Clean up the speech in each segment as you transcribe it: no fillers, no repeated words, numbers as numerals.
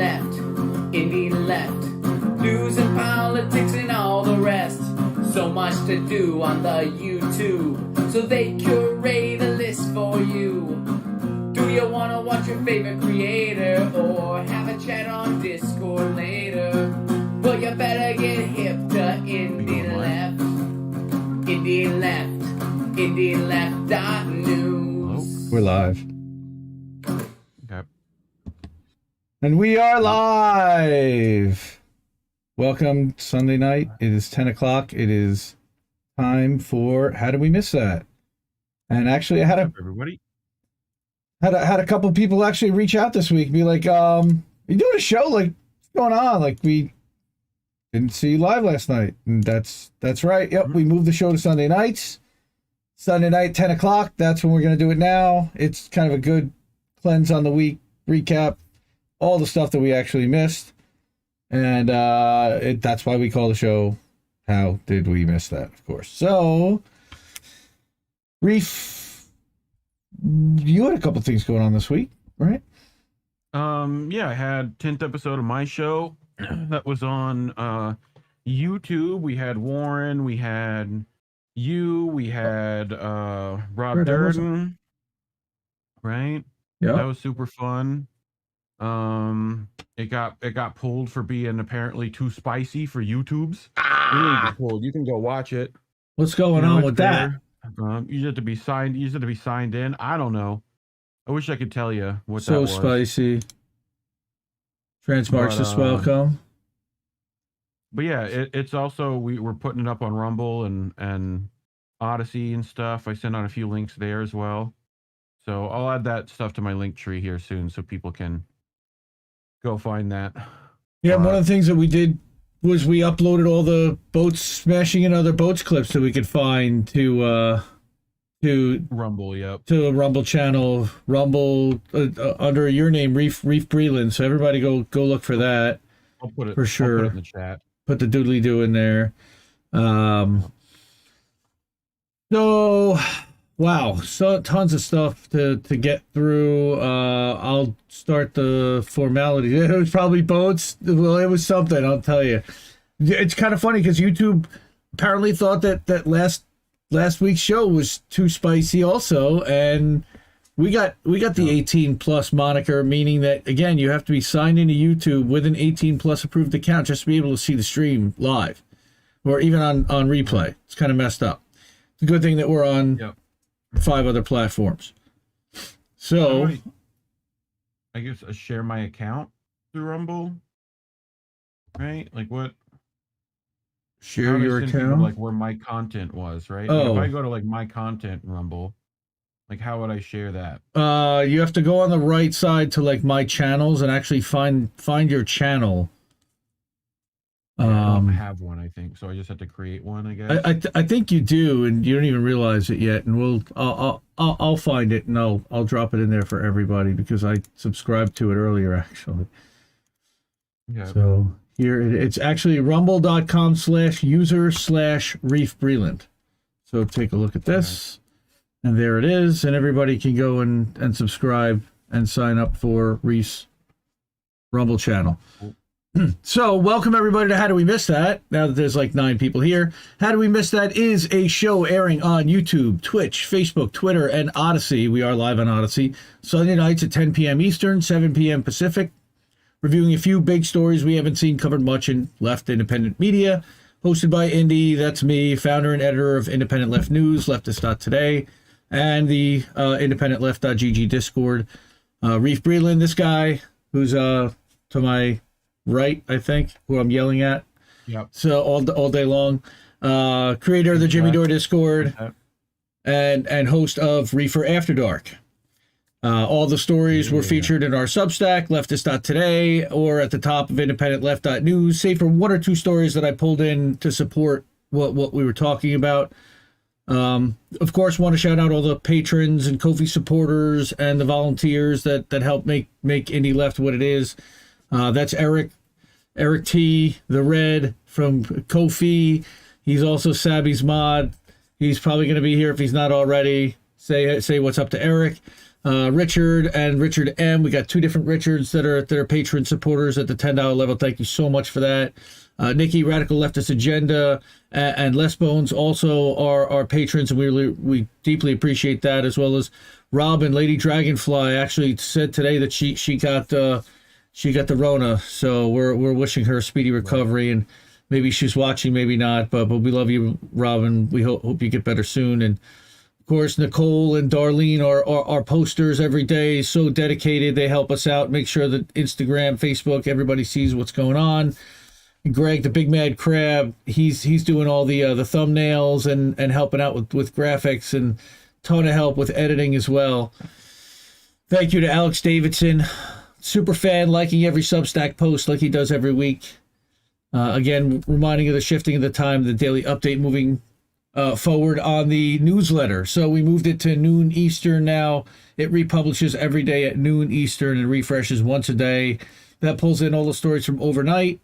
indie left, news and politics and all the rest. So much to do on the YouTube, so they curate a list for you. Do you want to watch your favorite creator or have a chat on Discord later? Well, you better get hip to Indie Left, indieleft.news. We're live. Okay. And we are live. Welcome Sunday night. It is 10 o'clock. It is time for How Did We Miss That? And actually, I had a couple people actually reach out this week and be like, you doing a show? Like, what's going on? Like, we didn't see you live last night. And that's right. Yep, we moved the show to Sunday nights. Sunday night, 10 o'clock. That's when we're going to do it now. It's kind of a good cleanse on the week, recap, all the stuff that we actually missed. And that's why we call the show How Did We Miss That, of course. So, Reef, you had a couple things going on this week, right? Yeah, I had 10th episode of my show that was on YouTube. We had Warren, we had you, we had Rob Durden, right? Yeah, that was super fun. It got pulled for being apparently too spicy for YouTube's. Really pulled. You can go watch it. What's going on with that? You have to be signed. You have to be signed in. I don't know. I wish I could tell you what so that was. So spicy. Transmarks to Swellcom. But yeah, it's also we're putting it up on Rumble and Odyssey and stuff. I sent out a few links there as well. So I'll add that stuff to my link tree here soon, so people can go find that. Yeah, one of the things that we did was we uploaded all the boats smashing in other boats clips that we could find to Rumble. Yep. To a Rumble channel, Rumble under your name, Reef Breland. So everybody go look for that. I'll put it for sure. I'll put it in the chat. Put the doodly doo in there. So wow, so tons of stuff to get through. I'll start the formality. It was probably boats. Well, it was something, I'll tell you. It's kind of funny because YouTube apparently thought that last week's show was too spicy also, and we got the 18 plus moniker, meaning that again you have to be signed into YouTube with an 18 plus approved account just to be able to see the stream live or even on replay. It's kind of messed up. It's a good thing that we're on 5 other platforms. So I guess I share my account through Rumble, right? Like what? Share your account? Like where my content was, right? Oh. Like if I go to like my content Rumble, like how would I share that? You have to go on the right side to like my channels and actually find your channel. I don't have one, I think, so I just have to create one, I guess. I think you do, and you don't even realize it yet. And I'll find it and I'll drop it in there for everybody because I subscribed to it earlier actually. Yeah. So here it's actually rumble.com/user/Reef Breland. So take a look at this, and there it is, and everybody can go and subscribe and sign up for Reef's Rumble channel. Cool. So, welcome everybody to How Do We Miss That? Now that there's like 9 people here, How Do We Miss That is a show airing on YouTube, Twitch, Facebook, Twitter, and Odyssey. We are live on Odyssey Sunday nights at 10 p.m. Eastern, 7 p.m. Pacific, reviewing a few big stories we haven't seen covered much in left independent media. Hosted by Indy, that's me, founder and editor of Independent Left News, Leftist.today, and the IndependentLeft.gg Discord. Reef Breland, this guy who's to my right, I think, who I'm yelling at. Yep. So all day long. Creator of the Jimmy Dore Discord and host of Reefer After Dark. All the stories were featured in our Substack, Leftist.today, or at the top of IndependentLeft.news, save for 1 or 2 stories that I pulled in to support what we were talking about. Of course, want to shout out all the patrons and Ko-fi supporters and the volunteers that help make Indie Left what it is. That's Eric T, the Red from Ko-fi. He's also Sabby's mod. He's probably going to be here if he's not already. Say what's up to Eric. Richard and Richard M. We got 2 different Richards that are patron supporters at the $10 level. Thank you so much for that. Nikki, Radical Leftist Agenda, and Les Bones also are our patrons, and we deeply appreciate that, as well as Robin, Lady Dragonfly, actually said today that she got the Rona, so we're wishing her a speedy recovery, and maybe she's watching, maybe not, but we love you, Robin. We hope you get better soon. And of course, Nicole and Darlene are posters every day, so dedicated. They help us out, make sure that Instagram, Facebook, everybody sees what's going on. Greg, the Big Mad Crab, he's doing all the thumbnails and helping out with graphics, and ton of help with editing as well. Thank you to Alex Davidson, super fan, liking every Substack post like he does every week. Again, reminding of the shifting of the time, the daily update moving forward on the newsletter. So we moved it to noon Eastern now. It republishes every day at noon Eastern and refreshes once a day. That pulls in all the stories from overnight,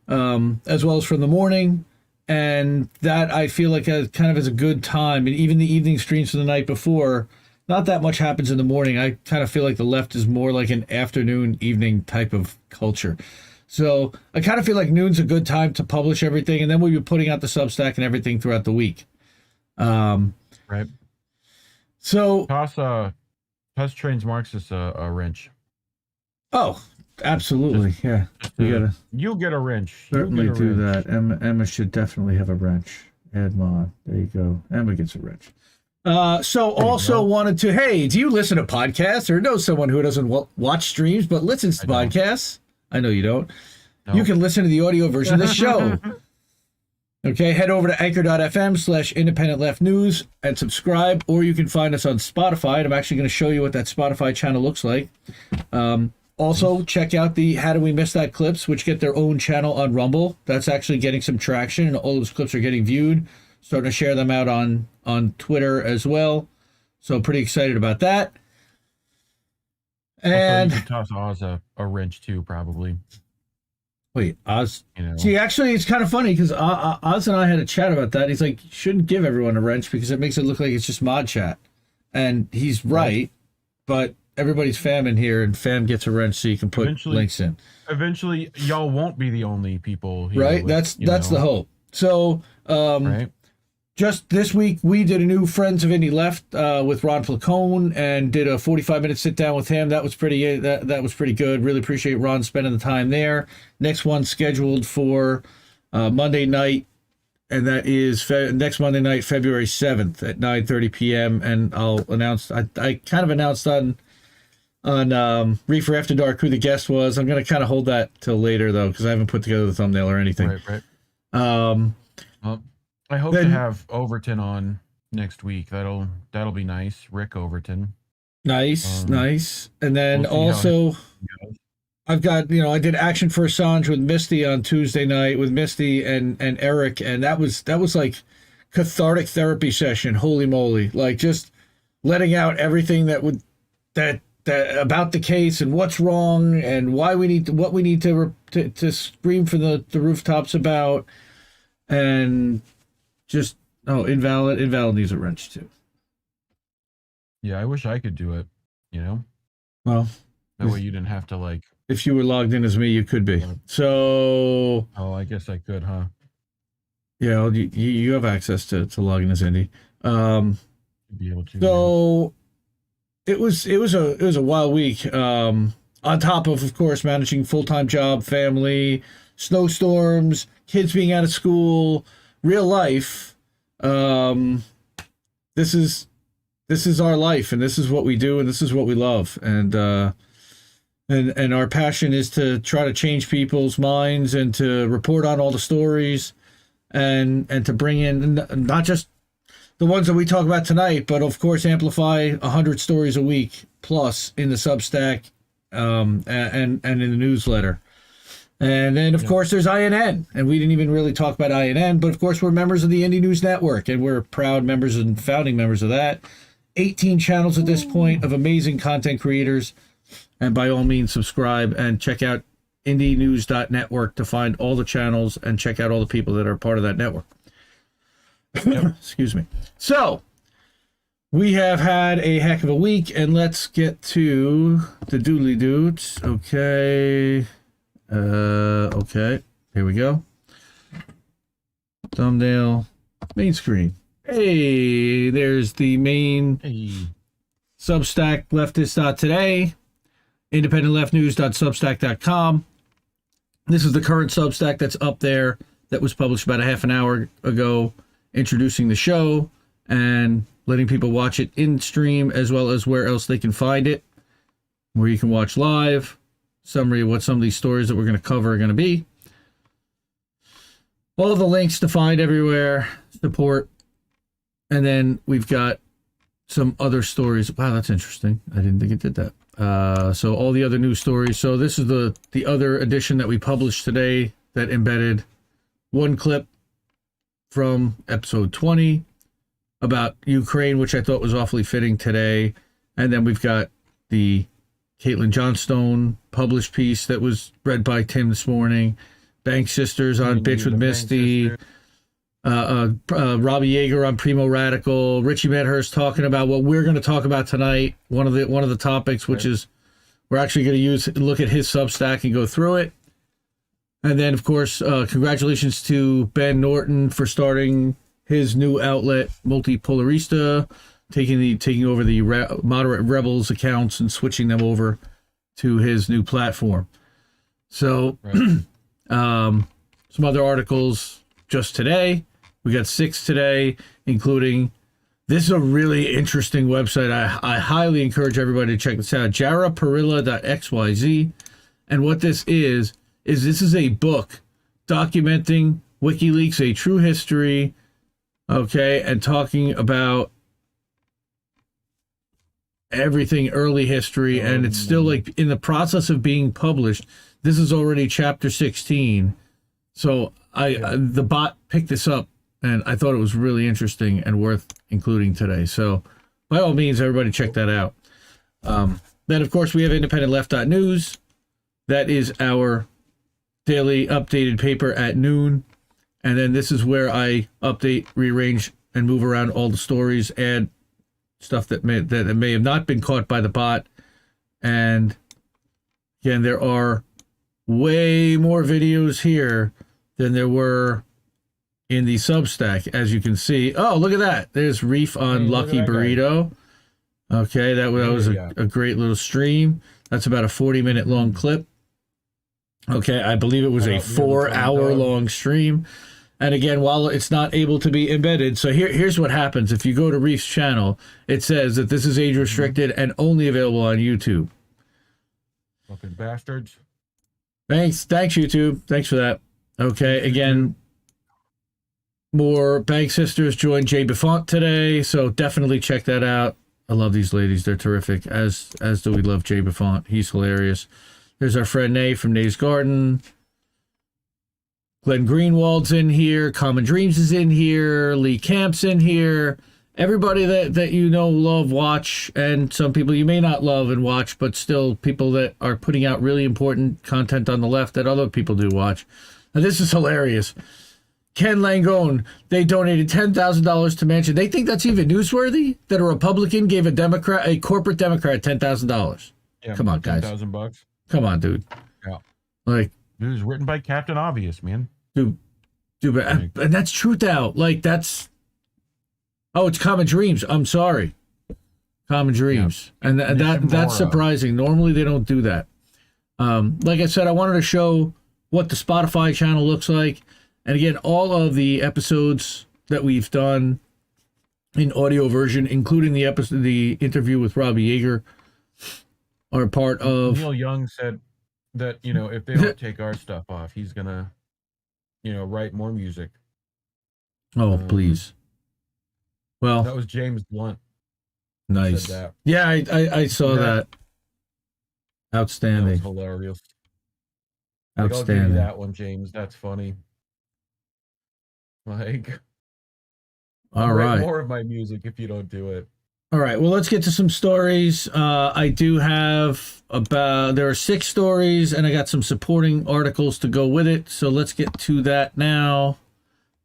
as well as from the morning. And that I feel like kind of is a good time. And even the evening streams from the night before, not that much happens in the morning. I kind of feel like the left is more like an afternoon, evening type of culture. So I kind of feel like noon's a good time to publish everything, and then we'll be putting out the Substack and everything throughout the week. Right. So Tuss trains Marxists a wrench. Oh, absolutely. Yeah. You get a wrench. Certainly do that. Emma should definitely have a wrench. Add mod. There you go. Emma gets a wrench. So also wanted to, hey, do you listen to podcasts or know someone who doesn't watch streams but listens to podcasts? I know you don't. No. You can listen to the audio version of this show. Okay, head over to anchor.fm/independent left news and subscribe, or you can find us on Spotify. And I'm actually going to show you what that Spotify channel looks like. Also, check out the How Do We Miss That clips, which get their own channel on Rumble. That's actually getting some traction, and all those clips are getting viewed. Starting to share them out on Twitter as well. So pretty excited about that. And also, you could toss Oz a wrench too, probably. Wait, Oz? See, actually, it's kind of funny because Oz and I had a chat about that. He's like, you shouldn't give everyone a wrench because it makes it look like it's just mod chat. And he's right, but everybody's fam in here, and fam gets a wrench so you can put links in. Eventually, y'all won't be the only people here. Right? That's the hope. So, right. Just this week, we did a new Friends of Indie Left with Ron Flacone and did a 45-minute sit-down with him. That was pretty good. Really appreciate Ron spending the time there. Next one scheduled for Monday night, and that is next Monday night, February 7th at 9:30 p.m. And I'll announce, I kind of announced on Reefer After Dark who the guest was. I'm going to kind of hold that till later, though, because I haven't put together the thumbnail or anything. Right. Well, I hope to have Overton on next week. That'll be nice. Rick Overton. Nice. And then also, I've got, I did Action for Assange with Misty on Tuesday night with Misty and Eric, and that was like cathartic therapy session. Holy moly! Like just letting out everything that about the case and what's wrong and why we need what we need to scream from the rooftops about, and just invalid needs a wrench too. Yeah, I wish I could do it. Well, that way you didn't have to if you were logged in as me, you could be. So. Oh, I guess I could, huh? Yeah, well, you have access to login as Indy. Be able to. So it was a wild week. On top of course, managing full-time job, family, snowstorms, kids being out of school, real life. This is our life, and this is what we do, and this is what we love, and our passion is to try to change people's minds and to report on all the stories, and to bring in not just the ones that we talk about tonight, but of course amplify 100 stories a week plus in the Substack, and in the newsletter. And then, of course, there's INN, and we didn't even really talk about INN, but of course, we're members of the Indie News Network, and we're proud members and founding members of that. 18 channels at this point of amazing content creators, and by all means, subscribe and check out indienews.network to find all the channels and check out all the people that are part of that network. Excuse me. So, We have had a heck of a week, and let's get to the doodly dudes. Okay. Okay. Here we go. Thumbnail. Main screen. Hey, there's the main Substack, leftist.today, independentleftnews.substack.com. This is the current Substack that's up there that was published about a half an hour ago, introducing the show and letting people watch it in stream as well as where else they can find it, where you can watch live, summary of what some of these stories that we're going to cover are going to be. All the links to find everywhere, support, and then we've got some other stories. Wow, that's interesting. I didn't think it did that. So all the other news stories. So this is the other edition that we published today that embedded one clip from episode 20 about Ukraine, which I thought was awfully fitting today. And then we've got the Caitlin Johnstone published piece that was read by Tim this morning. Bank Sisters on Bitch with Misty. Robbie Yeager on Primo Radical. Richie Medhurst talking about what we're going to talk about tonight. One of the topics, which is we're actually going to look at his Substack and go through it. And then, of course, congratulations to Ben Norton for starting his new outlet, Multipolarista, taking over the Moderate Rebels accounts and switching them over to his new platform. So, some other articles just today. We got 6 today, including, this is a really interesting website. I highly encourage everybody to check this out, jaraparilla.xyz. And what this is this is a book documenting WikiLeaks, a true history, okay, and talking about everything early history, and it's still like in the process of being published. This is already chapter 16. So the bot picked this up, and I thought it was really interesting and worth including today. So by all means, everybody check that out. Then, of course, we have independentleft.news. That is our daily updated paper at noon. And then this is where I update, rearrange, and move around all the stories, add stuff that may have not been caught by the bot. And again, there are way more videos here than there were in the Substack, as you can see. Oh, look at that. There's Reef on Lucky Burrito. Okay, that was a great little stream. That's about a 40-minute long clip. Okay, I believe it was a 4-hour long stream. And again, while it's not able to be embedded, so here's what happens. If you go to Reef's channel, it says that this is age restricted and only available on YouTube. Fucking bastards. Thanks, YouTube. Thanks for that. Okay, again, more Bank Sisters joined Jay Buffont today, so definitely check that out. I love these ladies. They're terrific, as do we love Jay Buffont. He's hilarious. There's our friend Nay from Nay's Garden. Glenn Greenwald's in here. Common Dreams is in here. Lee Camp's in here. Everybody that you know, love, watch, and some people you may not love and watch, but still people that are putting out really important content on the left that other people do watch. Now, this is hilarious. Ken Langone, they donated $10,000 to Manchin. They think that's even newsworthy that a Republican gave a corporate Democrat $10,000. Yeah, come on, guys. $10,000. Come on, dude. Yeah. Like, it was written by Captain Obvious, man. Dude, and that's Truth Out. Like, that's... Oh, it's Common Dreams. I'm sorry. Common Dreams. Yeah. And that's surprising. Normally, they don't do that. Like I said, I wanted to show what the Spotify channel looks like. And again, all of the episodes that we've done in audio version, including the interview with Robbie Yeager, are part of... Neil Young said that, if they don't take our stuff off, he's going to, write more music. Oh, please. Well, that was James Blunt. Nice. Said that. Yeah, I saw that. Outstanding. That was hilarious. Outstanding. I'll give you that one, James. That's funny. Like, all right. Write more of my music if you don't do it. All right. Well, let's get to some stories. I do have there are 6 stories, and I got some supporting articles to go with it. So let's get to that now.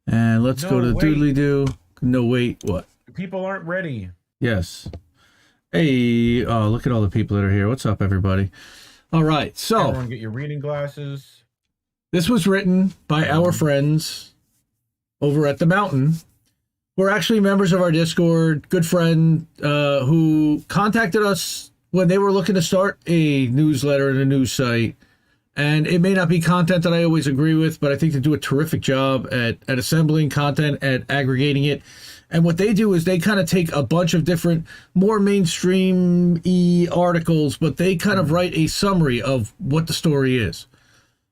And let's go to Doodly Doo. No, wait, what? People aren't ready. Yes. Hey, look at all the people that are here. What's up, everybody? All right, so Everyone get your reading glasses. this was written by our friends over at The Mountain. We're actually members of our Discord. Good friend who contacted us when they were looking to start a newsletter and a news site. And it may not be content that I always agree with, but I think they do a terrific job at assembling content, at aggregating it. And what they do is they kind of take a bunch of different, more mainstream-y articles, but they kind of write a summary of what the story is.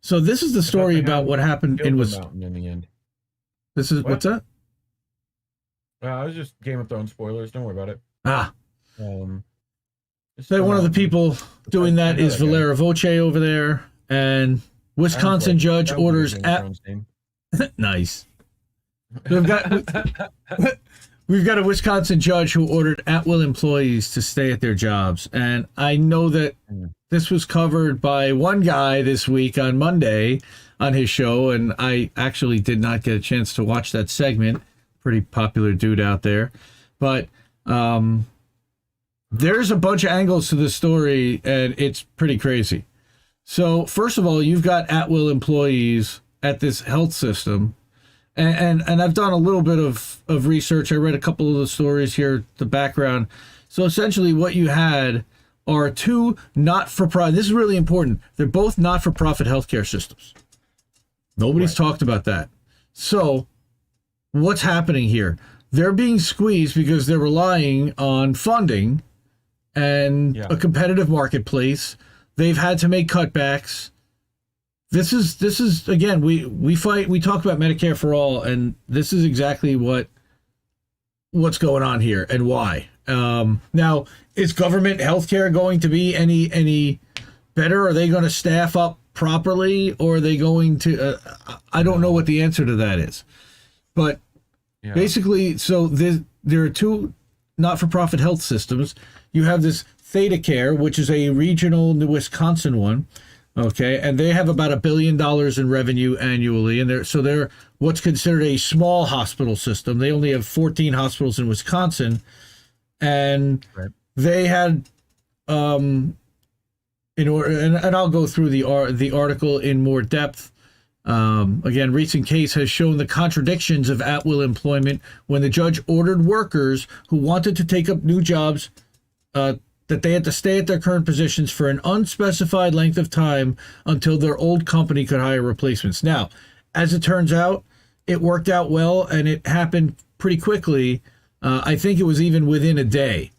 So this is the story about what happened in Mountain in the end. This is what's that? It was just Game of Thrones spoilers. Don't worry about it. So one of the people doing that is Valera Voce over there, and Wisconsin judge orders nice. So we've got a Wisconsin judge who ordered at-will employees to stay at their jobs, and I know that this was covered by one guy this week on Monday on his show, and I actually did not get a chance to watch that segment. Pretty popular dude out there, but there's a bunch of angles to this story, and it's pretty crazy. So first of all, you've got at-will employees at this health system. And I've done a little bit of research. I read a couple of the stories here, the background. So essentially what you had are two not-for-profit, this is really important, they're both not-for-profit healthcare systems. Nobody's talked about that. So what's happening here? They're being squeezed because they're relying on funding and a competitive marketplace. They've had to make cutbacks. This is again, we talk about Medicare for all, and this is exactly what's going on here and why. Now, is government healthcare going to be any better? Are they going to staff up properly, or are they going to? I don't know what the answer to that is, but basically, so there are two not-for-profit health systems. You have this Theta Care, which is a regional Wisconsin one. Okay, and they have about $1 billion in revenue annually, and they're what's considered a small hospital system. They only have 14 hospitals in Wisconsin, and they had in order, and I'll go through the article in more depth. Again, recent case has shown the contradictions of at-will employment when the judge ordered workers who wanted to take up new jobs that they had to stay at their current positions for an unspecified length of time until their old company could hire replacements. Now, as it turns out, it worked out well, and it happened pretty quickly. I think it was even within a day.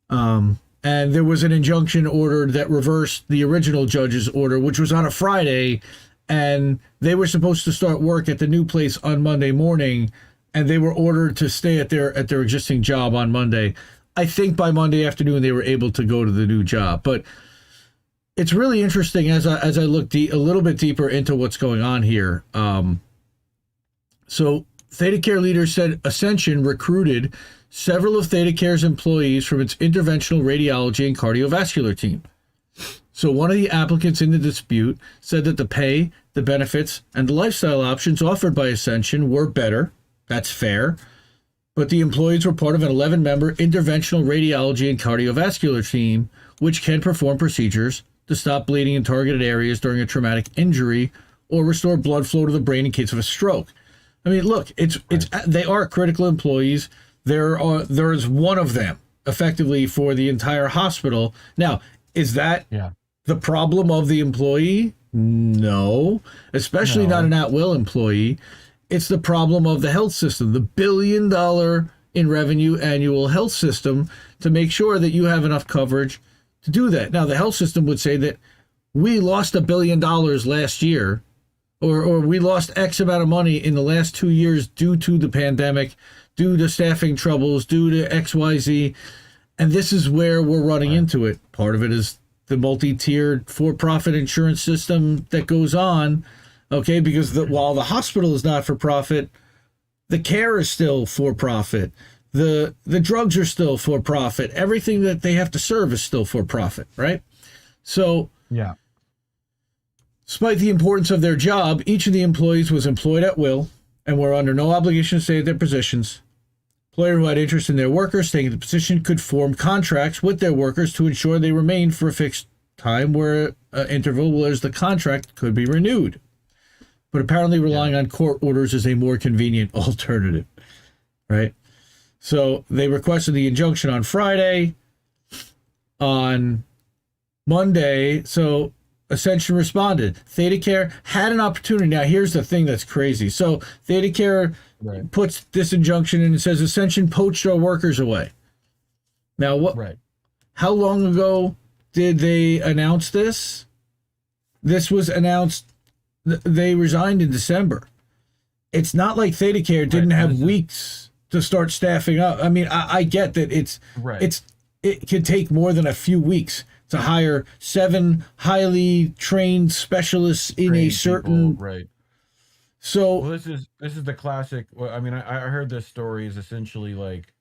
And there was an injunction order that reversed the original judge's order, which was on a Friday, and they were supposed to start work at the new place on Monday morning, and they were ordered to stay at their existing job on Monday. I think by Monday afternoon they were able to go to the new job. But it's really interesting as I look a little bit deeper into what's going on here. So Theta Care leaders said Ascension recruited several of Theta Care's employees from its interventional radiology and cardiovascular team. So one of the applicants in the dispute said that the pay, the benefits, and the lifestyle options offered by Ascension were better. That's fair. But the employees were part of an 11-member interventional radiology and cardiovascular team, which can perform procedures to stop bleeding in targeted areas during a traumatic injury or restore blood flow to the brain in case of a stroke. I mean, look, they are critical employees. There is one of them effectively for the entire hospital. Now, is that the problem of the employee? No, especially not an at-will employee. It's the problem of the health system, the $1 billion in revenue annual health system, to make sure that you have enough coverage to do that. Now, the health system would say that we lost $1 billion last year, or we lost X amount of money in the last 2 years due to the pandemic, due to staffing troubles, due to XYZ. And this is where we're running into it. Part of it is the multi-tiered for-profit insurance system that goes on. Okay, because while the hospital is not for profit, the care is still for profit. The drugs are still for profit. Everything that they have to serve is still for profit, right? So, despite the importance of their job, each of the employees was employed at will and were under no obligation to stay at their positions. Employer who had interest in their workers taking the position could form contracts with their workers to ensure they remain for a fixed time where interval where the contract could be renewed. But apparently relying on court orders is a more convenient alternative, right? So they requested the injunction on Friday. On Monday, so Ascension responded. ThedaCare had an opportunity. Now, here's the thing that's crazy. So ThedaCare puts this injunction in and says Ascension poached our workers away. Now, what? Right. How long ago did they announce this? This was announced. They resigned in December. It's not like ThedaCare didn't have weeks to start staffing up. I mean, I get that it can take more than a few weeks to hire 7 highly trained specialists in a certain people, right. So well, this is the classic. I mean, I heard this story is essentially like,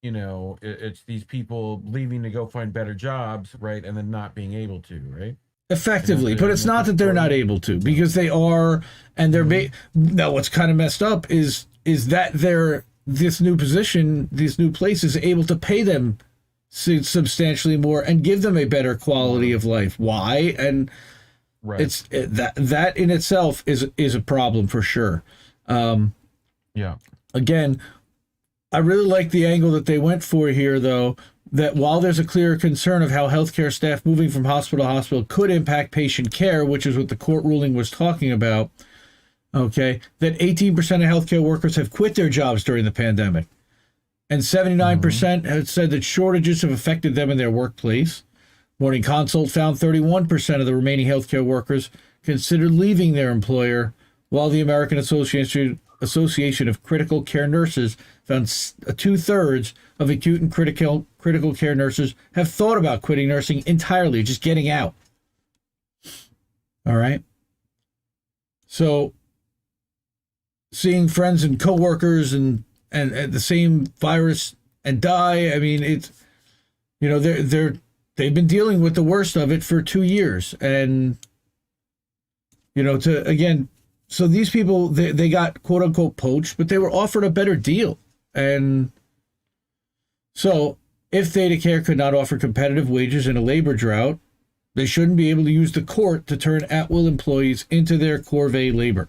you know, it's these people leaving to go find better jobs, right, and then not being able to, right? Effectively, but it's not that they're not able to, because they are, and they're now what's kind of messed up is that this new position, these new places, able to pay them substantially more and give them a better quality of life. Why? And it's that in itself is a problem for sure. Again, I really like the angle that they went for here, though, that while there's a clear concern of how healthcare staff moving from hospital to hospital could impact patient care, which is what the court ruling was talking about, okay, that 18% of healthcare workers have quit their jobs during the pandemic. And 79% have said that shortages have affected them in their workplace. Morning Consult found 31% of the remaining healthcare workers considered leaving their employer, while the American Association of Critical Care Nurses found 2/3 of acute and critical care nurses have thought about quitting nursing entirely, just getting out. All right. So seeing friends and coworkers and the same virus and die. I mean, it's, you know, they've been dealing with the worst of it for 2 years, and you know, so these people they got quote unquote poached, but they were offered a better deal, and so if ThedaCare could not offer competitive wages in a labor drought, they shouldn't be able to use the court to turn at-will employees into their corvée labor.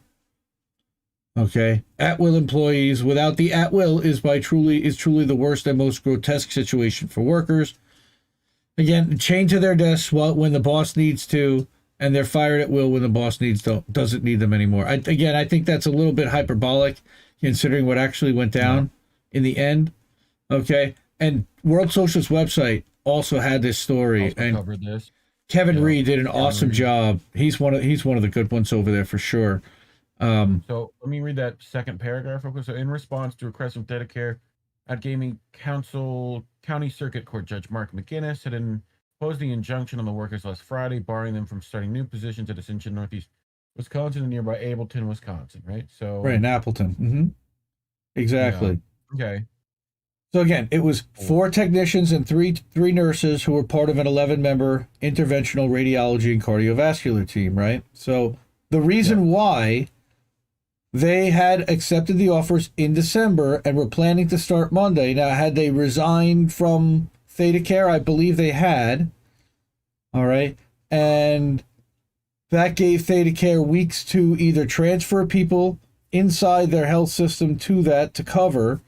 Okay, at-will employees without the at-will is truly the worst and most grotesque situation for workers. Again, chained to their desks when the boss needs to, and they're fired at will when the boss doesn't need them anymore. I think that's a little bit hyperbolic, considering what actually went down in the end. Okay, and World Socialist website also had this story, and covered this. Kevin Reed did an awesome job. He's one of the good ones over there for sure. So let me read that second paragraph real quick. So in response to a request from ThedaCare, at Gaming Council County Circuit Court Judge Mark McGinnis had imposed the injunction on the workers last Friday, barring them from starting new positions at Ascension Northeast Wisconsin and nearby Ableton, Wisconsin, right? So right in Appleton. Exactly. Yeah. Okay. So again, it was 4 technicians and three nurses who were part of an 11-member interventional radiology and cardiovascular team, right? So the reason why they had accepted the offers in December and were planning to start Monday. Now, had they resigned from ThedaCare? I believe they had. All right. And that gave ThedaCare weeks to either transfer people inside their health system to that to cover,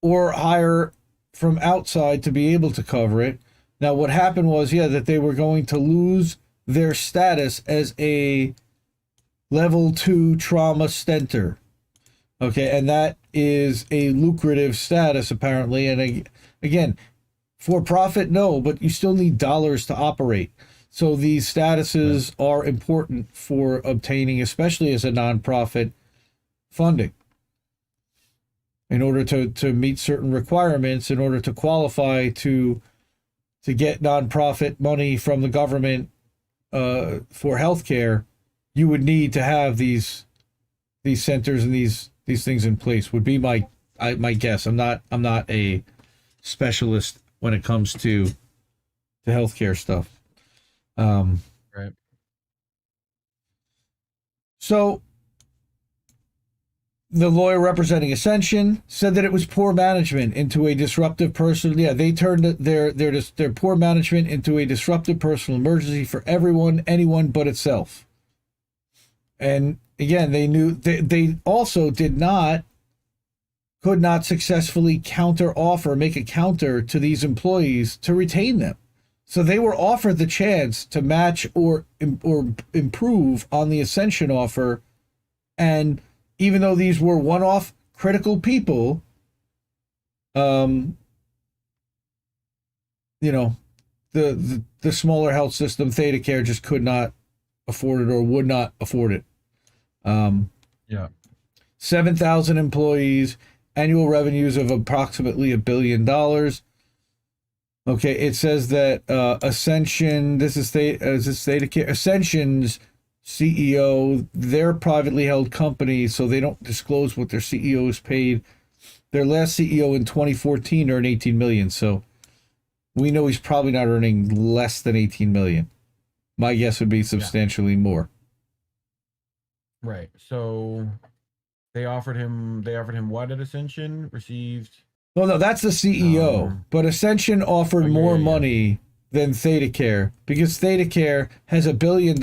or hire from outside to be able to cover it. Now, what happened was, that they were going to lose their status as a level 2 trauma stenter. Okay, and that is a lucrative status apparently. And again, for profit, no, but you still need dollars to operate. So these statuses are important for obtaining, especially as a nonprofit, funding. In order to meet certain requirements, in order to qualify to get nonprofit money from the government for healthcare, you would need to have these centers and these things in place. Would be my guess. I'm not a specialist when it comes to healthcare stuff. Right. So the lawyer representing Ascension said that it was poor management into a disruptive personal. Yeah, they turned their poor management into a disruptive personal emergency for everyone, anyone but itself. And again, they also could not successfully make a counter to these employees to retain them. So they were offered the chance to match or improve on the Ascension offer, and even though these were one-off critical people, the smaller health system, ThedaCare, just could not afford it or would not afford it. 7,000 employees, annual revenues of approximately $1 billion. Okay, it says that Ascension, ThedaCare, Ascension's CEO, they're a privately held company, so they don't disclose what their CEO is paid. Their last CEO in 2014 earned $18 million, so we know he's probably not earning less than $18 million. My guess would be substantially more. Right. So they offered him what at Ascension? Received. Well, no, that's the CEO, but Ascension offered more money than ThedaCare, because ThedaCare has $1 billion,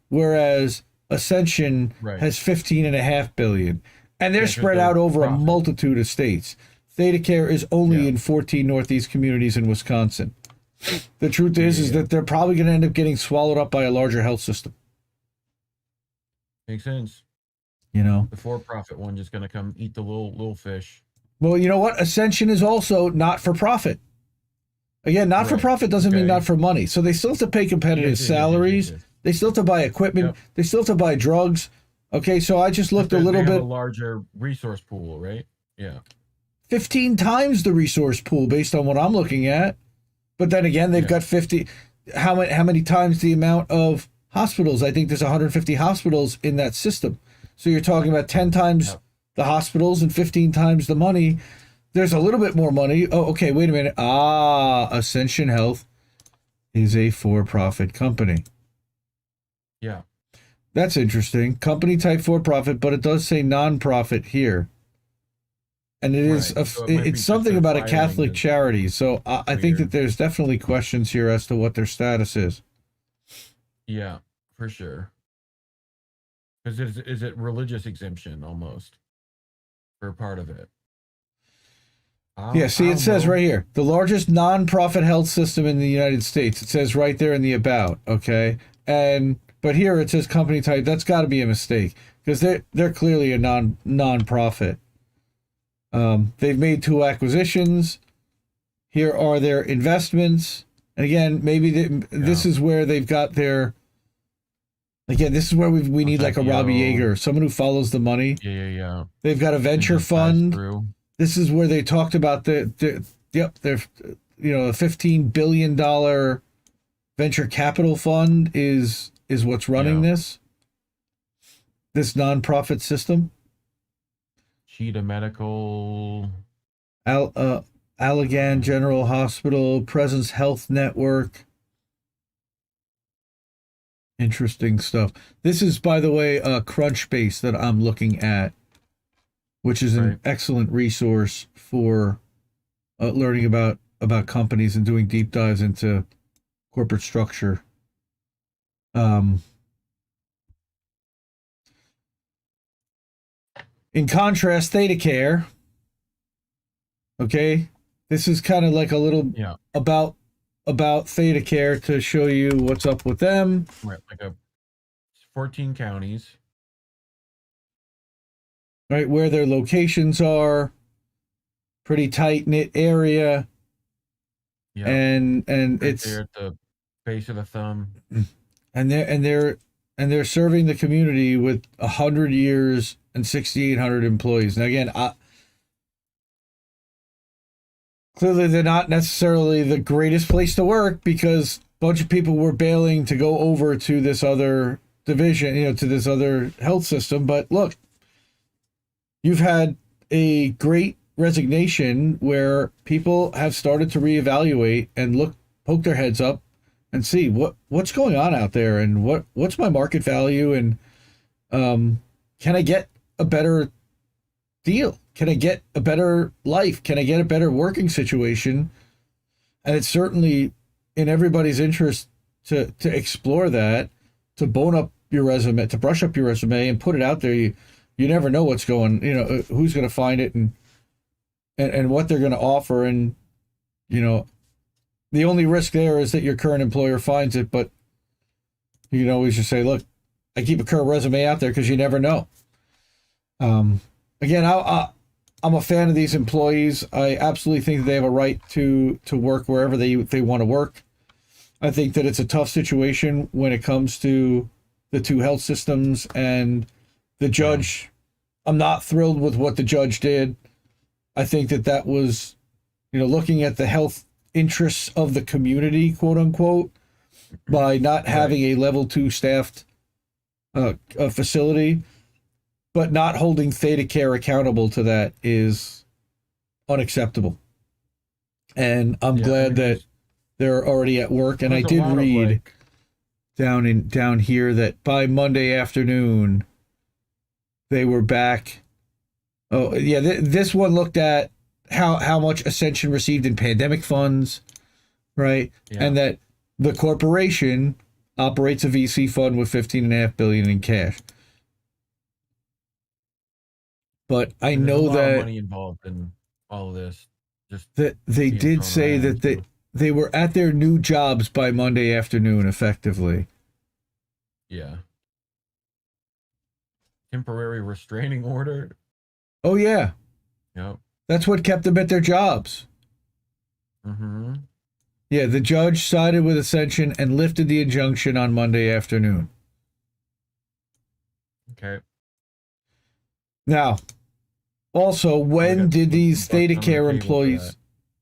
whereas Ascension has $15.5 billion, and they're spread out over a multitude of states. ThedaCare is only in 14 Northeast communities in Wisconsin. The truth is that they're probably going to end up getting swallowed up by a larger health system. Makes sense. The for-profit one just going to come eat the little fish. Well, you know what? Ascension is also not for profit. Again, not for profit doesn't mean not for money. So they still have to pay competitive salaries. They still have to buy equipment. Yep. They still have to buy drugs. Okay, so I just looked a little bit. A larger resource pool, right? Yeah. 15 times the resource pool based on what I'm looking at. But then again, they've got 50. How many times the amount of hospitals? I think there's 150 hospitals in that system. So you're talking about 10 times the hospitals and 15 times the money. There's a little bit more money. Oh, okay, wait a minute. Ascension Health is a for-profit company. Yeah. That's interesting. Company type for-profit, but it does say non-profit here. And it is it's something about a Catholic charity. So I think that there's definitely questions here as to what their status is. Yeah, for sure. Because is it religious exemption almost for part of it? Yeah, see, it says right here, the largest non-profit health system in the United States. It says right there in the about, okay? But here it says company type. That's got to be a mistake, because they're clearly a non-profit. They've made 2 acquisitions. Here are their investments. And again, maybe this is where they've got their... Again, this is where we need like a Robbie Yeager, someone who follows the money. Yeah. They've got a venture fund. This is where they talked about their a $15 billion venture capital fund is what's running this nonprofit system. Cheetah Medical, Allegan General Hospital, Presence Health Network. Interesting stuff. This is, by the way, Crunchbase that I'm looking at, which is an excellent resource for learning about companies and doing deep dives into corporate structure. In contrast, ThedaCare. Okay, this is kind of like a little about ThedaCare to show you what's up with them. Right, like 14 counties. Right, where their locations are, pretty tight knit area. Yeah, and it's there at the base of the thumb. And they're serving the community with 100 years and 6,800 employees. Now again, clearly they're not necessarily the greatest place to work, because a bunch of people were bailing to go over to this other division, to this other health system. But look, you've had a great resignation where people have started to reevaluate and poke their heads up and see what's going on out there, and what's my market value, and can I get a better deal? Can I get a better life? Can I get a better working situation? And it's certainly in everybody's interest to explore that, to bone up your resume, to brush up your resume and put it out there. You never know what's going, who's going to find it and what they're going to offer. And, the only risk there is that your current employer finds it, but you can always just say, look, I keep a current resume out there because you never know. Again, I'm a fan of these employees. I absolutely think that they have a right to work wherever they want to work. I think that it's a tough situation when it comes to the two health systems and the judge. I'm not thrilled with what the judge did. I think that was, looking at the health interests of the community, quote unquote, by not having a level 2 staffed facility, but not holding Theta Care accountable to that is unacceptable. And I'm glad that they're already at work. And I did read down here that by Monday afternoon they were back. Oh yeah, this one looked at how much Ascension received in pandemic funds, right? Yeah. And that the corporation operates a VC fund with $15.5 billion in cash. But I know that money involved in all of this. Just that they did say that they were at their new jobs by Monday afternoon, effectively. Yeah. Temporary restraining order. Oh yeah. Yep. That's what kept them at their jobs. Mm-hmm. Yeah, the judge sided with Ascension and lifted the injunction on Monday afternoon. Okay. Now, also, when did these Theta Care employees,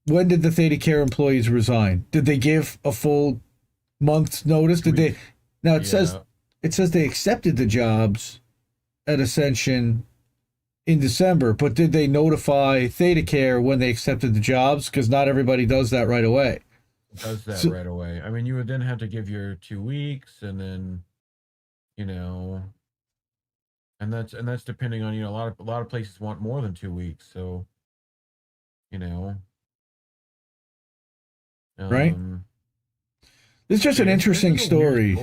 when did the Theta Care employees resign? Did they give a full month's notice? Did they? Now it says they accepted the jobs at Ascension in December, but did they notify Theta Care when they accepted the jobs? Because not everybody does that right away. Right away. I mean, you would then have to give your 2 weeks, and then, and that's depending on, a lot of places want more than 2 weeks, so, right. It's just an interesting story.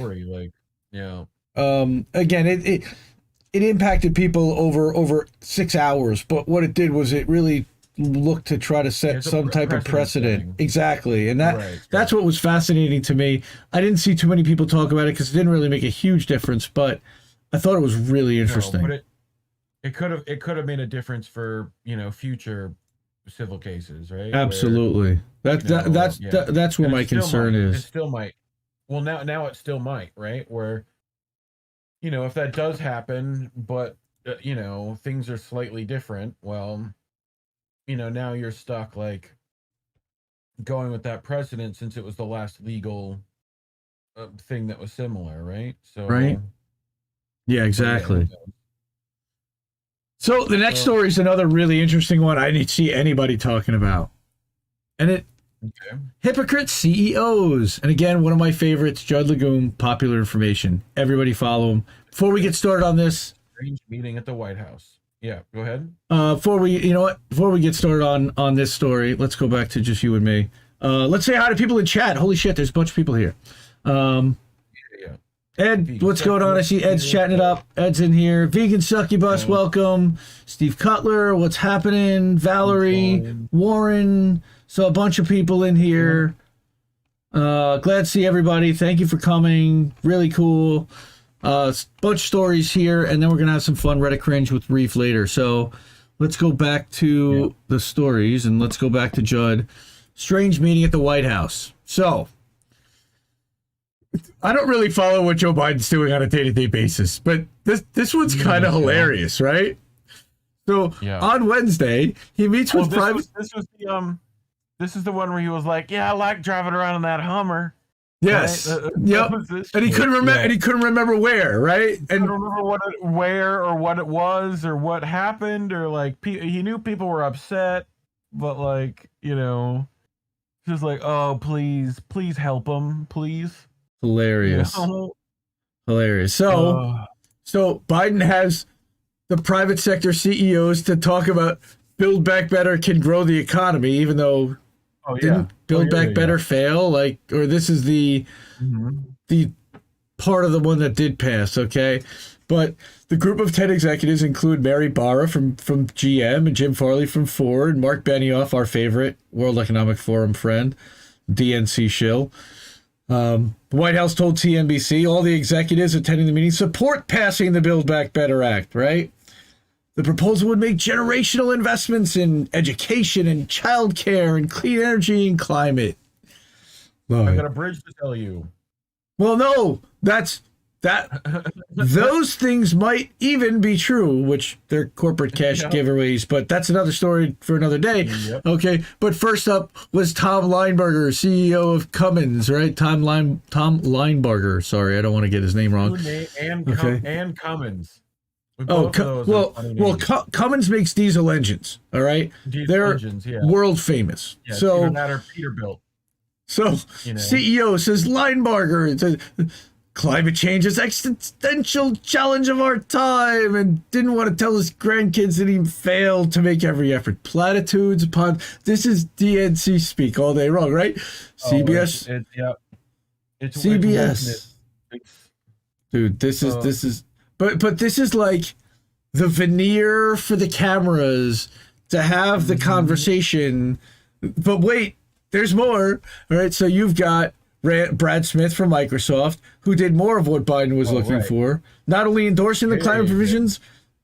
Again, it impacted people over 6 hours, but what it did was it really looked to try to set some type of precedent. Exactly. And that's what was fascinating to me. I didn't see too many people talk about it because it didn't really make a huge difference, but I thought it was really interesting. No, but it could have made a difference for, future civil cases, right? Absolutely. That's where my concern is. It still might. Well, now it still might, right? Where, if that does happen, but things are slightly different, well, now you're stuck like going with that precedent since it was the last legal thing that was similar, right? So right. Yeah, exactly. So the next story is another really interesting one I didn't see anybody talking about. And Hypocrite CEOs. And again, one of my favorites, Judd Legume, Popular Information. Everybody follow him. Before we get started on this. Strange meeting at the White House. Yeah, go ahead. Before we get started on this story, let's go back to just you and me. Let's say hi to people in chat. Holy shit, there's a bunch of people here. Ed, what's going on? I see Ed's chatting it up. Ed's in here. Vegan Succubus, welcome. Steve Cutler, what's happening? Valerie, Warren. So a bunch of people in here. Glad to see everybody. Thank you for coming. Really cool. Bunch of stories here, and then we're going to have some fun Reddit cringe with Reef later. So let's go back to the stories, and let's go back to Judd. Strange meeting at the White House. So I don't really follow what Joe Biden's doing on a day-to-day basis, but this one's kind of hilarious, right? So on Wednesday, he meets with private. This is the one where he was like, "Yeah, I like driving around in that Hummer." Yes. Yep. And he couldn't remember. And he couldn't remember where, right? And I don't remember where or what it was or what happened or like he knew people were upset, but like just like, oh please help him, please. Hilarious. Hilarious. So Biden has the private sector CEOs to talk about Build Back Better can grow the economy, even though didn't Build Back Better fail? Like, or this is the part of the one that did pass, okay? But the group of 10 executives include Mary Barra from GM and Jim Farley from Ford, Mark Benioff, our favorite World Economic Forum friend, DNC shill. The White House told CNBC all the executives attending the meeting support passing the Build Back Better Act, right? The proposal would make generational investments in education and childcare and clean energy and climate. I got a bridge to tell you. Well, no, those things might even be true, which they're corporate cash giveaways, but that's another story for another day. Yep. Okay, but first up was Tom Linebarger, CEO of Cummins, right? Tom Linebarger. Sorry, I don't want to get his name wrong. And Cummins. Cummins makes diesel engines. All right, they're world famous. Yeah, so matter Peterbilt. So CEO says Linebarger. Climate change is existential challenge of our time, and didn't want to tell his grandkids that he failed to make every effort. Platitudes upon this is DNC speak all day long, right? CBS. It's CBS. Dude, this is but this is like the veneer for the cameras to have the conversation. But wait, there's more. All right, so you've got Brad Smith from Microsoft, who did more of what Biden was looking for, not only endorsing the climate provisions,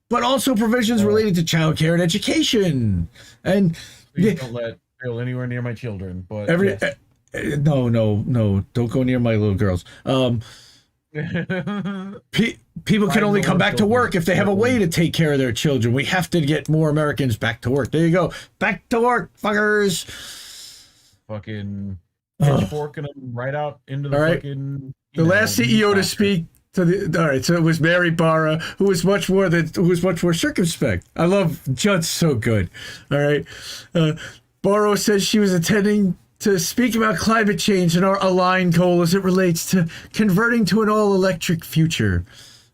but also provisions related to childcare and education. And please don't let Bill anywhere near my children. But no, don't go near my little girls. People can only come back to work if they have a way to take care of their children. We have to get more Americans back to work. There you go, back to work, fuckers. Fucking pitchforking them right out into the fucking. The last CEO to speak to the. All right, so it was Mary Barra, who was much more circumspect. I love Judd's so good. All right, Barra says she was attending to speak about climate change and our aligned goal as it relates to converting to an all-electric future.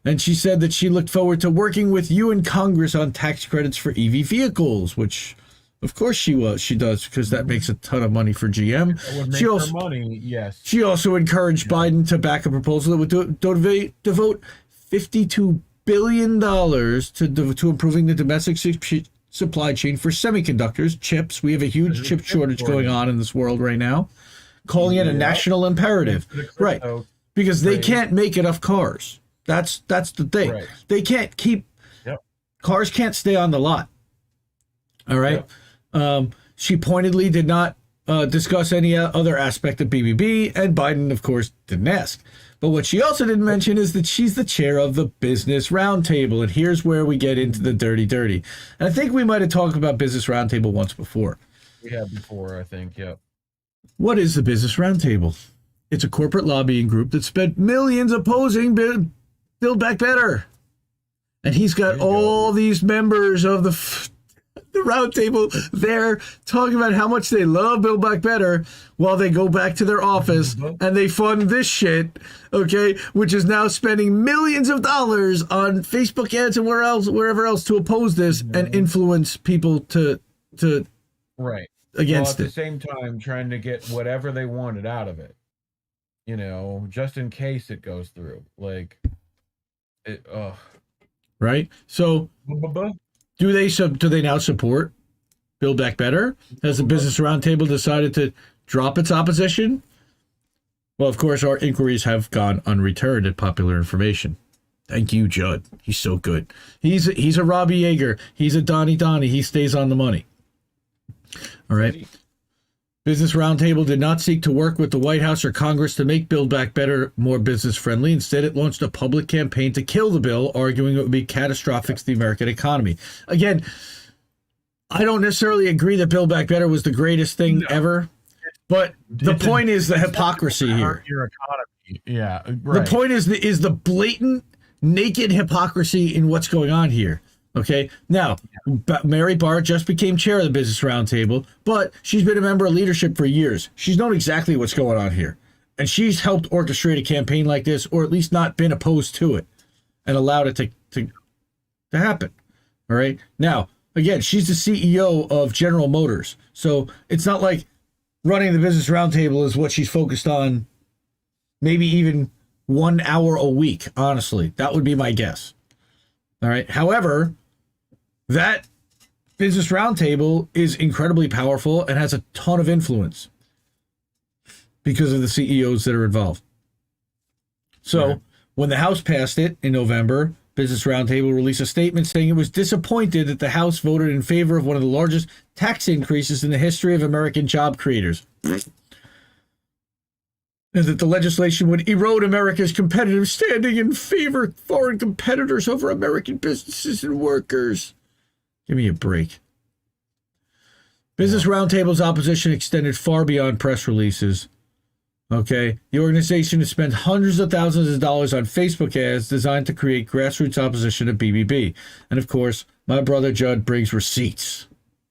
And she said that she looked forward to working with you in Congress on tax credits for EV vehicles, which. Of course she does, because that makes a ton of money for GM. That would make her money, yes. She also encouraged Biden to back a proposal that would devote $52 billion to improving the domestic supply chain for semiconductors, chips. We have a huge chip shortage going on in this world right now, calling it a national imperative. Right, because they can't make enough cars. That's the thing. Right. They can't keep... Cars can't stay on the lot. All right? She pointedly did not discuss any other aspect of BBB, and Biden, of course, didn't ask. But what she also didn't mention is that she's the chair of the Business Roundtable, and here's where we get into the dirty. And I think we might have talked about Business Roundtable once before. We have before, I think, What is the Business Roundtable? It's a corporate lobbying group that spent millions opposing Build Back Better. And he's got all these members of the roundtable there talking about how much they love Build Back Better while they go back to their office and they fund this shit, okay, which is now spending millions of dollars on Facebook ads and wherever else to oppose this and influence people to against at the same time trying to get whatever they wanted out of it, just in case it goes through, right. So do they now support Build Back Better? Has the Business Roundtable decided to drop its opposition? Well, of course, our inquiries have gone unreturned at Popular Information. Thank you, Judd. He's so good. He's a Robbie Yeager. He's a Donnie. He stays on the money. All right. Business Roundtable did not seek to work with the White House or Congress to make Build Back Better more business friendly. Instead, it launched a public campaign to kill the bill, arguing it would be catastrophic to the American economy. Again, I don't necessarily agree that Build Back Better was the greatest thing ever, but the point is the hypocrisy here. Your economy. Yeah, right. The point is the blatant, naked hypocrisy in what's going on here. Okay, now, Mary Barr just became chair of the Business Roundtable, but she's been a member of leadership for years. She's known exactly what's going on here. And she's helped orchestrate a campaign like this, or at least not been opposed to it, and allowed it to happen. All right. Now, again, she's the CEO of General Motors. So it's not like running the Business Roundtable is what she's focused on, maybe even 1 hour a week, honestly. That would be my guess. All right. However, that Business Roundtable is incredibly powerful and has a ton of influence because of the CEOs that are involved. So when the House passed it in November, Business Roundtable released a statement saying it was disappointed that the House voted in favor of one of the largest tax increases in the history of American job creators, and that the legislation would erode America's competitive standing and favor foreign competitors over American businesses and workers. Give me a break. Business Roundtable's opposition extended far beyond press releases. Okay, the organization has spent hundreds of thousands of dollars on Facebook ads designed to create grassroots opposition to BBB. And of course, my brother Judd brings receipts.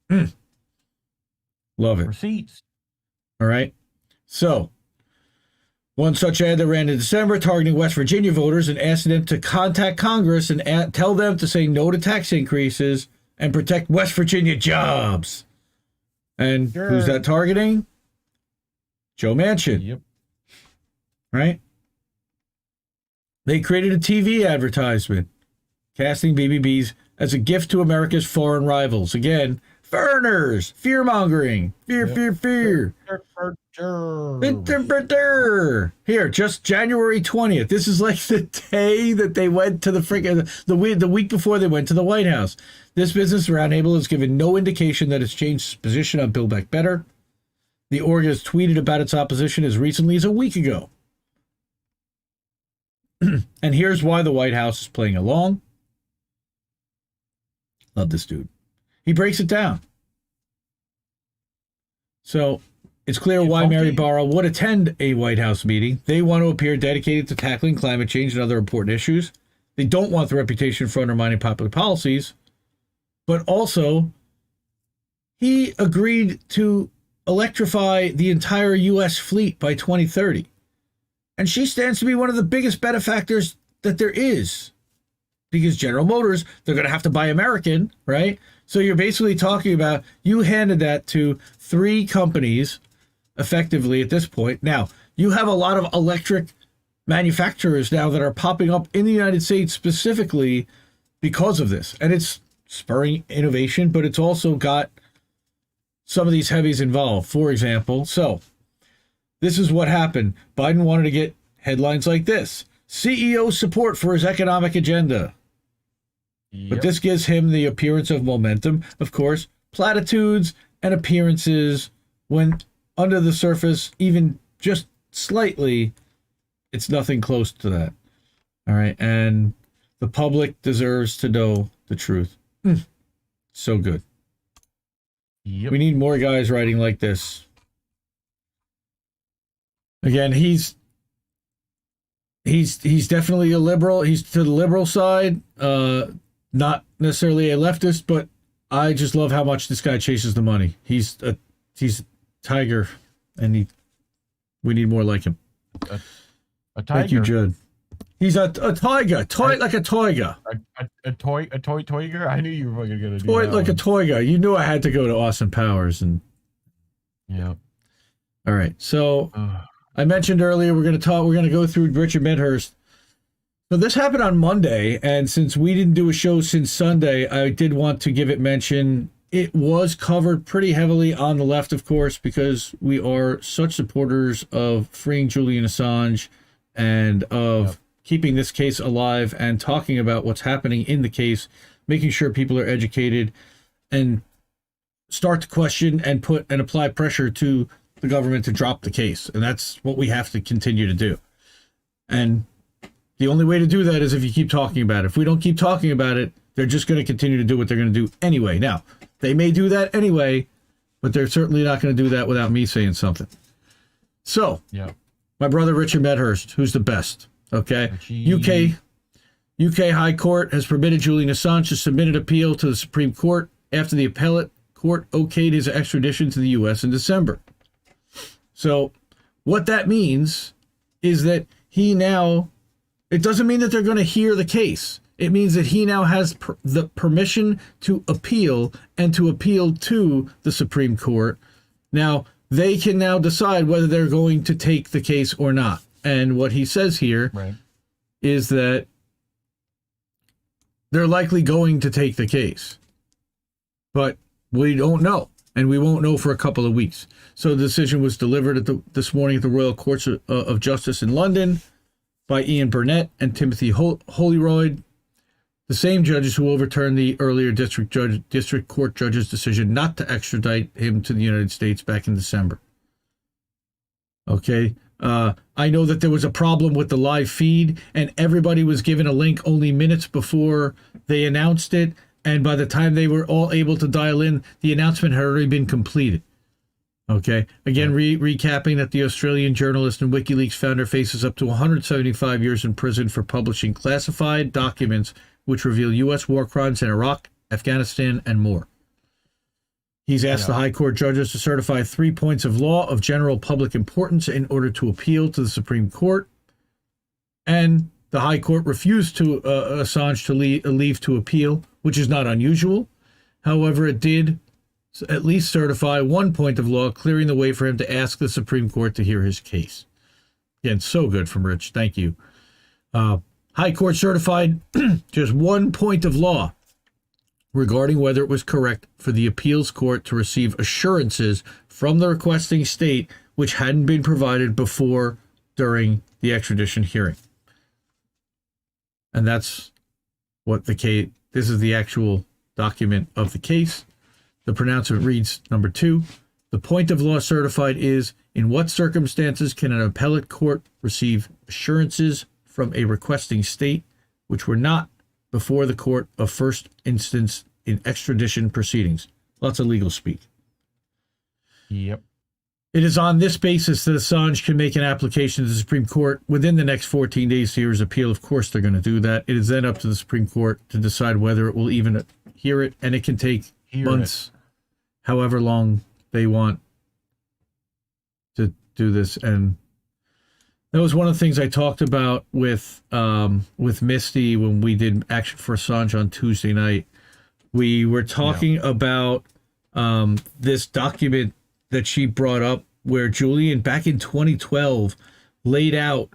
Love it. Receipts. All right. So, one such ad that ran in December targeting West Virginia voters and asking them to contact Congress and tell them to say no to tax increases and protect West Virginia jobs. And who's that targeting? Joe Manchin. Yep. Right? They created a TV advertisement casting BBBs as a gift to America's foreign rivals. Again, foreigners, fear-mongering, fear. Here, just January 20th. This is like the day that they went to the week before they went to the White House. This Business Roundtable has given no indication that it's changed its position on Build Back Better. The org has tweeted about its opposition as recently as a week ago. And here's why the White House is playing along. Love this dude. He breaks it down. So it's clear why Mary Barra would attend a White House meeting. They want to appear dedicated to tackling climate change and other important issues. They don't want the reputation for undermining popular policies. But also, he agreed to electrify the entire U.S. fleet by 2030. And she stands to be one of the biggest benefactors that there is. Because General Motors, they're going to have to buy American, right? So you're basically talking about, you handed that to 3 companies, effectively at this point. Now, you have a lot of electric manufacturers now that are popping up in the United States specifically because of this. And it's spurring innovation, but it's also got some of these heavies involved. For example, so this is what happened. Biden wanted to get headlines like this: CEO support for his economic agenda. Yep. But this gives him the appearance of momentum. Of course, platitudes and appearances, when under the surface, even just slightly, it's nothing close to that. All right. And the public deserves to know the truth. So good. Yep. We need more guys writing like this. Again, he's definitely a liberal. He's to the liberal side, not necessarily a leftist, but I just love how much this guy chases the money. He's a tiger, and we need more like him. A tiger. Thank you, Judd. He's a tiger, like a toiger. A toiger. I knew you were fucking gonna do Toy that like one. a toiger. You knew I had to go to Austin Powers, and yeah. All right, so I mentioned earlier we're going to go through Richard Medhurst. So this happened on Monday, and since we didn't do a show since Sunday, I did want to give it mention. It was covered pretty heavily on the left, of course, because we are such supporters of freeing Julian Assange and of keeping this case alive and talking about what's happening in the case, making sure people are educated and start to question and apply pressure to the government to drop the case. And that's what we have to continue to do. And the only way to do that is if you keep talking about it. If we don't keep talking about it, they're just going to continue to do what they're going to do anyway. Now, they may do that anyway, but they're certainly not going to do that without me saying something. So, my brother Richard Medhurst, who's the best, okay? UK High Court has permitted Julian Assange to submit an appeal to the Supreme Court after the appellate court okayed his extradition to the U.S. in December. So what that means is that he now, it doesn't mean that they're going to hear the case. It means that he now has the permission to appeal and to appeal to the Supreme Court. Now, they can now decide whether they're going to take the case or not. And what he says here is that they're likely going to take the case. But we don't know. And we won't know for a couple of weeks. So the decision was delivered this morning at the Royal Courts of Justice in London by Ian Burnett and Timothy Holyroyd, the same judges who overturned the earlier district court judge's decision not to extradite him to the United States back in December. Okay. I know that there was a problem with the live feed, and everybody was given a link only minutes before they announced it. And by the time they were all able to dial in, the announcement had already been completed. Okay. Again, recapping that the Australian journalist and WikiLeaks founder faces up to 175 years in prison for publishing classified documents which reveal U.S. war crimes in Iraq, Afghanistan, and more. He's asked the High Court judges to certify 3 points of law of general public importance in order to appeal to the Supreme Court. And the High Court refused to Assange to leave to appeal, which is not unusual. However, it did at least certify 1 point of law, clearing the way for him to ask the Supreme Court to hear his case. Again, so good from Rich. Thank you. High Court certified just 1 point of law regarding whether it was correct for the appeals court to receive assurances from the requesting state which hadn't been provided before during the extradition hearing. And that's what the case, this is the actual document of the case. The pronouncement reads, number 2, the point of law certified is, in what circumstances can an appellate court receive assurances from a requesting state which were not before the court of first instance in extradition proceedings? Lots of legal speak. Yep. It is on this basis that Assange can make an application to the Supreme Court within the next 14 days to hear his appeal. Of course, they're going to do that. It is then up to the Supreme Court to decide whether it will even hear it, and it can take months, however long they want to do this. And that was one of the things I talked about with Misty when we did Action for Assange on Tuesday night. We were talking about this document that she brought up where Julian, back in 2012, laid out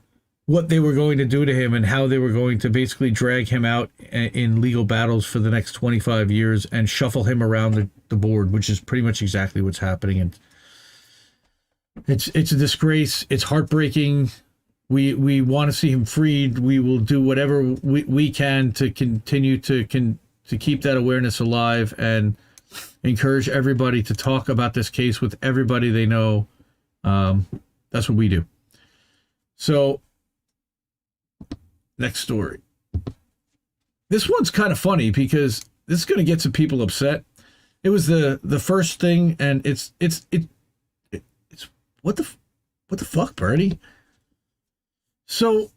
what they were going to do to him and how they were going to basically drag him out in legal battles for the next 25 years and shuffle him around the board, which is pretty much exactly what's happening. And it's a disgrace. It's heartbreaking. We want to see him freed. We will do whatever we can to continue to keep that awareness alive and encourage everybody to talk about this case with everybody they know. That's what we do. So, next story. This one's kind of funny because this is going to get some people upset. It was the first thing, and it's what the fuck, Bernie? So,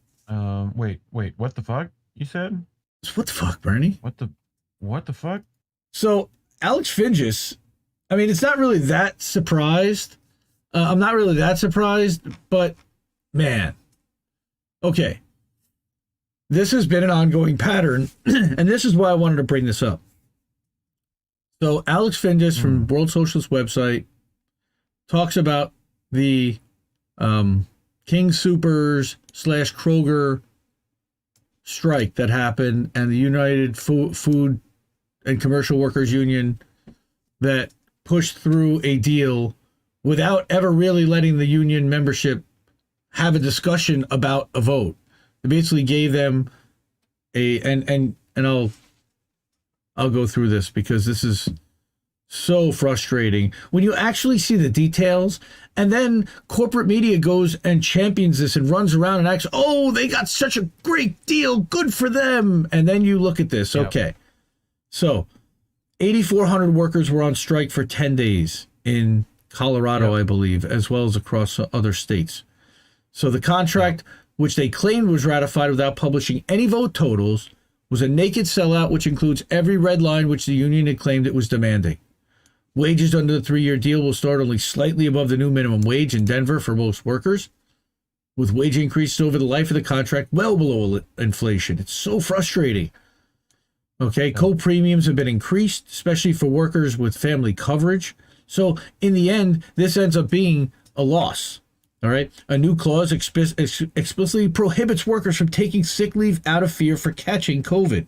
wait, what the fuck? You said? What the fuck, Bernie? What the fuck? So, Alex Fingus, I mean, it's not really that surprised. I'm not really that surprised, but man, okay. This has been an ongoing pattern, and this is why I wanted to bring this up. So, Alex Fingus from World Socialist website talks about the King Soopers / Kroger strike that happened and the United Food and Commercial Workers Union that pushed through a deal without ever really letting the union membership have a discussion about a vote. They basically gave them and I'll go through this because this is so frustrating when you actually see the details, and then corporate media goes and champions this and runs around and acts, oh, they got such a great deal, good for them. And then you look at this. Yep. Okay. So 8,400 workers were on strike for 10 days in Colorado, I believe, as well as across other states. So the contract, which they claimed was ratified without publishing any vote totals, was a naked sellout, which includes every red line which the union had claimed it was demanding. Wages under the 3-year deal will start only slightly above the new minimum wage in Denver for most workers, with wage increases over the life of the contract well below inflation. It's so frustrating. Okay, co-premiums have been increased, especially for workers with family coverage. So in the end, this ends up being a loss. All right. A new clause explicitly prohibits workers from taking sick leave out of fear for catching COVID.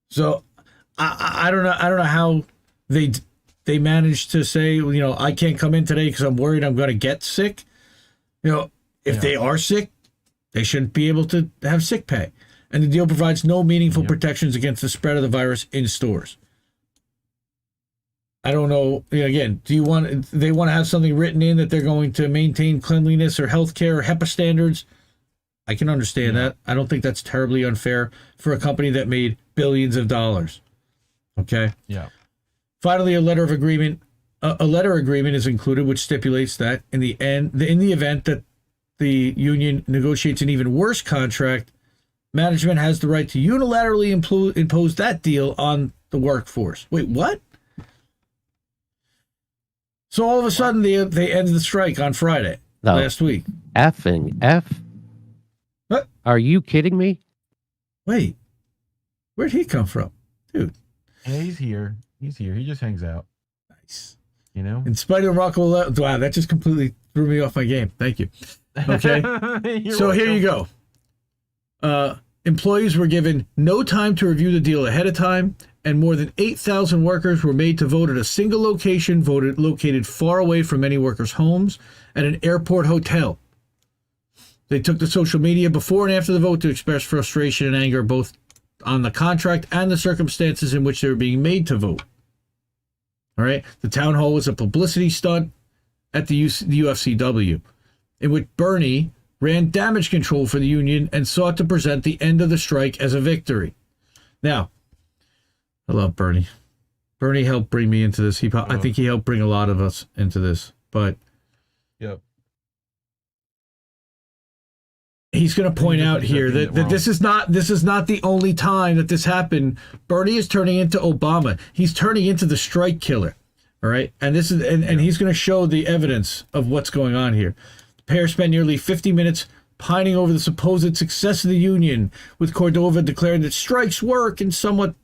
So I don't know. I don't know how they managed to say, I can't come in today because I'm worried I'm going to get sick. If they are sick, they shouldn't be able to have sick pay. And the deal provides no meaningful protections against the spread of the virus in stores. I don't know. Again, they want to have something written in that they're going to maintain cleanliness or healthcare or HEPA standards? I can understand that. I don't think that's terribly unfair for a company that made billions of dollars. Okay. Yeah. Finally, a letter agreement is included, which stipulates that in the event that the union negotiates an even worse contract, management has the right to unilaterally impose that deal on the workforce. Wait, what? So all of a sudden, they ended the strike on Friday last week. Effing F. What? Are you kidding me? Wait, where'd he come from? Dude. Yeah, he's here. He just hangs out. Nice. In spite of Rocco, wow, that just completely threw me off my game. Thank you. Okay. So here you go. Employees were given no time to review the deal ahead of time, and more than 8,000 workers were made to vote at a single location located far away from many workers' homes at an airport hotel. They took to social media before and after the vote to express frustration and anger both on the contract and the circumstances in which they were being made to vote. All right. The town hall was a publicity stunt at the UFCW, in which Bernie ran damage control for the union and sought to present the end of the strike as a victory. Now, I love Bernie. Bernie helped bring me into this. I think he helped bring a lot of us into this. But he's going to point out here that this is not the only time that this happened. Bernie is turning into Obama. He's turning into the strike killer. All right, and this is and he's going to show the evidence of what's going on here. The pair spent nearly 50 minutes pining over the supposed success of the union, with Cordova declaring that strikes work and somewhat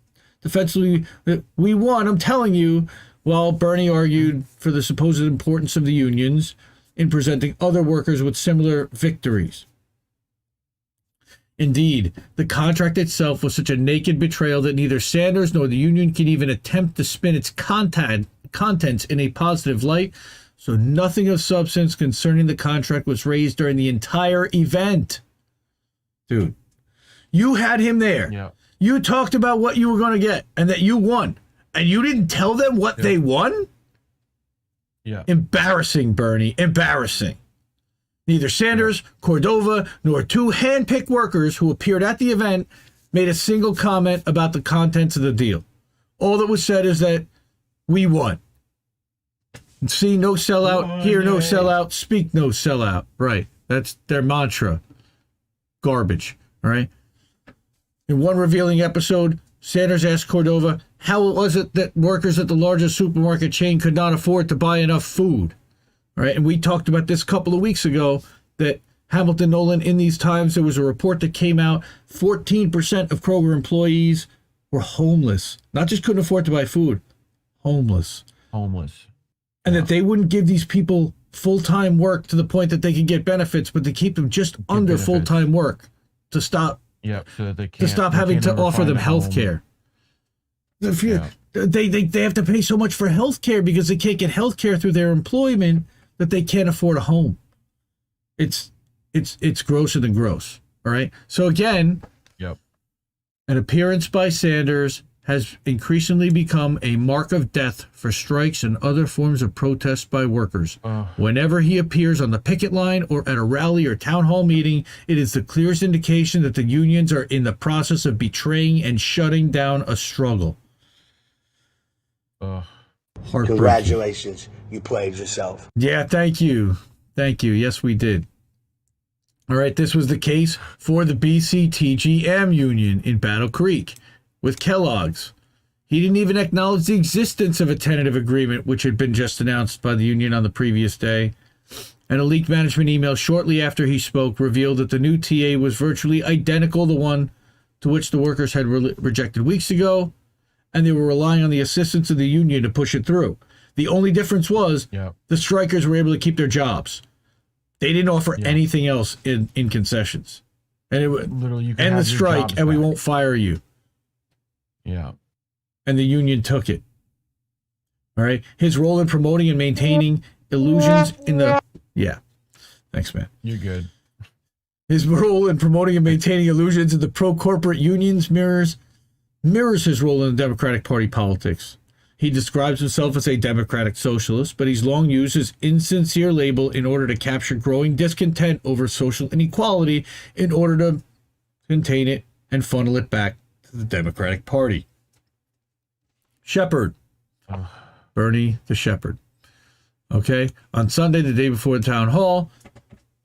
defensively that we won. I'm telling you, while Bernie argued for the supposed importance of the unions in presenting other workers with similar victories. Indeed, the contract itself was such a naked betrayal that neither Sanders nor the union can even attempt to spin its contents in a positive light, so nothing of substance concerning the contract was raised during the entire event. Dude, you had him there. Yeah. You talked about what you were going to get and that you won, and you didn't tell them what they won? Yeah. Embarrassing, Bernie. Embarrassing. Neither Sanders, Cordova, nor two hand-picked workers who appeared at the event made a single comment about the contents of the deal. All that was said is that we won. See, no sellout. Hear, no sellout. Speak, no sellout. Right. That's their mantra. Garbage. All right. In one revealing episode, Sanders asked Cordova, how was it that workers at the largest supermarket chain could not afford to buy enough food? All right. And we talked about this a couple of weeks ago, that Hamilton Nolan, in these times, there was a report that came out, 14% of Kroger employees were homeless. Not just couldn't afford to buy food, homeless. And that they wouldn't give these people full-time work to the point that they could get benefits, but they keep them just under full-time work to stop. Yeah, so that they can't, to stop having to offer them health care. They have to pay so much for health care because they can't get health care through their employment that they can't afford a home. It's grosser than gross. All right. So again, an appearance by Sanders has increasingly become a mark of death for strikes and other forms of protest by workers. Whenever he appears on the picket line or at a rally or town hall meeting, it is the clearest indication that the unions are in the process of betraying and shutting down a struggle. Congratulations, you played yourself. Yeah, thank you. Thank you. Yes, we did. All right, this was the case for the BCTGM union in Battle Creek with Kellogg's. He didn't even acknowledge the existence of a tentative agreement, which had been just announced by the union on the previous day. And a leaked management email shortly after he spoke revealed that the new TA was virtually identical to the one to which the workers had rejected weeks ago, and they were relying on the assistance of the union to push it through. The only difference was the strikers were able to keep their jobs. They didn't offer anything else in concessions. And it would end the strike and we won't fire you. Yeah. And the union took it. All right. His role in promoting and maintaining illusions in the... Yeah. Thanks, man. You're good. His role in promoting and maintaining illusions in the pro-corporate unions mirrors his role in the Democratic Party politics. He describes himself as a democratic socialist, but he's long used his insincere label in order to capture growing discontent over social inequality in order to contain it and funnel it back to the Democratic Party. Shepherd. Bernie the Shepherd. Okay? On Sunday, the day before the town hall,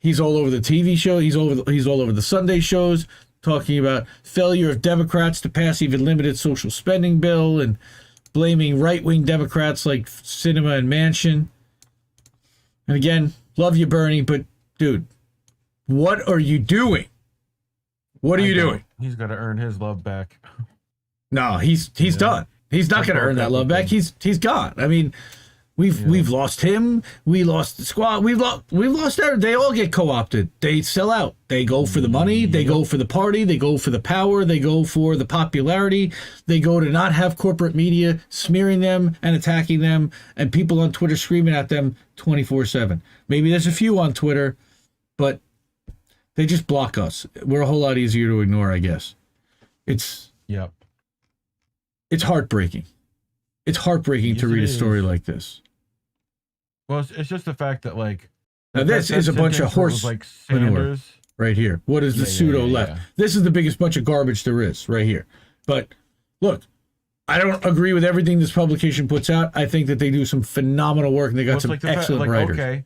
he's all over the TV show. He's all over the Sunday shows, talking about failure of Democrats to pass even limited social spending bill and blaming right-wing Democrats like Sinema and Manchin. And again, love you, Bernie, but dude, what are you doing? What are you doing? He's got to earn his love back. No, he's done. He's not going to earn that love back. He's gone. I mean, we've lost him. We lost the squad. We've lost everything. They all get co-opted. They sell out. They go for the money. They go for the party. They go for the power. They go for the popularity. They go to not have corporate media smearing them and attacking them and people on Twitter screaming at them 24/7. Maybe there's a few on Twitter, but they just block us. We're a whole lot easier to ignore, I guess. It's heartbreaking. It's heartbreaking to read a story like this. Well, it's just the fact that, like... Now, this is a bunch of horse like manure right here. What is the pseudo left? Yeah. This is the biggest bunch of garbage there is right here. But, look, I don't agree with everything this publication puts out. I think that they do some phenomenal work, and they got some excellent writers. Okay,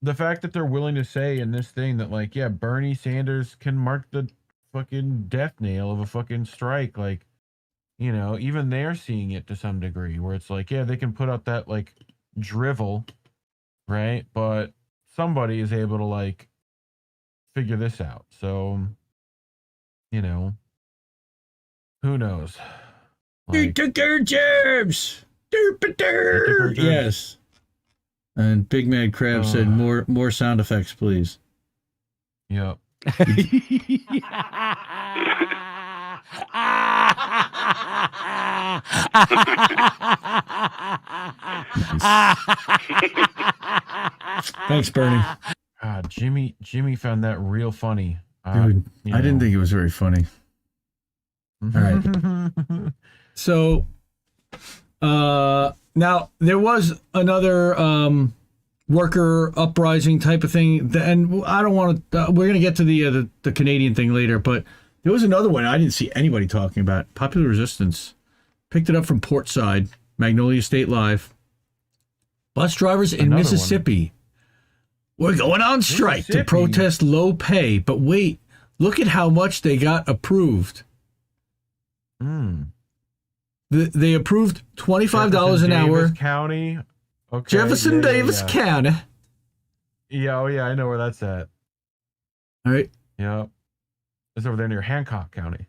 the fact that they're willing to say in this thing that, like, yeah, Bernie Sanders can mark the fucking death nail of a fucking strike, like, you know, even they're seeing it to some degree, where it's like, yeah, they can put out that, like, drivel, right? But somebody is able to, like, figure this out. So, you know, who knows? Like, took our jobs. Yes. And Big Mad Crab said, more sound effects, please. Yep. Thanks, Bernie. Jimmy found that real funny. Dude, I didn't think it was very funny. All right. So, now there was another worker uprising type of thing, and I don't want to. We're going to get to the Canadian thing later, but there was another one I didn't see anybody talking about. Popular Resistance picked it up from Portside, Magnolia State Live. Bus drivers in Mississippi were going on strike to protest low pay, but wait, look at how much they got approved. They approved $25 an hour. Davis County. Okay. Jefferson Davis County. Yeah, oh yeah, I know where that's at. All right. Yeah. It's over there near Hancock County.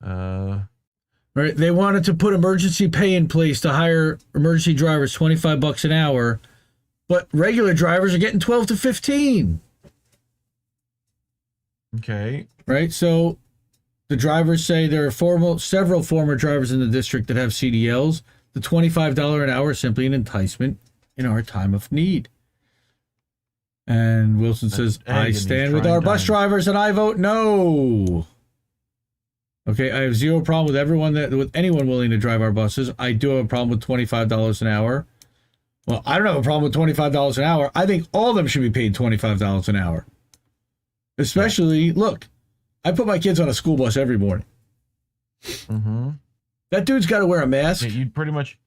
All right. They wanted to put emergency pay in place to hire emergency drivers $25 an hour, but regular drivers are getting 12 to 15. Okay. Right. So the drivers say there are several former drivers in the district that have CDLs. The $25 an hour is simply an enticement in our time of need. And Wilson says, I stand with our bus drivers and I vote no. Okay, I have zero problem with anyone willing to drive our buses. I do have a problem with $25 an hour. Well, I don't have a problem with $25 an hour. I think all of them should be paid $25 an hour. Especially, look, I put my kids on a school bus every morning. Mm-hmm. That dude's got to wear a mask. Yeah, you pretty much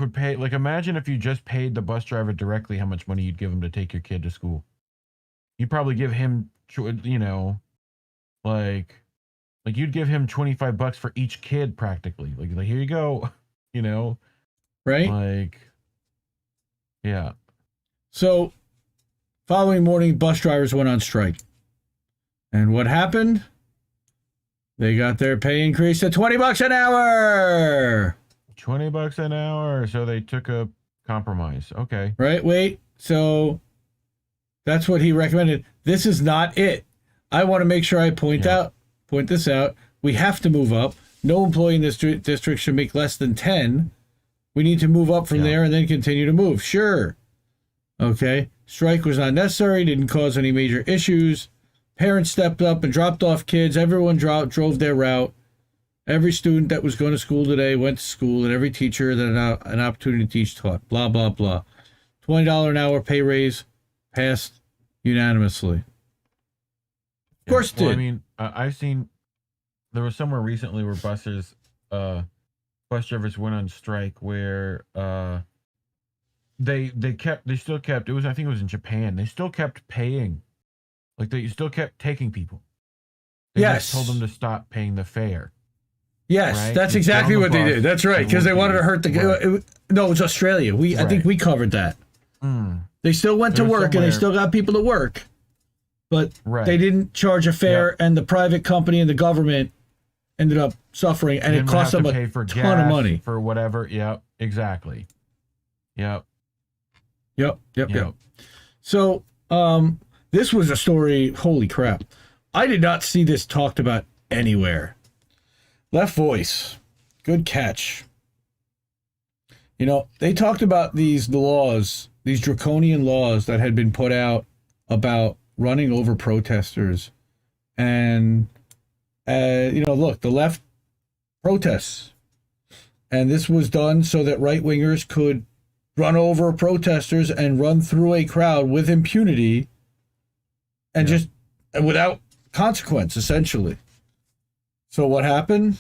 would pay. Like, imagine if you just paid the bus driver directly how much money you'd give him to take your kid to school. You'd probably give him, you know, like you'd give him $25 for each kid practically. Like here you go, you know, right? Like, yeah. So, following morning, bus drivers went on strike. And what happened? They got their pay increase to $20 an hour. $20 an hour. So they took a compromise. Okay. Right? Wait. So that's what he recommended. This is not it. I want to make sure I point this out. We have to move up. No employee in this district should make less than 10. We need to move up from there and then continue to move. Sure. Okay. Strike was not necessary. Didn't cause any major issues. Parents stepped up and dropped off kids. Everyone drove their route. Every student that was going to school today went to school, and every teacher that had an opportunity to teach taught. Blah, blah, blah. $20 an hour pay raise passed unanimously. Of course it did. I mean, I've seen, there was somewhere recently where bus drivers went on strike where they still kept, I think it was in Japan, they still kept paying. Like, they still kept taking people. They just told them to stop paying the fare. Yes, right? That's exactly what they did. That's right, because they wanted to hurt the... Right. No, it was Australia. I think we covered that. They still went to work, and they still got people to work. But they didn't charge a fare, and the private company and the government ended up suffering, and it cost them a ton of money. For whatever, exactly. Yep. So, this was a story, holy crap. I did not see this talked about anywhere. Left Voice, good catch. You know, they talked about these laws, these draconian laws that had been put out about running over protesters. And, look, the left protests. And this was done so that right-wingers could run over protesters and run through a crowd with impunity and just without consequence, essentially. So what happened?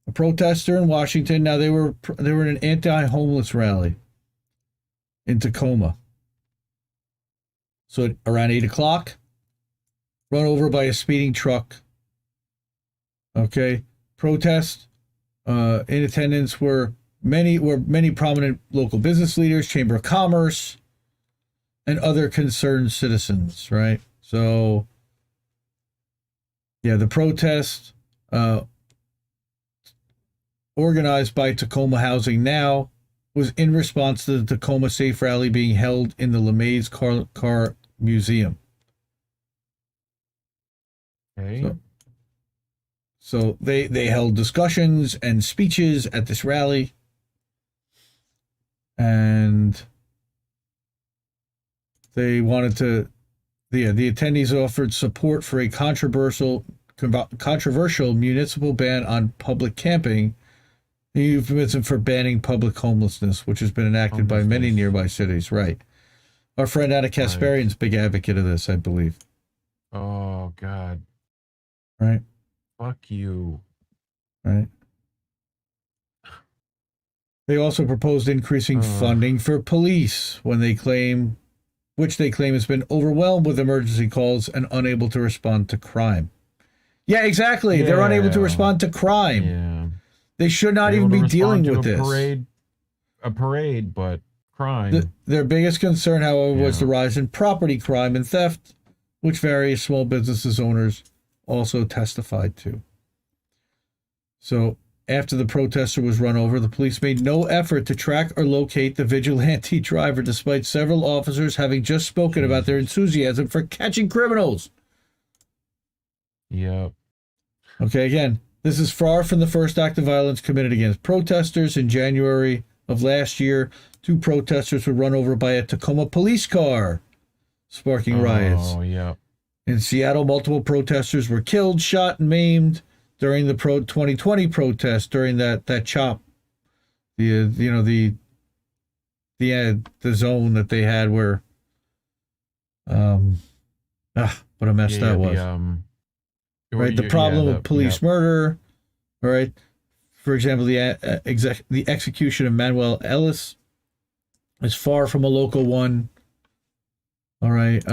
A protester in Washington. Now they were in an anti-homeless rally in Tacoma. So around 8 o'clock, run over by a speeding truck. Okay, protest. In attendance were many prominent local business leaders, Chamber of Commerce, and other concerned citizens. Right. So, the protest organized by Tacoma Housing Now was in response to the Tacoma Safe Rally being held in the LeMay's Car Museum. Okay. So they held discussions and speeches at this rally. And they wanted to... The attendees offered support for a controversial municipal ban on public camping, a euphemism for banning public homelessness, which has been enacted by many nearby cities. Right. Our friend Anna Kasparian's big advocate of this, I believe. Oh, God. Right. Fuck you. Right. They also proposed increasing funding for police which they claim has been overwhelmed with emergency calls and unable to respond to crime. Yeah, exactly. They're unable to respond to crime. Yeah. They should not even be dealing with this. A parade, but crime. Their biggest concern, however, was the rise in property crime and theft, which various small businesses owners also testified to. So, after the protester was run over, the police made no effort to track or locate the vigilante driver, despite several officers having just spoken about their enthusiasm for catching criminals. Yep. Okay, again, this is far from the first act of violence committed against protesters. In January of last year, 2 protesters were run over by a Tacoma police car, sparking riots. Oh, yeah. In Seattle, multiple protesters were killed, shot, and maimed during the 2020 protest, during that chop, the zone that they had where, what a mess that was. Right, the problem with police murder. All right, for example, the execution of Manuel Ellis is far from a local one. All right.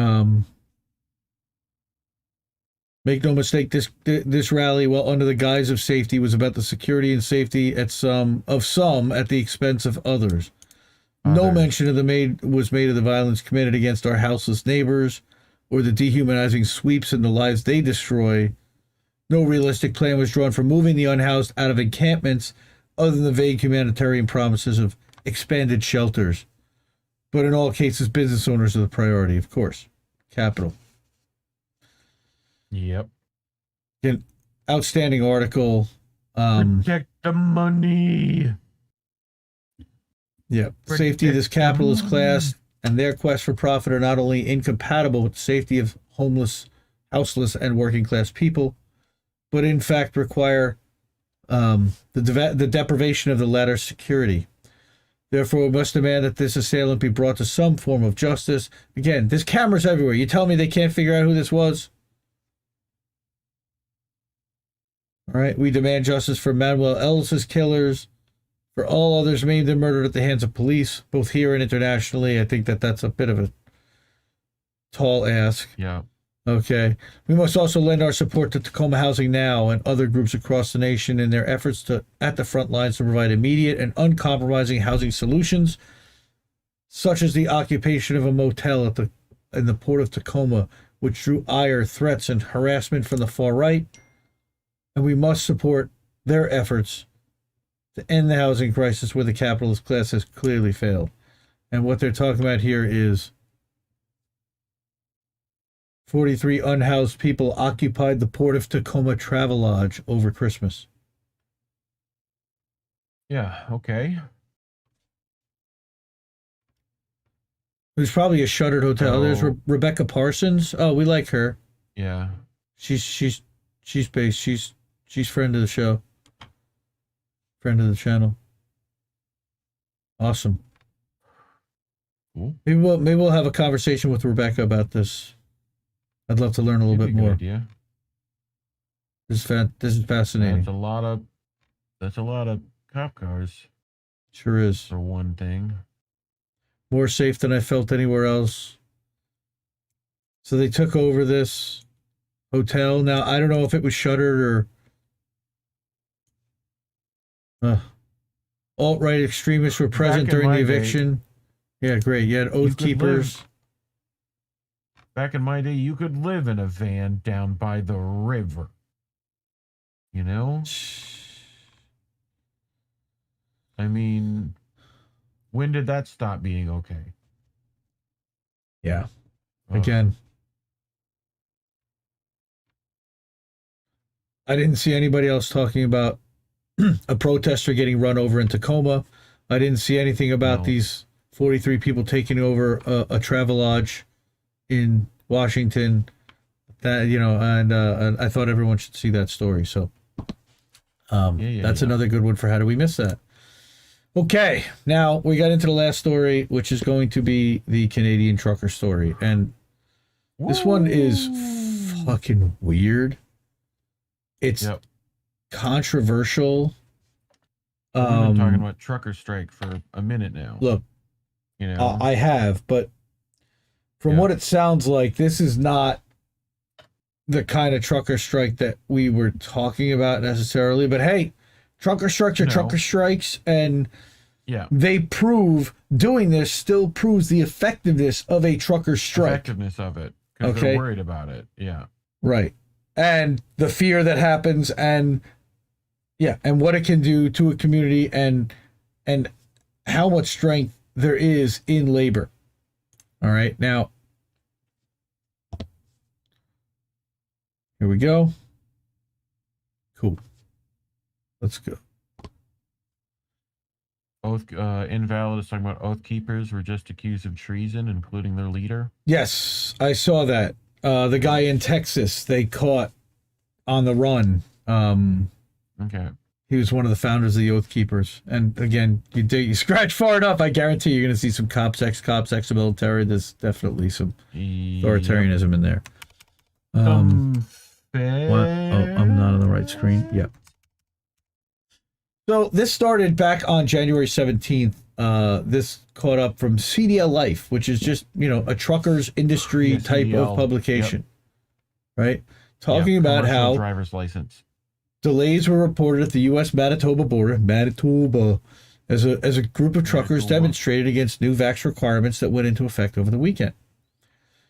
Make no mistake, this rally, while under the guise of safety, was about the security and safety of some at the expense of others. No mention was made of the violence committed against our houseless neighbors or the dehumanizing sweeps in the lives they destroy No realistic plan was drawn for moving the unhoused out of encampments other than the vague humanitarian promises of expanded shelters. But in all cases, business owners are the priority, of course. Capital. Yep. An outstanding article. Protect the money. Yeah. Safety of this capitalist class and their quest for profit are not only incompatible with the safety of homeless, houseless, and working class people, but in fact require the deprivation of the latter's security. Therefore, we must demand that this assailant be brought to some form of justice. Again, there's cameras everywhere. You tell me they can't figure out who this was? All right. We demand justice for Manuel Ellis's killers, for all others maimed and murdered at the hands of police, both here and internationally. I think that that's a bit of a tall ask. Yeah. Okay. We must also lend our support to Tacoma Housing Now and other groups across the nation in their efforts to, at the front lines, to provide immediate and uncompromising housing solutions, such as the occupation of a motel in the port of Tacoma, which drew ire, threats, and harassment from the far right. And we must support their efforts to end the housing crisis where the capitalist class has clearly failed. And what they're talking about here is 43 unhoused people occupied the Port of Tacoma Travelodge over Christmas. Yeah, okay. It was probably a shuttered hotel. Oh. There's Rebecca Parsons. Oh, we like her. Yeah. She's based. She's friend of the show. Friend of the channel. Awesome. Cool. Maybe we'll have a conversation with Rebecca about this. I'd love to learn a little bit more. Idea. This is fascinating. That's a lot of cop cars Sure is. for one thing. More safe than I felt anywhere else. So they took over this hotel. Now, I don't know if it was shuttered or alt-right extremists were present Back in during the my day, eviction. Yeah, great. You had oath keepers. Back in my day, you could live in a van down by the river. You know? I mean, when did that stop being okay? Yeah. Oh. Again, I didn't see anybody else talking about a protester getting run over in Tacoma. I didn't see anything about these 43 people taking over a Travelodge in Washington. That, you know, and I thought everyone should see that story. So that's another good one for how do we miss that? Okay, now we got into the last story, which is going to be the Canadian trucker story. And this one is fucking weird. It's controversial. We've been talking about trucker strike for a minute now. Look, you know, I have, but from what it sounds like, this is not the kind of trucker strike that we were talking about necessarily. But hey, trucker strikes are trucker strikes, and they prove doing this still proves the effectiveness of a trucker strike. Effectiveness of it, because they're worried about it. Yeah, right, and the fear that happens, and and what it can do to a community, and how much strength there is in labor. All right, now here we go. Cool. Let's go. Oath Invalid is talking about oath keepers were just accused of treason, including their leader. Yes, I saw that. The guy in Texas they caught on the run. Okay. He was one of the founders of the Oath Keepers. And again, you scratch far enough, I guarantee you're going to see some cops, ex-military. There's definitely some authoritarianism in there. What? Oh, I'm not on the right screen. Yep. So this started back on January 17th. This caught up from CDL Life, which is just, you know, a trucker's industry type CDL. of publication, right? Talking about how driver's license delays were reported at the U.S. Manitoba border, as a group of truckers demonstrated against new vax requirements that went into effect over the weekend.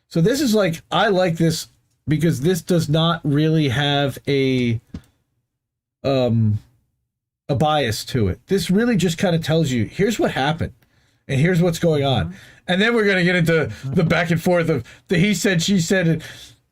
So this is like, I like this because this does not really have a bias to it. This really just kind of tells you, here's what happened and here's what's going on. And then we're going to get into the back and forth of the he said, she said, and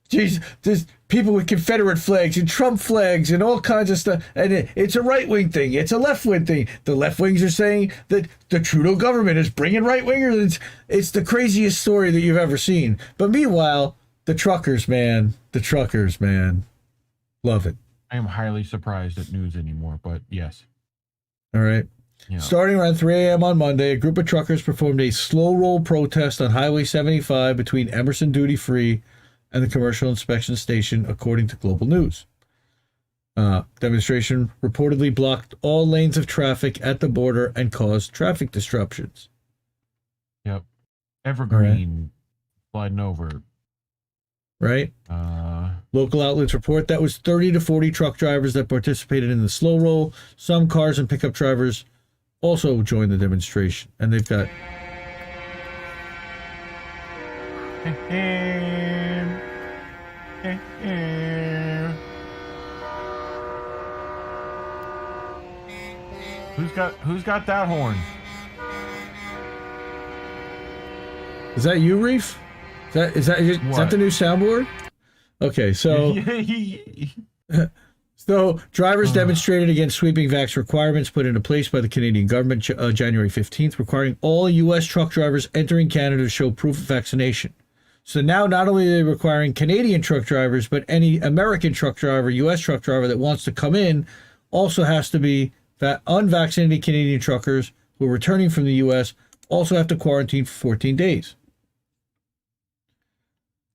geez, there's people with Confederate flags and Trump flags and all kinds of stuff. And it's a right-wing thing. It's a left-wing thing. The left-wings are saying that the Trudeau government is bringing right-wingers. It's the craziest story that you've ever seen. But meanwhile, the truckers, man, love it. I am highly surprised at news anymore, but yes. All right. Yeah. Starting around 3 a.m. on Monday, a group of truckers performed a slow roll protest on Highway 75 between Emerson Duty Free and the Commercial Inspection Station, according to Global News. Demonstration reportedly blocked all lanes of traffic at the border and caused traffic disruptions. Yep. Evergreen sliding over. Right? Local outlets report that was 30 to 40 truck drivers that participated in the slow roll. Some cars and pickup drivers also joined the demonstration. And they've got... Who's got that horn? Is that you, Reef? Is that the new soundboard? Okay, so so drivers demonstrated against sweeping vax requirements put into place by the Canadian government January 15th, requiring all U.S. truck drivers entering Canada to show proof of vaccination. So now not only are they requiring Canadian truck drivers, but any American truck driver, U.S. truck driver that wants to come in also has to be unvaccinated Canadian truckers who are returning from the U.S. also have to quarantine for 14 days.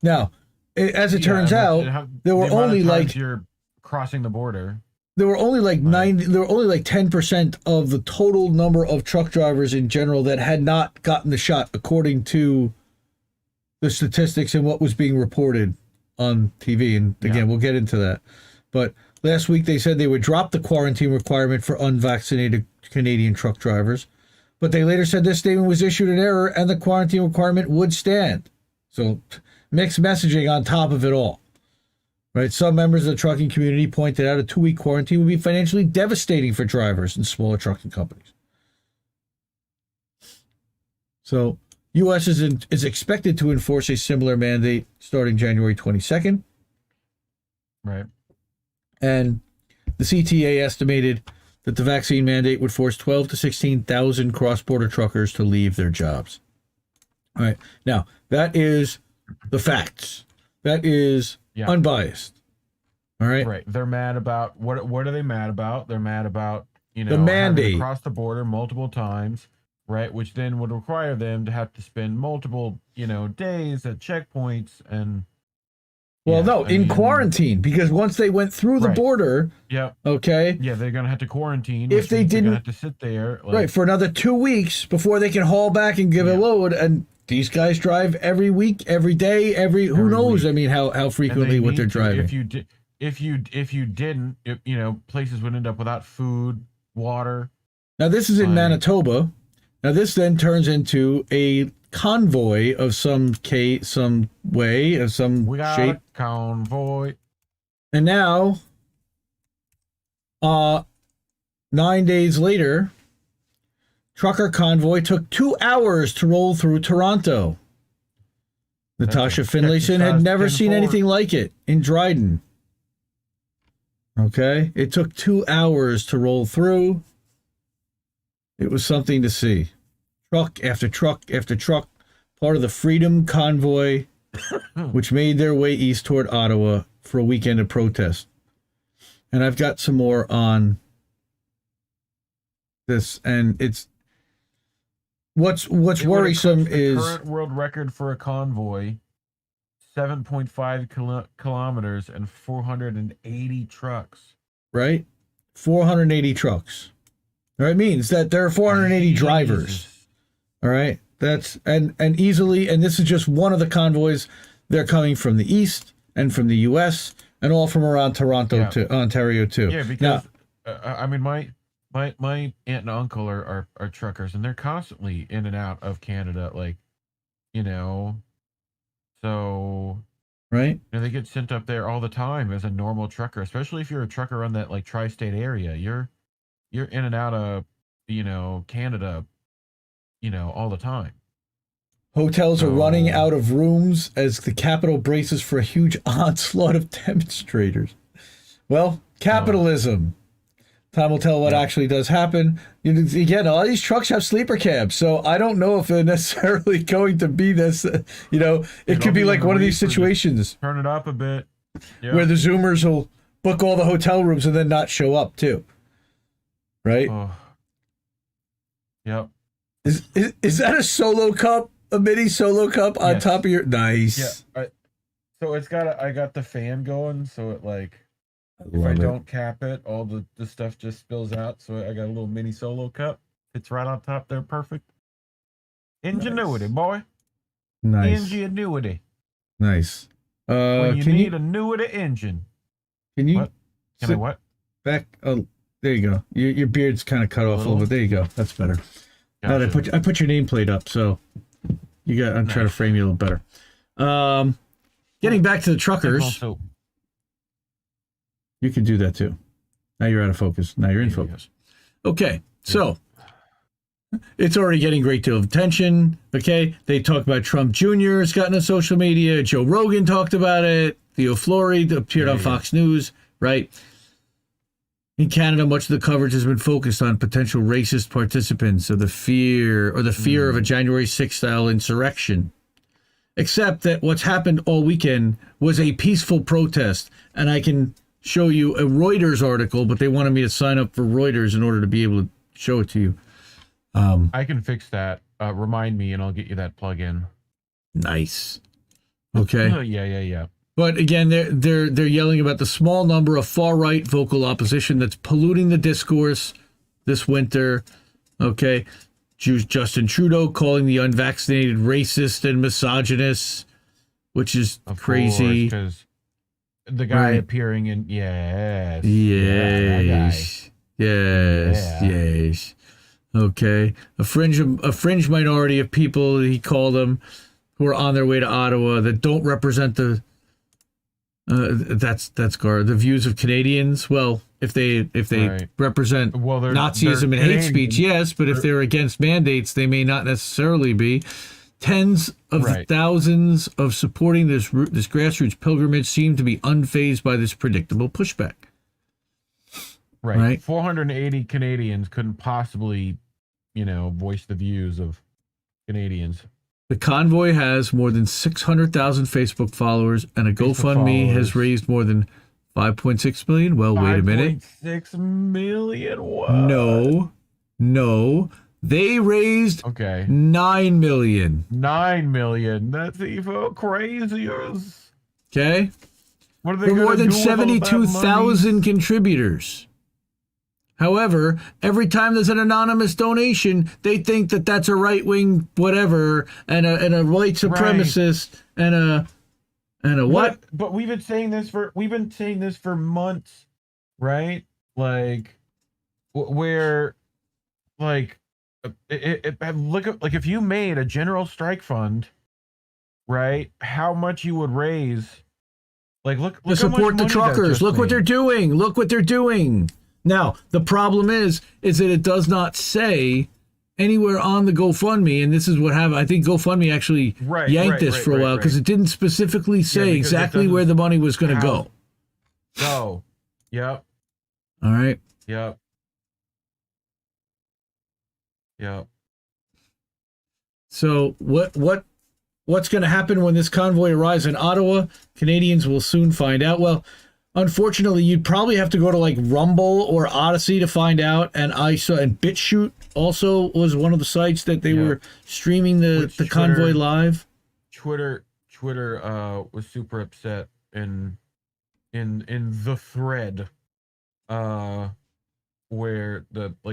Now, as it turns out, there were only like you're crossing the border. There were only like 10% of the total number of truck drivers in general that had not gotten the shot, according to the statistics and what was being reported on TV. And again, we'll get into that. But last week they said they would drop the quarantine requirement for unvaccinated Canadian truck drivers, but they later said this statement was issued in error and the quarantine requirement would stand. So mixed messaging on top of it all. Right? Some members of the trucking community pointed out a 2-week quarantine would be financially devastating for drivers and smaller trucking companies. So U.S. is expected to enforce a similar mandate starting January 22nd. Right. And the CTA estimated that the vaccine mandate would force 12 to 16,000 cross-border truckers to leave their jobs. All right. Now, that is the facts. That is unbiased. All right. Right. They're mad about what are they mad about? They're mad about, the mandate having to cross the border multiple times, right? Which then would require them to have to spend multiple, days at checkpoints and in quarantine, because once they went through the border, okay. Yeah, they're gonna have to quarantine. If they didn't have to sit there for another 2 weeks before they can haul back and give a load, and these guys drive every week, every day, who knows? Week. I mean, how frequently what they're driving. If you didn't, places would end up without food, water. Now this is in Manitoba. Now this then turns into a convoy of some shape. We got a convoy. And now, 9 days later, trucker convoy took 2 hours to roll through Toronto. Natasha Finlayson had never seen anything like it in Dryden. Okay? It took 2 hours to roll through. It was something to see. Truck after truck after truck, part of the Freedom Convoy, which made their way east toward Ottawa for a weekend of protest. And I've got some more on this, and it's what's worrisome is the current world record for a convoy, 7.5 kilometers and 480 trucks. Right? 480 trucks. That means that there are 480 drivers. All right. That's and easily, and this is just one of the convoys. They're coming from the east and from the U.S. and all from around Toronto to Ontario too. Yeah, because my aunt and uncle are truckers, and they're constantly in and out of Canada, so right? They get sent up there all the time as a normal trucker, especially if you're a trucker on that like tri-state area. You're in and out of, Canada, all the time. Hotels are running out of rooms as the Capitol braces for a huge onslaught of demonstrators. Well, capitalism. Time will tell what actually does happen. Again, a lot of these trucks have sleeper cabs, so I don't know if they're necessarily going to be this. It could be like one of these situations. Turn it up a bit. Yep. Where the Zoomers will book all the hotel rooms and then not show up too. Right? Oh. Yep. Is that a solo cup? A mini solo cup on top of your nice. Yeah. So I got the fan going, so it like if I don't cap it, all the stuff just spills out. So I got a little mini solo cup. It's right on top there, perfect. Ingenuity, boy. Nice. Ingenuity. Nice. When you need a newer engine. Can you? What? Can I what? Back. Oh, there you go. Your beard's kind of cut off a little bit. There you go. That's better. Gotcha. I put your nameplate up, so I'm trying to frame you a little better. Getting back to the truckers. You can do that too. Now you're out of focus. Now you're in focus. Okay, so it's already getting a great deal of attention. Okay, they talk about Trump Jr. has gotten on social media. Joe Rogan talked about it. Theo Fleury appeared on Fox News. Right. In Canada, much of the coverage has been focused on potential racist participants of the fear of a January 6th style insurrection. Except that what's happened all weekend was a peaceful protest, and I can show you a Reuters article, but they wanted me to sign up for Reuters in order to be able to show it to you. I can fix that. Remind me, and I'll get you that plug-in. Nice. Okay. Yeah. But again, they're yelling about the small number of far-right vocal opposition that's polluting the discourse this winter. Okay. Justin Trudeau calling the unvaccinated racist and misogynist, which is crazy. Because the guy appearing in yes. Okay. A fringe minority of people, he called them, who are on their way to Ottawa that don't represent the the views of Canadians. Well, if they represent Nazism and hate speech, yes, but if they're against mandates, they may not necessarily be. Tens of the thousands of supporting this grassroots pilgrimage seem to be unfazed by this predictable pushback. Right. 480 Canadians couldn't possibly, voice the views of Canadians. The convoy has more than 600,000 Facebook followers, and a GoFundMe has raised more than 5.6 million. Well, wait a minute. 5.6 million? What? No. They raised 9 million. 9 million. That's even crazier. Okay. What are they for more than do 72,000 contributors. However, every time there's an anonymous donation, they think that that's a right-wing whatever and a white supremacist and a what? But we've been saying this for months, right? Like where like look at like if you made a general strike fund, right? How much you would raise? Like look to support the truckers. Look what they're doing. Look what they're doing. Now, the problem is that it does not say anywhere on the GoFundMe, and this is what happened. I think GoFundMe actually yanked this for a while because it didn't specifically say exactly where the money was going to go. Go. Yep. All right. Yep. So what's going to happen when this convoy arrives in Ottawa? Canadians will soon find out. Well, unfortunately, you'd probably have to go to like Rumble or Odyssey to find out. And BitChute also was one of the sites that they were streaming the convoy live. Twitter was super upset in the thread where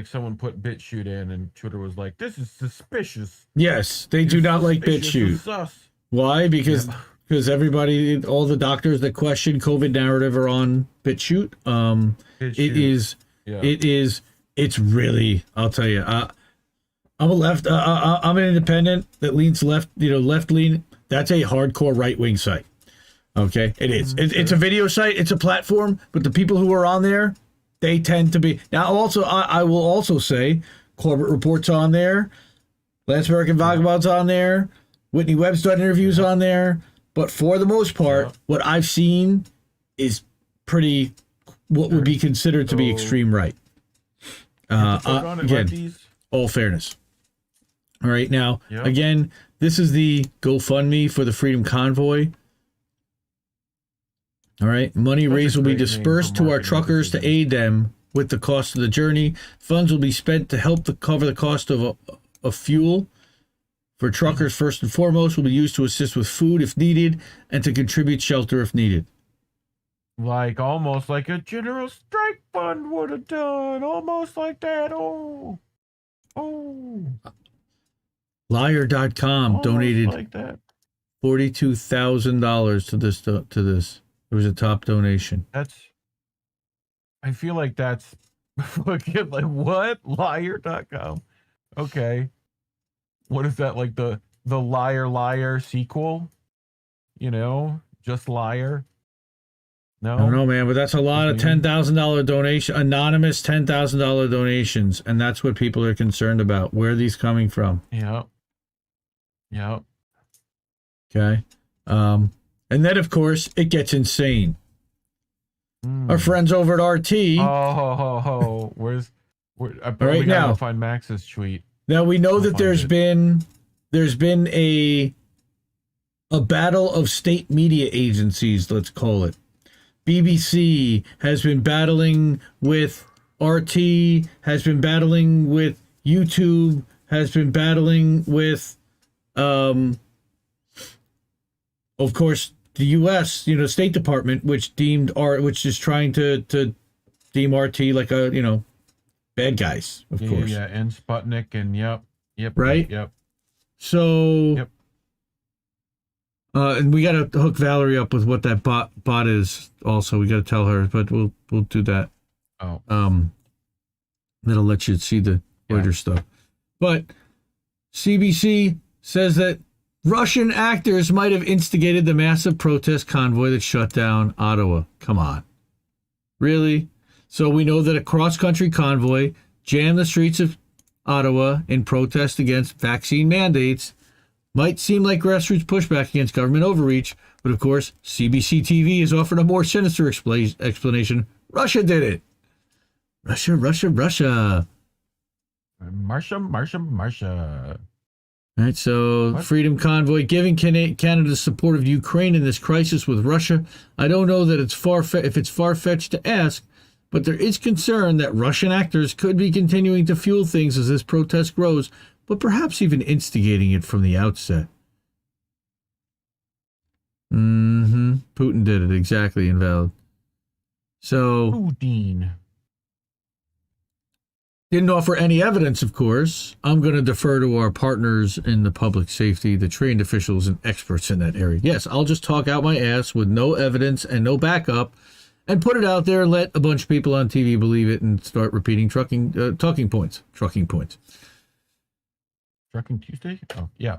someone put BitChute in and Twitter was like, this is suspicious. Yes, they do not like BitChute. Why? Because everybody, all the doctors that question COVID narrative are on BitChute. It's really, I'll tell you, I'm an independent that leans left, left lean. That's a hardcore right wing site. Okay, it is. It's a video site. It's a platform, but the people who are on there, they tend to be. Now, also, I will also say, Corbett Report's on there, Lance American Vagabond's on there, Whitney Webb's done interviews on there, but for the most part, what I've seen is pretty, what would be considered to be extreme right. Again, all fairness. All right, now, again, this is the GoFundMe for the Freedom Convoy. All right, money raised will be dispersed to our truckers to aid them with the cost of the journey. Funds will be spent to help cover the cost of fuel for truckers. First and foremost, will be used to assist with food if needed and to contribute shelter if needed. Like almost like a general strike fund would have done, almost like that. Oh. Liar.com donated like that. $42,000 to this. It was a top donation. I feel like that's fucking like what? Liar.com. Okay. What is that, like the Liar sequel? You know, just Liar. No, I don't know, man, but that's a lot of $10,000 donation, anonymous $10,000 donations, and that's what people are concerned about. Where are these coming from? Yep. Okay. And then, of course, it gets insane. Our friends over at RT. Where's right now? Find Max's tweet. Now we know that there's been a battle of state media agencies. Let's call it. BBC has been battling with RT. Has been battling with YouTube. Has been battling with, of course, the U.S. State Department, which is trying to deem RT like a bad guys, of course. Yeah, and Sputnik and yep. Right. Yep. So. And we got to hook Valerie up with what that bot is. Also, we got to tell her, but we'll do that. Oh. That'll let you see the Reuters stuff. But CBC says that Russian actors might have instigated the massive protest convoy that shut down Ottawa. Come on. Really? So we know that a cross-country convoy jammed the streets of Ottawa in protest against vaccine mandates. Might seem like grassroots pushback against government overreach, but of course, CBC TV has offered a more sinister explanation. Russia did it. Russia. Marsha. All right, so Freedom Convoy giving Canada's support of Ukraine in this crisis with Russia. I don't know that it's far-fetched to ask, but there is concern that Russian actors could be continuing to fuel things as this protest grows, but perhaps even instigating it from the outset. Putin did it, exactly, invalid. So Putin didn't offer any evidence, of course. I'm going to defer to our partners in the public safety, the trained officials and experts in that area. Yes, I'll just talk out my ass with no evidence and no backup and put it out there and let a bunch of people on TV believe it and start repeating talking points. Trucking Tuesday? Oh, yeah.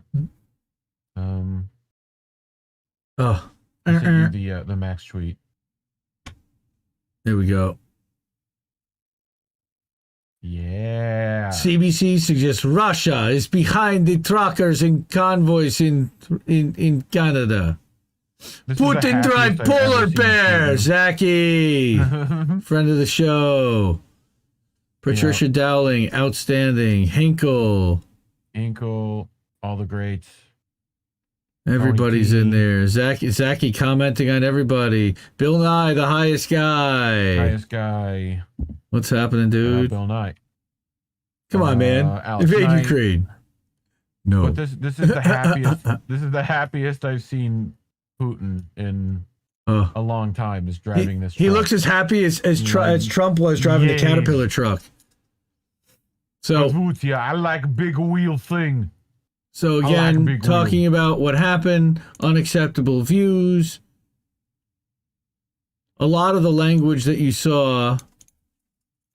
The Max tweet. There we go. Yeah. CBC suggests Russia is behind the truckers and convoys in Canada. Putin drive polar bear. Zaki, friend of the show. Patricia Dowling, outstanding. Hinkle, all the greats. Everybody's in there. Zaki commenting on everybody. Bill Nye, the highest guy. What's happening, dude? Bill Nye. Come on, man. Invade Ukraine. No. But this is the happiest. This is the happiest I've seen Putin in a long time. Is driving this truck. He looks as happy as Trump was driving the Caterpillar truck. So I like big wheel thing. So again, talking about what happened, unacceptable views. A lot of the language that you saw.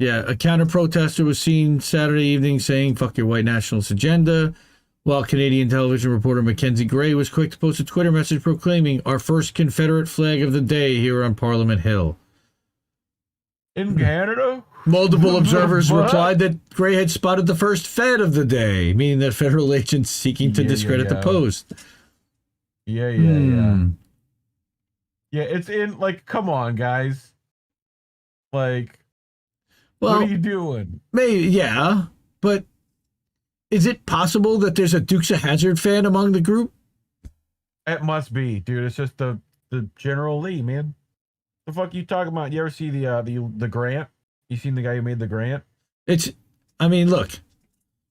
Yeah, a counter-protester was seen Saturday evening saying, fuck your white nationalist agenda. while Canadian television reporter Mackenzie Gray was quick to post a Twitter message proclaiming our first Confederate flag of the day here on Parliament Hill. In Canada? Multiple observers What? replied that Gray had spotted the first Fed of the day, meaning that federal agents seeking to discredit the post. Yeah. Yeah, it's in, like, come on, guys. Like, Well, what are you doing? maybe, yeah, but is it possible that there's a Dukes of Hazzard fan among the group? It must be, dude. It's just the General Lee, man. The fuck you talking about? You ever see the Grant? You seen the guy who made the Grant? I mean, look,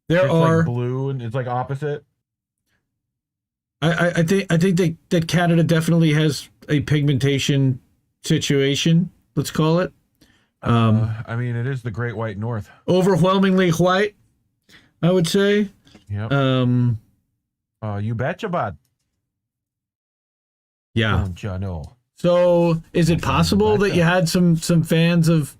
there it's are like blue and it's like opposite. I think that Canada definitely has a pigmentation situation. Let's call it. I mean, it is the Great White North. Overwhelmingly white, I would say. Yep. You betcha, bud. Yeah. Don't you know? So, is it possible that you had some fans of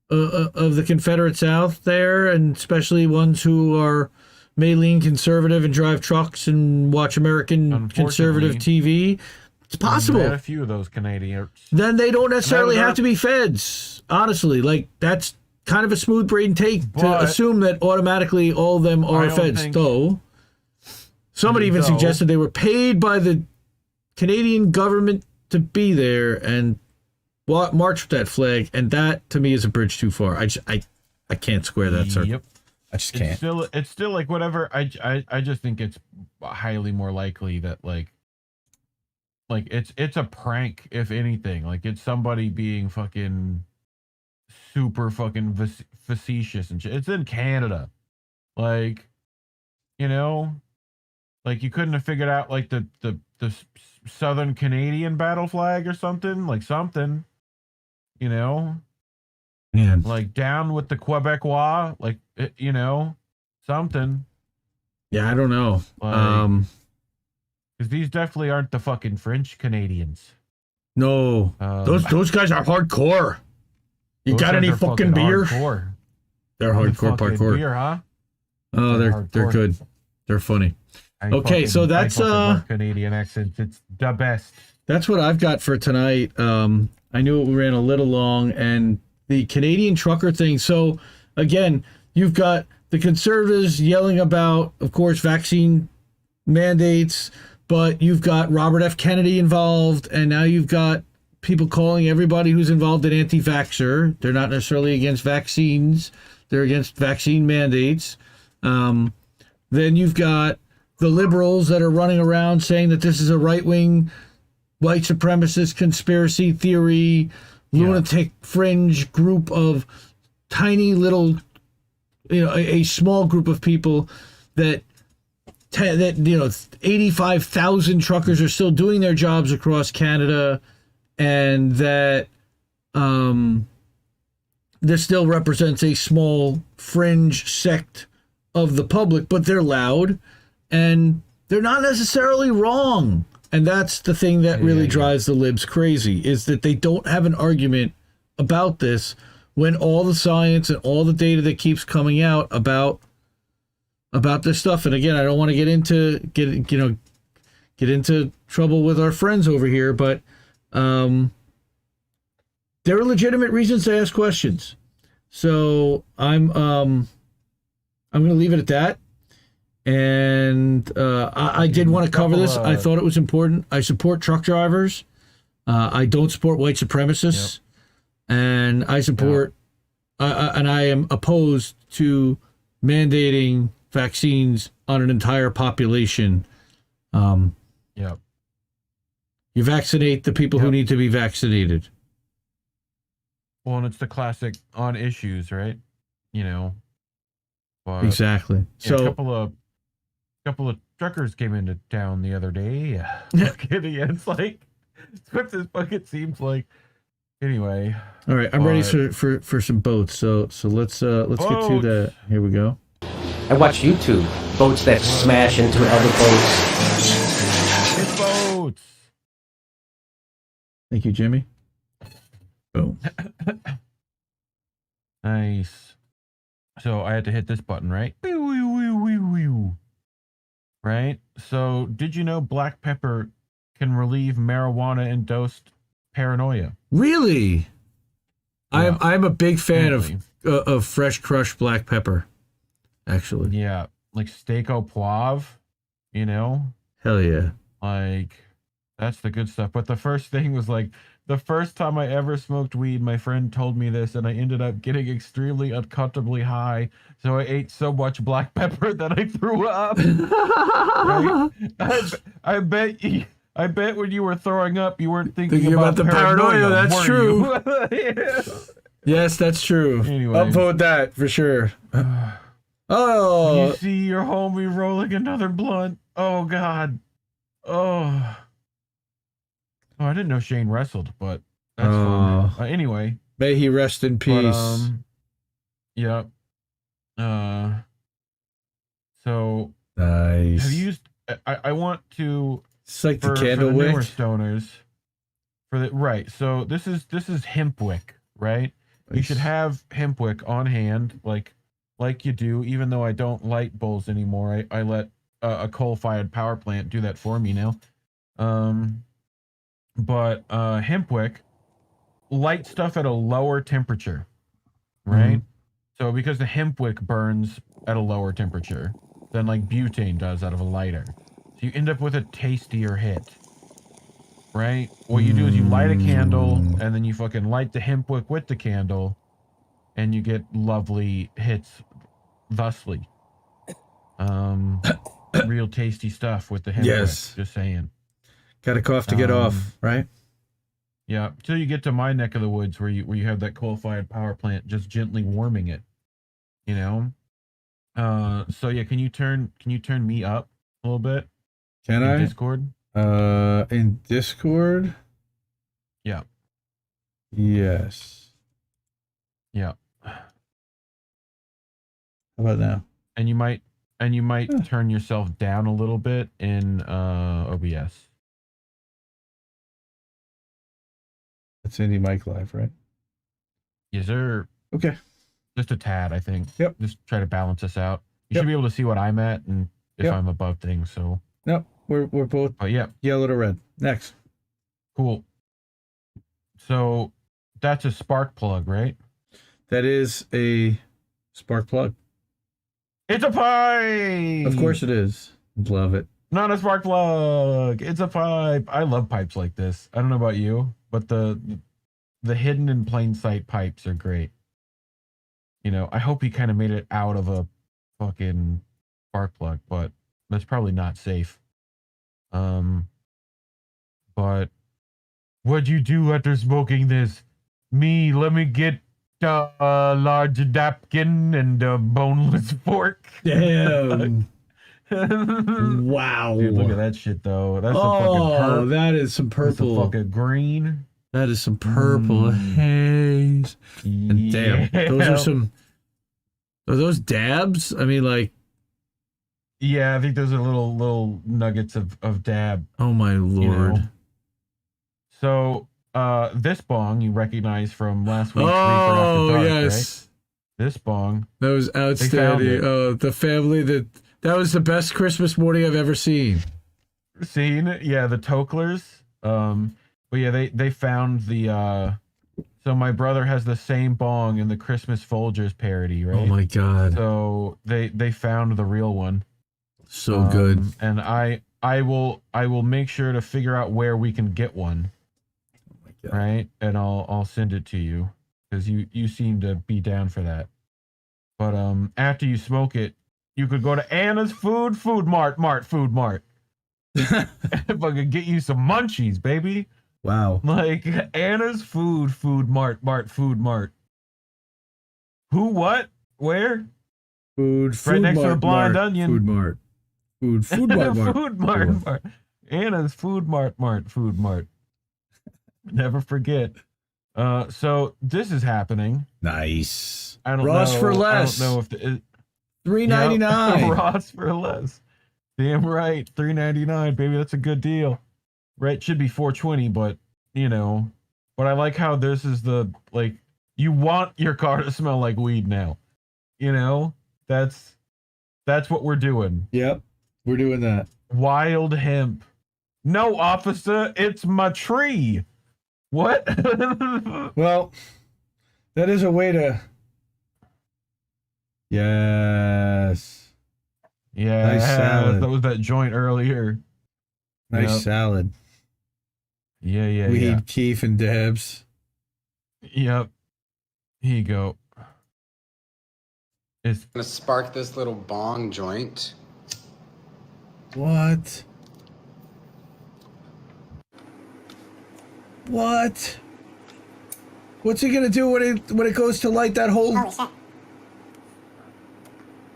the Confederate South there, and especially ones who may lean conservative and drive trucks and watch American conservative TV? It's possible. Had a few of those Canadians. Then they don't necessarily have to be feds. Honestly, like, that's kind of a smooth brain take to assume that automatically all of them are feds. Though somebody even suggested they were paid by the Canadian government to be there and march with that flag, and that to me is a bridge too far. I can't square that circle. Yep. I just can't. It's still like whatever. I just think it's highly more likely that like it's a prank, if anything. Like, it's somebody being fucking super fucking facetious and shit. It's in Canada, like, you know, like you couldn't have figured out like the Southern Canadian battle flag or something, like something, you know, Man. like down with the Quebecois, like you know, something. Yeah, I don't know. Like, because these definitely aren't the fucking French Canadians. No, those guys are hardcore. You got any fucking beer? Hardcore. They're hardcore parkour. Beer, huh? Oh, they're good. They're funny. Okay, so that's Canadian accents. It's the best. That's what I've got for tonight. I knew we ran a little long, and the Canadian trucker thing. So again, you've got the conservatives yelling about, of course, vaccine mandates, but you've got Robert F. Kennedy involved, and now you've got people calling everybody who's involved an anti-vaxxer. They're not necessarily against vaccines. They're against vaccine mandates. Then you've got the liberals that are running around saying that this is a right-wing white supremacist conspiracy theory, lunatic fringe group of tiny little, a small group of people that 85,000 truckers are still doing their jobs across Canada, and that this still represents a small fringe sect of the public, but they're loud and they're not necessarily wrong. And that's the thing that really drives the libs crazy, is that they don't have an argument about this when all the science and all the data that keeps coming out about this stuff. And again, I don't want to get into trouble with our friends over here, but there are legitimate reasons to ask questions. So I'm going to leave it at that. And I did want to cover this. I thought it was important. I support truck drivers. I don't support white supremacists. And I support, and I am opposed to mandating vaccines on an entire population. You vaccinate the people who need to be vaccinated. Well, and it's the classic on issues, right? But, exactly. So a couple of truckers came into town the other day. It's like it's what this bucket seems like. Anyway. All right, I'm ready for some boats. So let's get to that. Here we go. I watch YouTube. Boats that smash into other boats. It's boats. Thank you, Jimmy. Boom. Nice. So I had to hit this button, right? right? So, did you know black pepper can relieve marijuana-induced paranoia? Really? Yeah, I'm a big fan apparently. of fresh crushed black pepper. Actually, Yeah, like steak au poivre, you know? hell yeah. Like, that's the good stuff. But the first thing was like, the first time I ever smoked weed, my friend told me this, and I ended up getting extremely uncomfortably high. So I ate so much black pepper that I threw up. Right? I bet when you were throwing up, you weren't thinking about the paranoia. That's were true. you? Yes, that's true. Anyway. I'll vote that for sure. You Oh, see your homie rolling another blunt. Oh God. Oh. Oh, I didn't know Shane wrestled, but that's fun. Anyway, may he rest in peace. but yeah. So Nice. have you used? I want to. It's like For the the candle newer wick. stoners. For the right. So this is hemp wick, right? You should Nice. have hemp wick on hand, like you do. Even though I don't light bowls anymore, I let a coal-fired power plant do that for me now. But hemp wick, light stuff at a lower temperature, right? So because the hemp wick burns at a lower temperature than like butane does out of a lighter, so you end up with a tastier hit, right? What you do is you light a candle and then you fucking light the hemp wick with the candle, and you get lovely hits, thusly. Real tasty stuff with the hemp wick. Just saying. Got a cough to get off, right? Yeah, till you get to my neck of the woods where you have that coal-fired power plant just gently warming it, you know. So yeah, can you turn me up a little bit? Can in I? Discord? In Discord? Yeah. Yes. Yeah. How about now? And you might turn yourself down a little bit in OBS. That's Indie Mike Live, right? Yes, sir. Okay. Just a tad, I think. Yep. Just try to balance us out. You should be able to see what I'm at and if I'm above things. So. Nope. We're both yellow to red. Next. Cool. So that's a spark plug, right? That is a spark plug. It's a pipe. Of course it is. Love it. Not a spark plug. It's a pipe. I love pipes like this. I don't know about you, but the hidden in plain sight pipes are great. You know, I hope he kind of made it out of a fucking spark plug, but that's probably not safe. But what'd you do after smoking this? Me, let me get a large napkin and a boneless fork. Damn. Wow. Dude, look at that shit, though. That's some fucking purple. That is some purple. That's some fucking green. That is some purple haze. And damn, those are some. Are those dabs? I mean, like. Yeah, I think those are little nuggets of dab. Oh my lord. You know? So, this bong you recognize from last week's Reefer After Dark, yes. Right? This bong. That was outstanding. Oh, the family that was the best Christmas morning I've ever seen. Yeah, the Toklers. But yeah, they found the so my brother has the same bong in the Christmas Folgers parody, right? Oh my god. So they found the real one. So good. And I will make sure to figure out where we can get one. Oh my god. Right? And I'll send it to you because you seem to be down for that. But after you smoke it, you could go to Anna's Food Mart. If I could get you some munchies, baby. Wow. Like Anna's Food Mart. Who? What? Where? Food right next Mart, to the Blind Mart, Onion. Food Mart. Food Mart. Food Mart. Anna's Food Mart. Never forget. So this is happening. Nice. I don't Ross know. for less. I don't know if the, $3.99. Ross for less. Damn right. $3.99, baby. That's a good deal. Right? Should be $4.20, but you know. But I like how this is the like you want your car to smell like weed now. You know? That's what we're doing. Yep. We're doing that. Wild hemp. No, officer, it's my tree. What? Well, that is a way to. Yes. Yeah, Nice salad. that was that joint earlier. Nice Yep. salad. Yeah. Weed, Keith, and Debs. Yep. Here you go. It's Gonna spark this little bong joint. What? What? What's he gonna do when it goes to light that whole? Holy shit.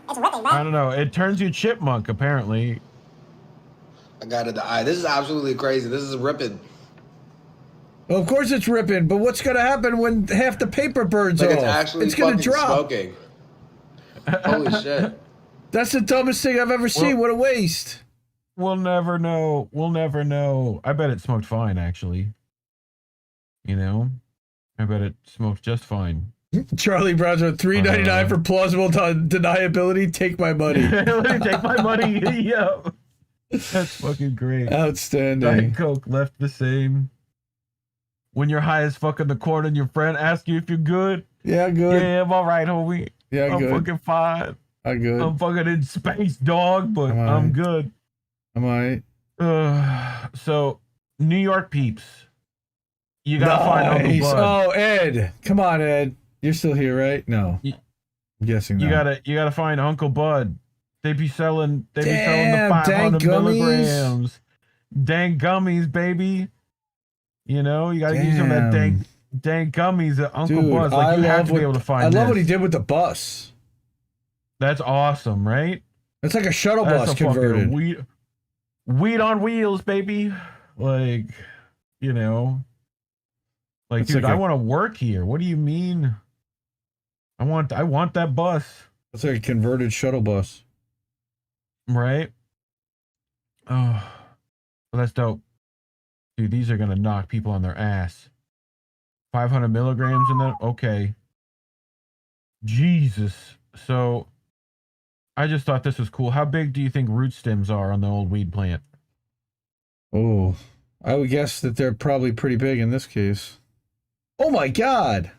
It's ripping, bro. I don't know. It turns you chipmunk, apparently. I got it. This is absolutely crazy. This is ripping. Well, of course it's ripping, but what's gonna happen when half the paper burns Like off? it's actually It's gonna fucking drop. smoking. Holy shit. That's the dumbest thing I've ever seen. What a waste. We'll never know. We'll never know. I bet it smoked fine, actually. You know? I bet it smoked just fine. Charlie Brown's at $3.99 for plausible deniability. Take my money. Take my money. Yeah. That's fucking great. Outstanding. Diet Coke left the same. When you're high as fuck in the corner and your friend asks you if you're good. Yeah, good. Yeah, I'm all right, homie. Yeah, I'm good. fucking fine. I'm good. I'm fucking in space, dog, but I'm good. Am I? So, New York peeps. You gotta find Uncle Bud. Oh, Ed. Come on, Ed. You're still here, right? No. I'm guessing You not. you gotta find Uncle Bud. They be selling the Damn, 500 dank gummies. milligrams. Dank gummies, baby. You know, you gotta use them that dank gummies at Uncle Dude, Bud's. Like, you have to be able to find I love what he this. did with the bus. That's awesome, right? It's like a shuttle That's bus a fucking converted. weed on wheels, baby. Like, you know. Like, It's dude, like I a- want to work here. What do you mean? I want that bus. It's like a converted shuttle bus. Right? Oh, well, that's dope. Dude, these are going to knock people on their ass. 500 milligrams in that? Okay. Jesus. So, I just thought this was cool. How big do you think root stems are on the old weed plant? Oh, I would guess that they're probably pretty big in this case. Oh my God.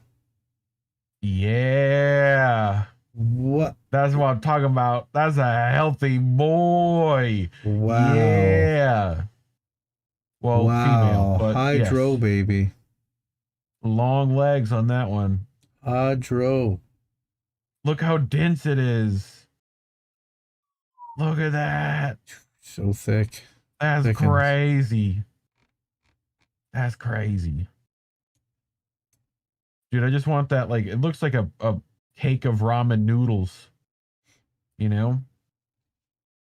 Yeah. What? That's what I'm talking about. That's a healthy boy. Wow. Yeah. Well, female, but Hydro, yes. baby. Long legs on that one. Hydro. Look how dense it is. Look at that. So thick. That's Thickens. crazy. That's crazy. Dude, I just want that, like, it looks like a cake of ramen noodles. You know?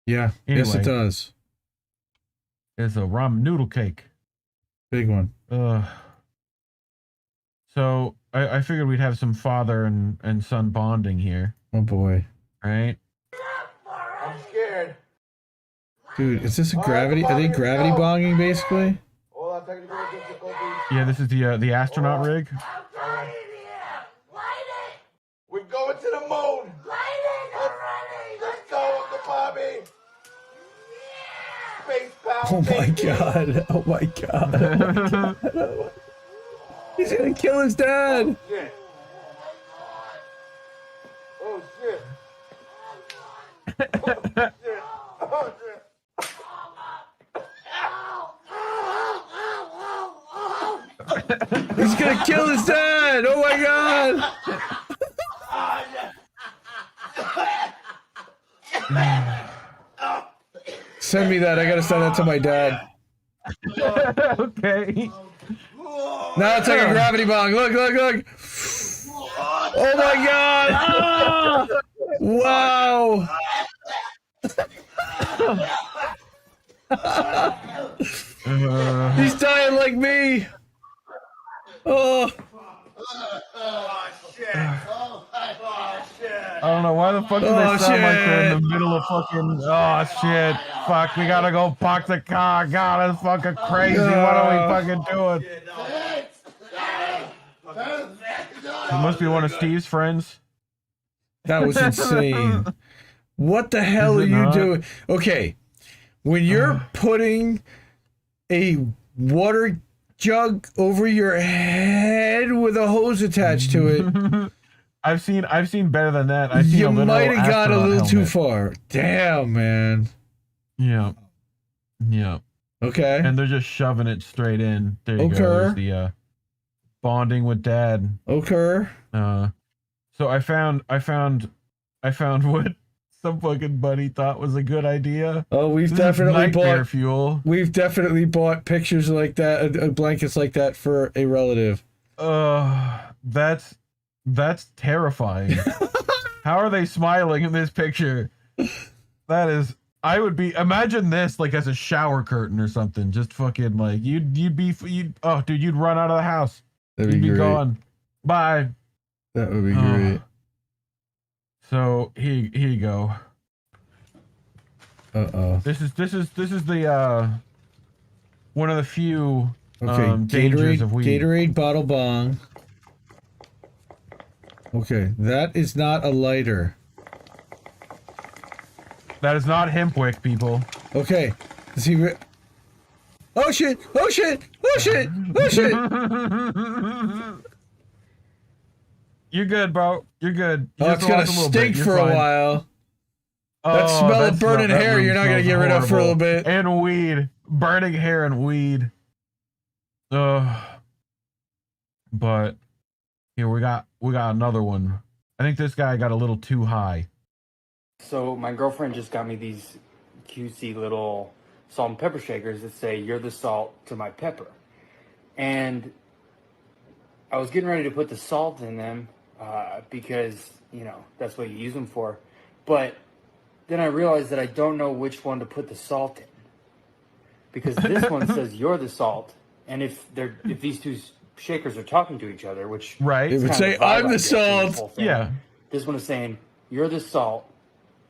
Yeah. Yes, it Anyway. does. It's a ramen noodle cake. Big one. So I figured we'd have some father and son bonding here, Oh boy. right? I'm scared. Dude, is this a gravity? Are they gravity bonging basically? All our technical difficulties. Yeah, this is the astronaut rig. We're going to the moon. Let's go, Uncle Bobby. Space power. Oh my baby. God. Oh my God. He's gonna kill his dad. Shit. Oh shit. Oh shit. He's gonna kill his dad. Oh my God. Send me that. I gotta send that to my dad. Okay. Now it's like a gravity bong. Look, look, look. Oh my God. Ah! Wow. He's dying like me. Oh. I don't know why the fuck do they Oh, sound like they're in shit. the middle of fucking. Oh shit! Fuck, we gotta go park the car. God, it's fucking crazy. What are we fucking doing? It must be one of Steve's friends. That was insane. What the hell Is are it you not? doing? Okay. when you're putting a water jug over your head with a hose attached to it, I've seen better than that. I've seen you a literal might have gone a astronaut little too helmet. far. Damn, man. Yeah. Yeah. Okay. And they're just shoving it straight in. There you go. There's the bonding with dad. Okay. So I found what some fucking buddy thought was a good idea. Oh, we've This is definitely nightmare bought fuel. We've definitely bought pictures like that, blankets like that for a relative. That's terrifying. How are they smiling in this picture? That is, I would be, imagine this like as a shower curtain or something. Just fucking like you'd run out of the house. That'd You'd be be great. gone. Bye. That would be great. So here you go. This is the one of the few dangers of weed. Gatorade bottle bong. Okay, that is not a lighter. That is not hemp wick, people. Okay, does he? Oh shit! Oh shit! Oh shit! Oh shit! You're good, bro. You're good. You Oh, it's gonna stink for a while. That smell of burning hair you're not gonna get rid of for a little bit. And weed. Burning hair and weed. But here we got another one. I think this guy got a little too high. So my girlfriend just got me these cutesy little salt and pepper shakers that say, "You're the salt to my pepper." And I was getting ready to put the salt in them because, you know, that's what you use them for. But then I realized that I don't know which one to put the salt in. Because this one says, "You're the salt." And if these two shakers are talking to each other, which... Right. It would say, "I'm the salt." Yeah. This one is saying, "You're the salt."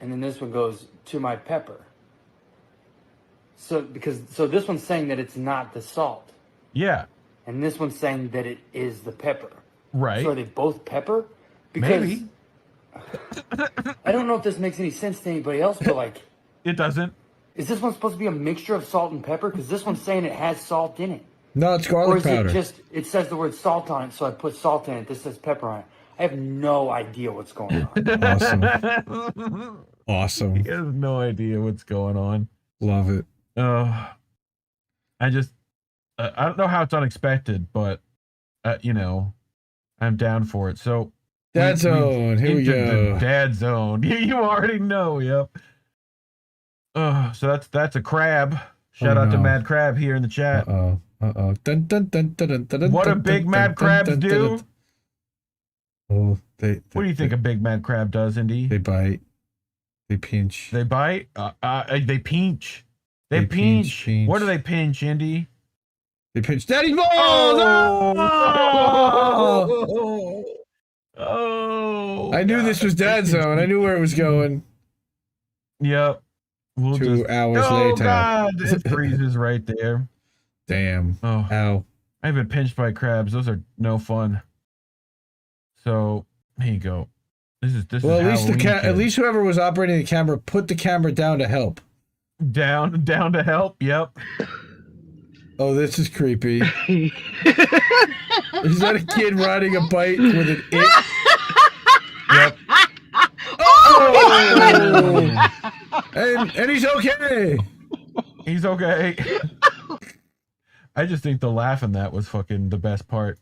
And then this one goes, "To my pepper." So this one's saying that it's not the salt. Yeah. And this one's saying that it is the pepper. Right. So are they both pepper? Because Maybe. I don't know if this makes any sense to anybody else, but like... It doesn't. Is this one supposed to be a mixture of salt and pepper? Because this one's saying it has salt in it. No, it's Or garlic is powder. it just, it says the word salt on it, so I put salt in it. This says pepper on it. I have no idea what's going on. Awesome. Awesome. He has no idea what's going on. Love it. I just, I don't know how it's unexpected, but, you know, I'm down for it. So, Dad zone. Here we into go. the dad zone. You already know. Yep. So that's a crab. Shout out to Mad Crab here in the chat. Dun, dun, dun, dun, dun, dun, What do dun, big dun, mad dun, crabs dun, dun, do? dun. Oh, What do you think a big mad crab does, Indy? They bite. They pinch. They bite? They pinch. They They pinch. pinch. What do they pinch, Indy? They pinch Daddy's balls! Oh! I knew this was Dad zone. I knew where it was going. Yep. We'll 2 hours oh, later. God! It freezes right there. Damn. Oh. Ow. I've been pinched by crabs. Those are no fun. So, here you go. This is Well, at least Halloween, at least whoever was operating the camera put the camera down to help. Down to help. Yep. Oh, this is creepy. Is that a kid riding a bike with an it? Yep. Oh! and he's okay. He's okay. I just think the laugh in that was fucking the best part.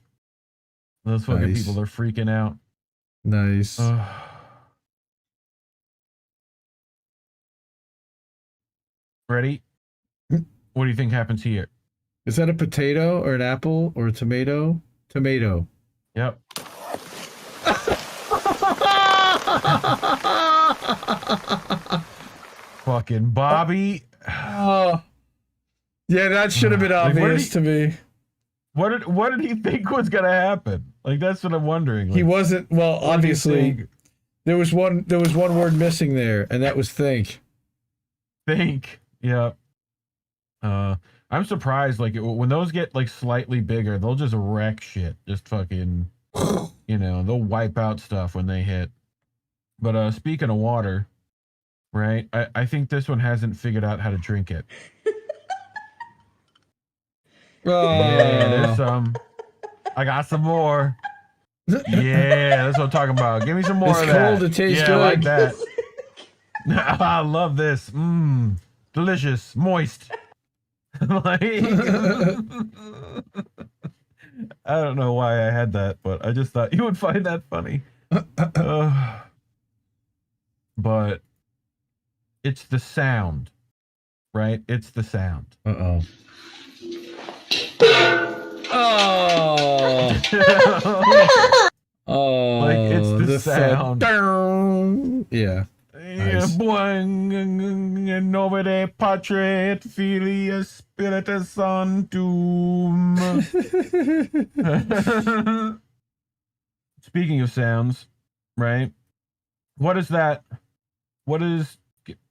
Those fucking Nice. people, they're freaking out. Nice. Ready? What do you think happens here? Is that a potato or an apple or a tomato? Tomato. Yep. Fucking Bobby. Oh. Yeah, that should have been Like, obvious to me. What did he think was gonna happen? Like, that's what I'm wondering. Like, He wasn't, well, what did he obviously think? there was one word missing there, and that was think. Think. Yep. I'm surprised. Like, when those get like slightly bigger, they'll just wreck shit. Just fucking, you know, they'll wipe out stuff when they hit. But speaking of water, right? I think this one hasn't figured out how to drink it. Yeah, there's some. I got some more. Yeah, that's what I'm talking about. Give me some more It's of that. cold, it tastes I like good. that. I love this. Mmm, delicious, moist. Like, I don't know why I had that, but I just thought you would find that funny. But it's the sound, right? It's the sound. Uh-oh. Oh. Oh. Like, it's the sound. Yeah. Yeah, Nice. boing, novere patret filii spiritus sanctum. Speaking of sounds, right? What is that? What is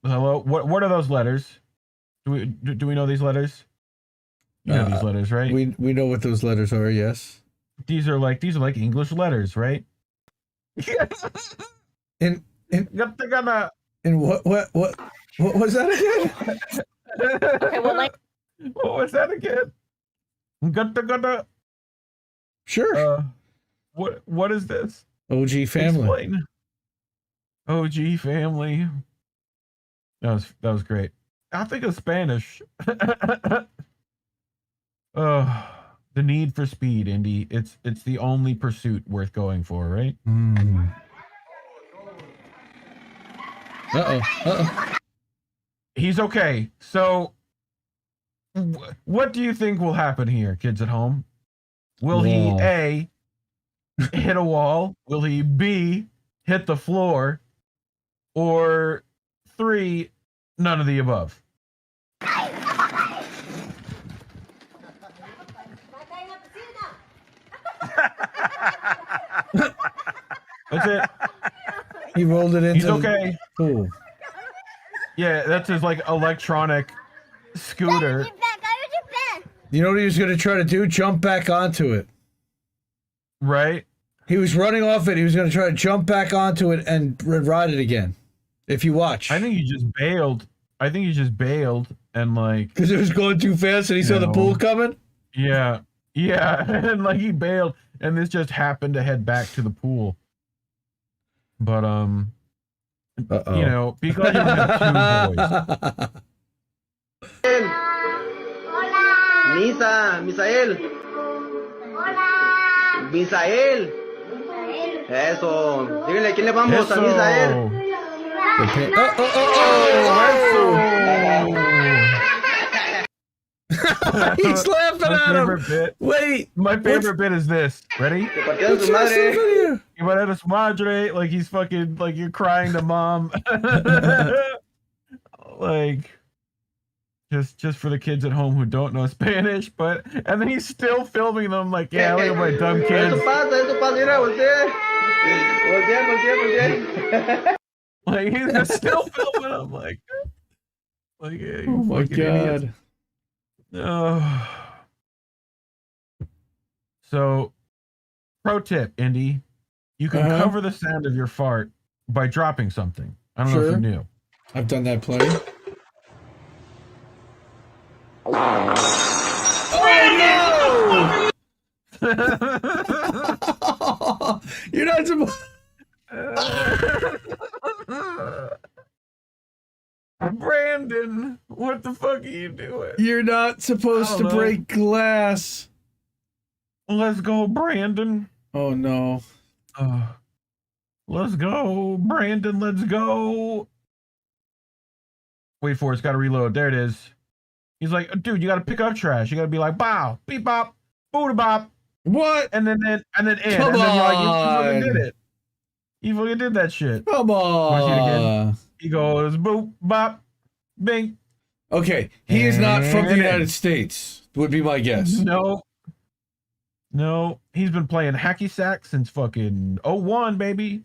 hello? What are those letters? Do we know these letters? You know these letters, right? We know what those letters are, yes. These are like English letters, right? And what was that again? Okay, well, like, What was that again? Gutta. Sure. What is this? OG family. Explain. OG family. That was great. I think of Spanish. The need for speed, Indy. It's the only pursuit worth going for, right? Mm. Uh-oh. He's okay. So, what do you think will happen here, kids at home? Will he A, hit a wall? Will he B, hit the floor? Or 3, none of the above? That's it. He rolled it into. He's okay. Cool. Yeah, that's his like electronic scooter. You know what he was going to try to do? Jump back onto it. Right? He was running off it. He was going to try to jump back onto it and ride it again. If you watch. I think he just bailed. And like. Because it was going too fast and he saw the pool coming? Yeah. And like he bailed and this just happened to head back to the pool. But, you know, because you have 2 boys. Misael. Misael. Eso. Dígale, ¿quién le vamos a Misael? He's laughing at him. Bit. Wait. My favorite bit is this. Ready? What's this video? Su madre, like he's fucking, like you're crying to mom. Like, just for the kids at home who don't know Spanish, and then he's still filming them like, yeah, look at my dumb kids. Eso pasa, mira, voltea. Like, he's just still filming them like yeah, you oh my God. Idiots. So, pro tip, Indy. You can cover the sound of your fart by dropping something. I don't know if you knew. I've done that plenty. Oh no! You're not supposed. Brandon, what the fuck are you doing? You're not supposed to break glass. Let's go, Brandon. Oh no. Let's go, Brandon. Let's go. Wait for it. It's got to reload. There it is. He's like, dude, you got to pick up trash. You got to be like, bow, beep, bop, boo, bop. What? And then in. Come and then you're like, you fucking did it. You fucking did that shit. Come on. Want to see it again? He goes, boop, bop, bing. Okay, he is not from the United States, would be my guess. No, he's been playing hacky sack since fucking 01, baby.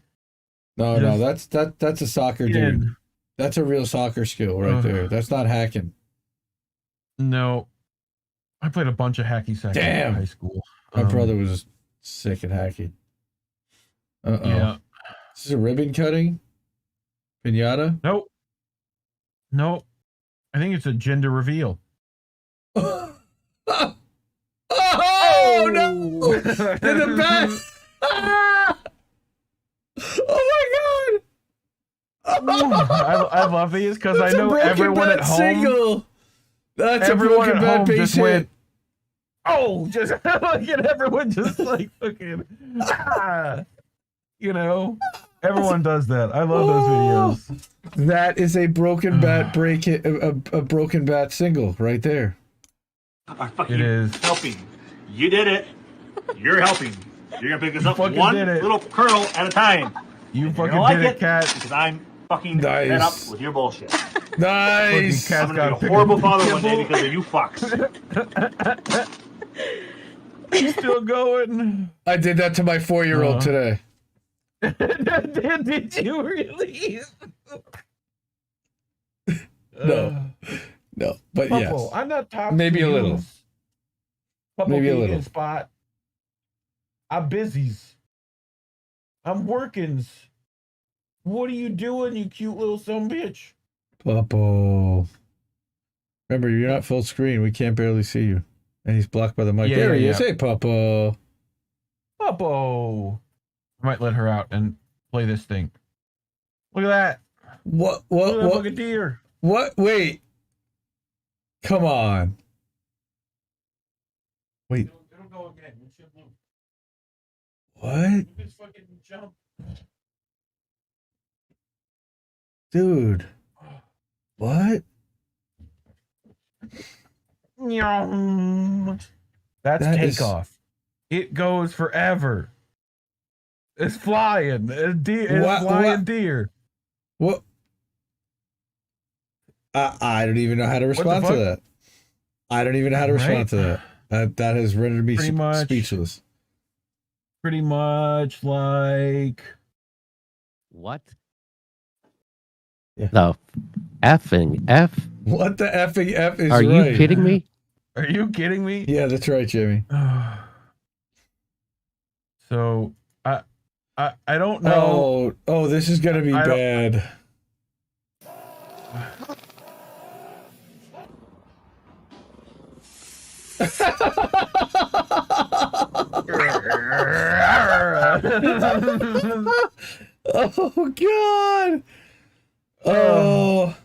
No, that's a soccer dude. That's a real soccer skill right there. That's not hacking. No, I played a bunch of hacky sack in high school. My brother was sick at hacking. Yeah. This is a ribbon cutting? Pinata? Nope. Nope. I think it's a gender reveal. Oh no! Did the bat? Oh my god! I love these because I That's a know Broken everyone Bat at home. single. That's Everyone a Broken at Bat home base just hit. went. Oh, just like and everyone just like fucking. You know, everyone does that. I love those videos. That is a Broken Bat break hit, a Broken Bat single right there. It is helping. You did it. You're helping. You're gonna pick us up fucking one did it. little kernel at a time. You And fucking don't like did it, Cat. because I'm fucking Nice. fed up with your bullshit. Nice. Fucking I'm Cat's gonna be gotta a pick horrible up father the one day kibble. because of you fucks. He's still going. I did that to my 4-year-old today. Did you really? No. No, but Puppo, yes. I'm not talking Maybe to a little. yous. Puppo Maybe a vegan little. Spot. I'm busies. I'm workings. What are you doing, you cute little son of a bitch? Puppo. Remember, you're not full screen. We can't barely see you. And he's blocked by the mic. Yeah, There he yeah, is. yeah. Hey, Puppo. Puppo. I might let her out and play this thing. Look at that. What? Look at that What? fucking deer. What? Wait. Come on. Wait. It'll go again. It should move. What? You just fucking jump. Dude. What? That's That is- takeoff. It goes forever. It's flying. It's flying deer. What? I don't even know how to the respond to fuck? that. I don't even know how to respond Right? to that. That has rendered me Pretty much. speechless. Pretty much like What? Yeah. The effing F? What the effing F is Are you right? kidding me? Are you kidding me? Yeah, that's right, Jimmy. So I don't know. Oh, this is gonna be I don't- bad. Oh God! Oh,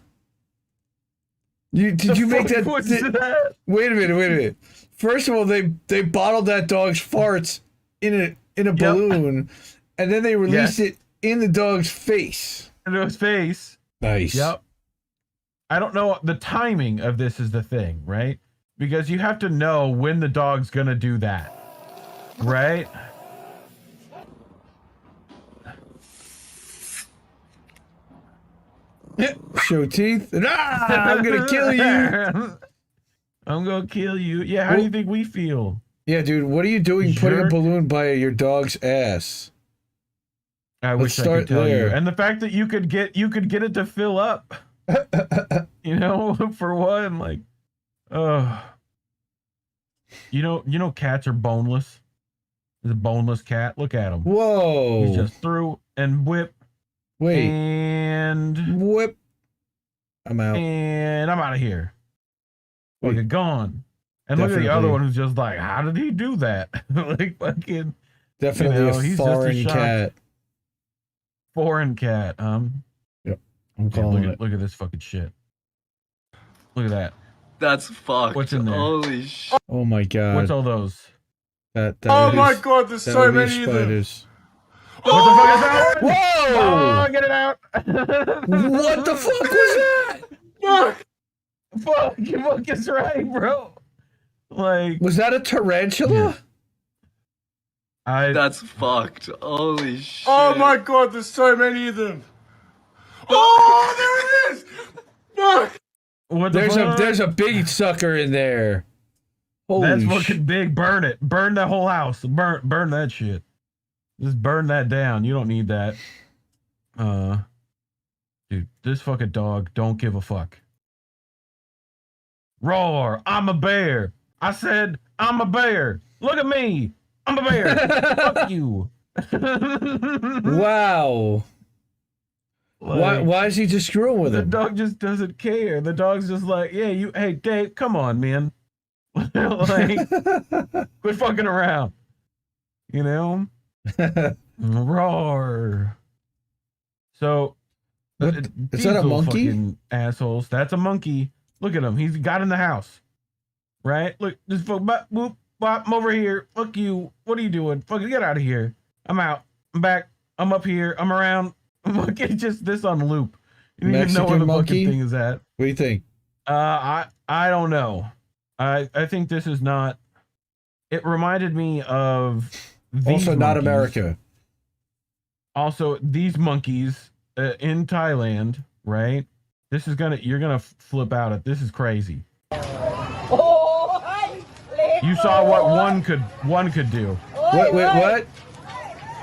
did you make that? What's that? Wait a minute. First of all, they bottled that dog's farts in a balloon, and then they released it in the dog's face. Into his face. Nice. Yep. I don't know the timing of this is the thing, right? Because you have to know when the dog's gonna do that, right? Show teeth. I'm gonna kill you. I'm gonna kill you. Yeah, how do you think we feel? Yeah, dude. What are you doing putting a Jerk. balloon by your dog's ass? I Let's wish I start could tell there. you. And the fact that you could get it to fill up. You know, for one, like, you know, cats are boneless. There's a boneless cat. Look at him. Whoa. He's just through and whip Wait. and Whip. I'm out. and I'm out of here. Wait. Fucking gone. And look at the Definitely. other one who's just like, how did he do that? Like fucking Definitely you know, a he's just a foreign shock. cat. foreign cat. I'm Yeah, calling it. look at this fucking shit. Look at that. That's fucked. What's in there? Holy shit. Oh my God. What's all those? That Oh would my be- god, there's that so would be many of them. spiders. What the fuck is that? Whoa! Oh, get it out! What the fuck was that? Fuck. Fuck, you fucking right, bro. Like, Was that a tarantula? I That's fucked. Holy shit. Oh my god, there's so many of them. Oh, there it is. Fuck. what the There's fuck? a big sucker in there. Holy That's sh- fucking big. Burn it. Burn the whole house. Burn that shit. Just burn that down. You don't need that. Dude, this fucking dog don't give a fuck. Roar! I'm a bear. I said I'm a bear. Look at me. I'm a bear. Fuck you. Wow. Why is he just screwing with The him? dog just doesn't care. The dog's just like, yeah, hey, Dave, come on, man. Like, quit fucking around. You know? Roar. So, Is that a monkey? Fucking assholes. That's a monkey. Look at him. He's got in the house. Right? Look, this boop, bop, I'm over here. Fuck you. What are you doing? Fucking get out of here. I'm out. I'm back. I'm up here. I'm around. Fucking just this on loop. You don't even know where the monkey? fucking thing is at. What do you think? I don't know. I think this is not. It reminded me of these Also, not monkeys. America. Also, these monkeys in Thailand, right? You're gonna flip out at this. Is crazy. You saw what one could do. Wait, what?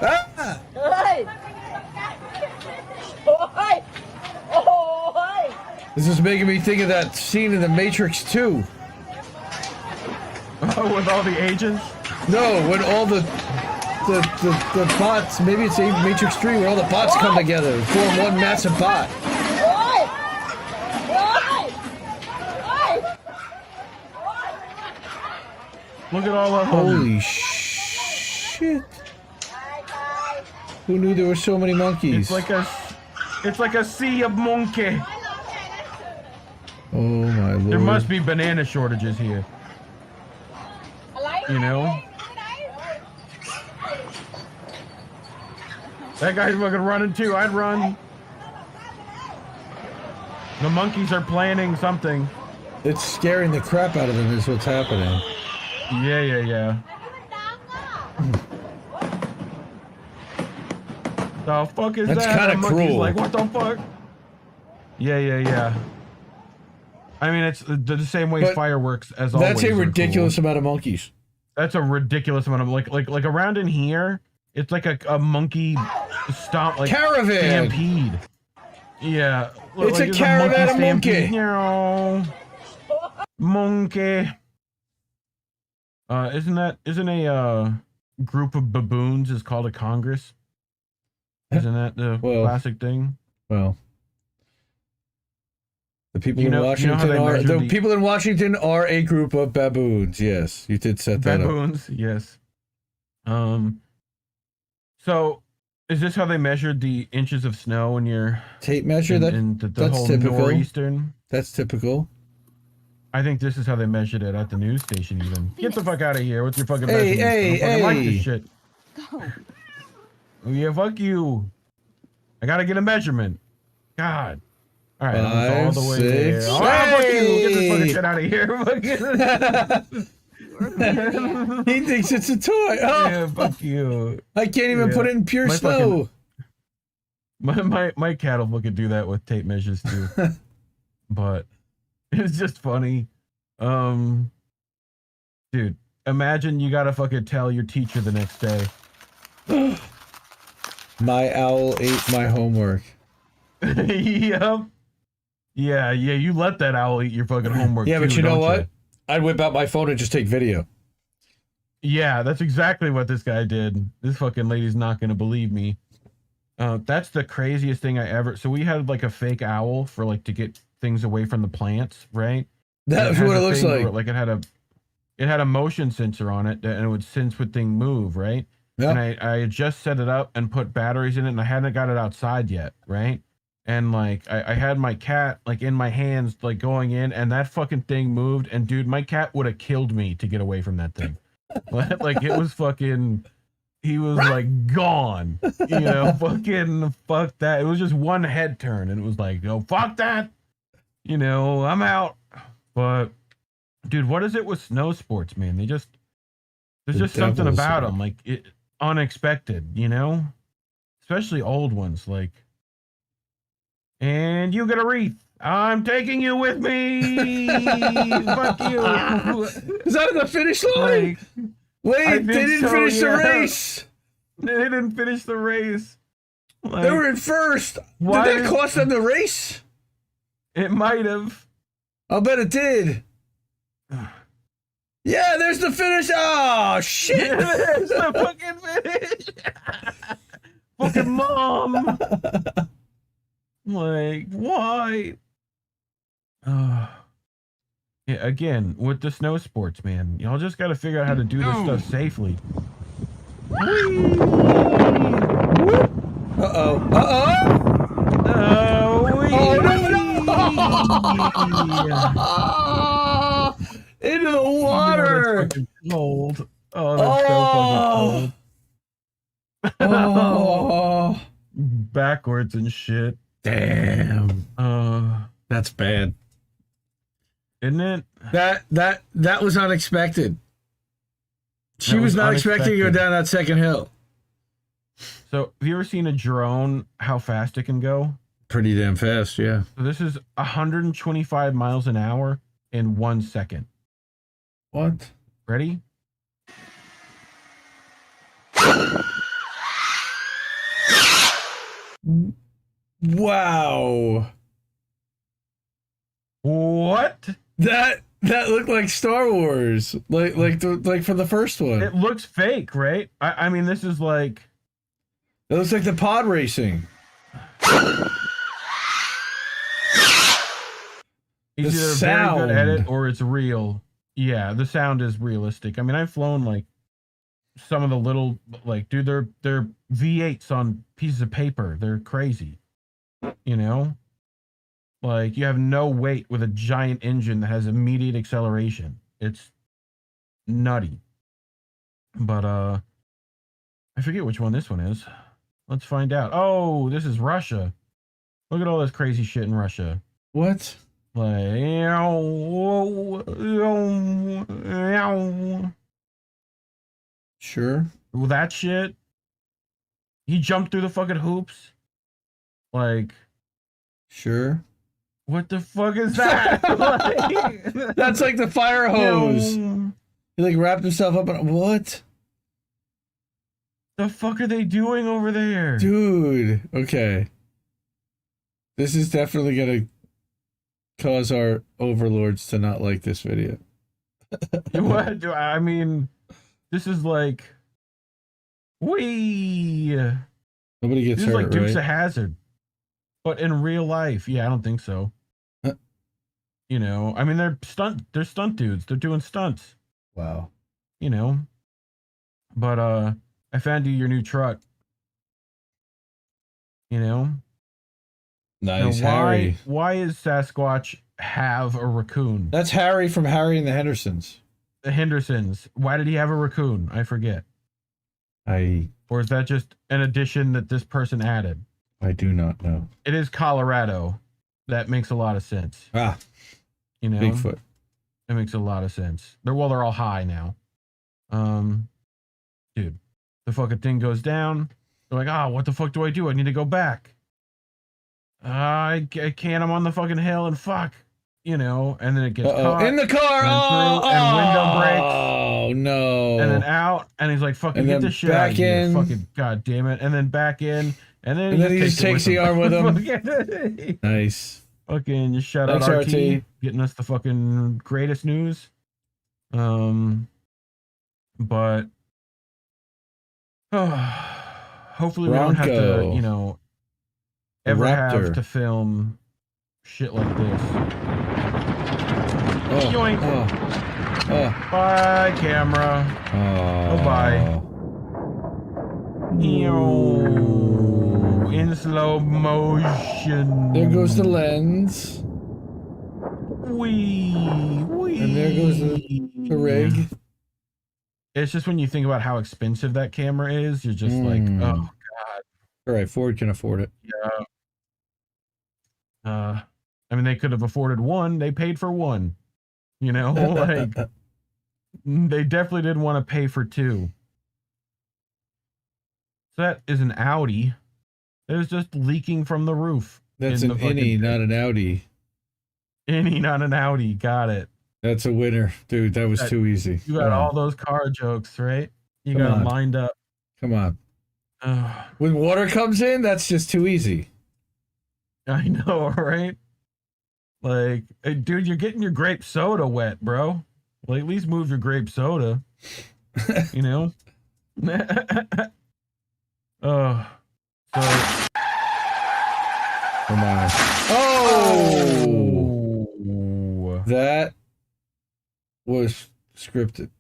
Ah! This is making me think of that scene in The Matrix 2. With all the agents? No, when all the bots, maybe it's Matrix 3, where all the bots come together and form one massive bot. Look at all of them. Holy shit. Who knew there were so many monkeys? It's like a sea of monkey. Oh my lord. There must be banana shortages here. You know? That guy's fucking running too. I'd run. The monkeys are planning something. It's scaring the crap out of them is what's happening. Yeah. The fuck is that? That's kind of cruel. Like, what the fuck? Yeah. I mean, it's the same way fireworks as always. That's a ridiculous amount of monkeys. That's a ridiculous amount of like around in here. It's like a monkey stomp, like caravan stampede. Yeah, it's like a caravan of monkey. Monkey. Isn't a group of baboons is called a congress? Isn't that the classic thing? Well, the people in Washington people in Washington are a group of baboons. Yes, you did set that up. Baboons, yes. So is this how they measured the inches of snow in your tape measure? The that's whole typical. northeastern? That's typical. I think this is how they measured it at the news station. Even get the fuck out of here with your fucking hey, measurements. I don't fucking like this shit. Go. Oh, yeah, fuck you. I gotta get a measurement. God. All right, I'm all the way there. Oh, fuck you. Get this fucking shit out of here. He thinks it's a toy. Oh, yeah, fuck you. I can't even put it in pure snow. My cat will fucking do that with tape measures too. But it's just funny. Dude, imagine you gotta fucking tell your teacher the next day. My owl ate my homework. Yep. Yeah, you let that owl eat your fucking homework. Yeah, too, but you know what? you? I'd whip out my phone and just take video. Yeah, that's exactly what this guy did. This fucking lady's not gonna believe me. That's the craziest thing I ever. So we had like a fake owl for like to get things away from the plants, right? That's what it looks like. Like it had a motion sensor on it, and it would sense when things move, right? Yep. And I had just set it up and put batteries in it, and I hadn't got it outside yet, right? And like I had my cat like in my hands, like going in, and that fucking thing moved, and dude, my cat would have killed me to get away from that thing. Like it was fucking. He was like gone, you know, fucking fuck that. It was just one head turn, and it was like, no, fuck that, you know, I'm out. But dude, what is it with snow sports, man? There's just something about them, like unexpected, you know, especially old ones, like. And you get a wreath. I'm taking you with me. Fuck you. Is that the finish line? Wait, they didn't finish the race. They didn't finish the race. Like, they were in first. Did that cost them the race? It might have. I'll bet it did. Yeah, there's the finish. Oh, shit. There's the fucking finish. Fucking mom. Like, why? Yeah, again, with the snow sports, man, y'all just got to figure out how to do this stuff safely. Uh-oh. Uh-oh. Oh, no. Into the water. That's fucking cold. Oh, that's so fucking cold. Oh. Backwards and shit. Damn. That's bad. Isn't it? That was unexpected. She That was was not expecting to go unexpected. down that second hill. So, have you ever seen a drone, how fast it can go? Pretty damn fast, yeah. So this is 125 miles an hour in 1 second. What? Ready? Wow. What? That looked like Star Wars. Like for the first one. It looks fake, right? I mean, this is like... It looks like the pod racing. It's The either sound. very good at it or it's real. Yeah, the sound is realistic. I mean, I've flown like some of the little, like, dude, they're V8s on pieces of paper. They're crazy. You know? Like, you have no weight with a giant engine that has immediate acceleration. It's nutty. But, I forget which one this one is. Let's find out. Oh, this is Russia. Look at all this crazy shit in Russia. What? Like, Sure. well, that shit. He jumped through the fucking hoops. Like, Sure. what the fuck is that? Like, That's like the fire hose. He He like wrapped himself up in what? the fuck are they doing over there? Dude. Okay. This is definitely gonna cause our overlords to not like this video. What? I mean, this is like, wee. Nobody gets This is hurt, like Dukes right? of Hazzard, but in real life. Yeah, I don't think so. You know, I mean, they're stunt dudes. They're doing stunts. Wow. You know, but I found you your new truck. You know, Nice, now, Harry. why is Sasquatch have a raccoon? That's Harry from Harry and the Hendersons. The Hendersons. Why did he have a raccoon? I forget. Or is that just an addition that this person added? I do not know. It is Colorado. That makes a lot of sense. Ah, You know, Bigfoot. It makes a lot of sense. They're all high now. Dude, the fucking thing goes down. They're like, what the fuck do I do? I need to go back. I can't. I'm on the fucking hill and fuck. You know, and then it gets caught. In the car! And window breaks. Oh, no. And then out. And he's like, fucking And get then this shit out of back here. in. Fucking god damn it. And then back in. And then he just takes the arm with him. him. Nice. Fucking just shout Thanks, out RT, RT. getting us the fucking greatest news. But hopefully we don't have to, Bronco. you know, A ever raptor. have to film shit like this. Oh, Yoink. oh, Bye, camera. oh. Bye-bye. In slow motion. There goes the lens. Wee. And there goes the rig. It's just when you think about how expensive that camera is, you're just like, oh god. All right, Ford can afford it. Yeah. I mean, they could have afforded one. They paid for one. You know, like they definitely didn't want to pay for two. So that is an Audi. It was just leaking from the roof. That's in an the fucking innie, thing. not an Audi. Innie, not an Audi. Got it. That's a winner. Dude, that was too easy. You got all those car jokes, right? You Come got them on. lined up. Come on. Ugh, When water comes in, that's just too easy. I know, right? Like, hey, dude, you're getting your grape soda wet, bro. Like, at least move your grape soda. You know? Oh. So Oh my. Oh! That was scripted.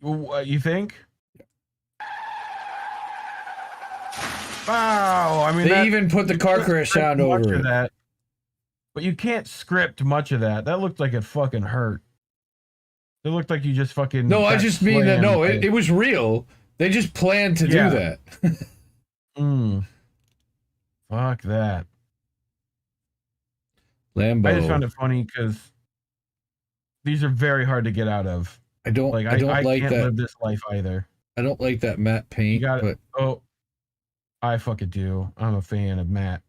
What you think? Wow, I mean, They even put the car crash sound over it. That, but you can't script much of that. That looked like it fucking hurt. It looked like you just fucking. No, I just mean that. No, it was real. They just planned to do that. Fuck that. Lambo. I just found it funny because these are very hard to get out of. I don't like I can't that. live this life either. I don't like that matte paint. You got it. But... Oh, I fucking do. I'm a fan of matte.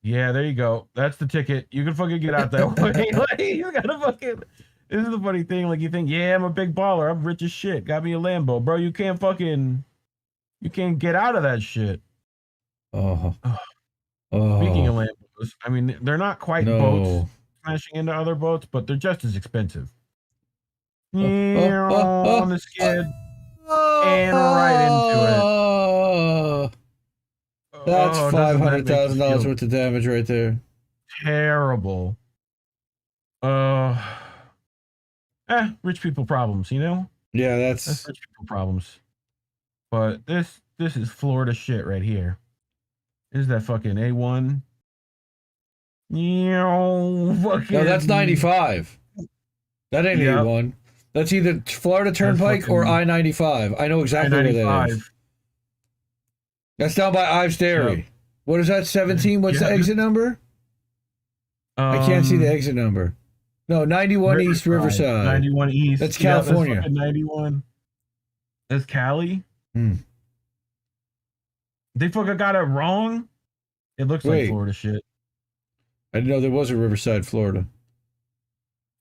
Yeah, there you go. That's the ticket. You can fucking get out that way. Like, you gotta fucking. This is the funny thing. Like, you think, yeah, I'm a big baller. I'm rich as shit. Got me a Lambo, bro. You can't fucking. You can't get out of that shit. Oh. Speaking of Lambos, I mean, they're not quite boats smashing into other boats, but they're just as expensive. On the skid and right into it. That's $500,000 worth of damage right there. Terrible. Rich people problems, you know? Yeah, that's rich people problems. But this is Florida shit right here. This is that fucking A1. No, that's 95. That ain't A1. That's either Florida Turnpike or I-95. I know exactly where that is. That's down by Ives Dairy. Yep. What is that, 17? What's the exit number? I can't see the exit number. No, 91 East Riverside. 91 East. That's California. That's 91. That's Cali? They fucking got it wrong? It looks like Florida shit. I didn't know there was a Riverside, Florida.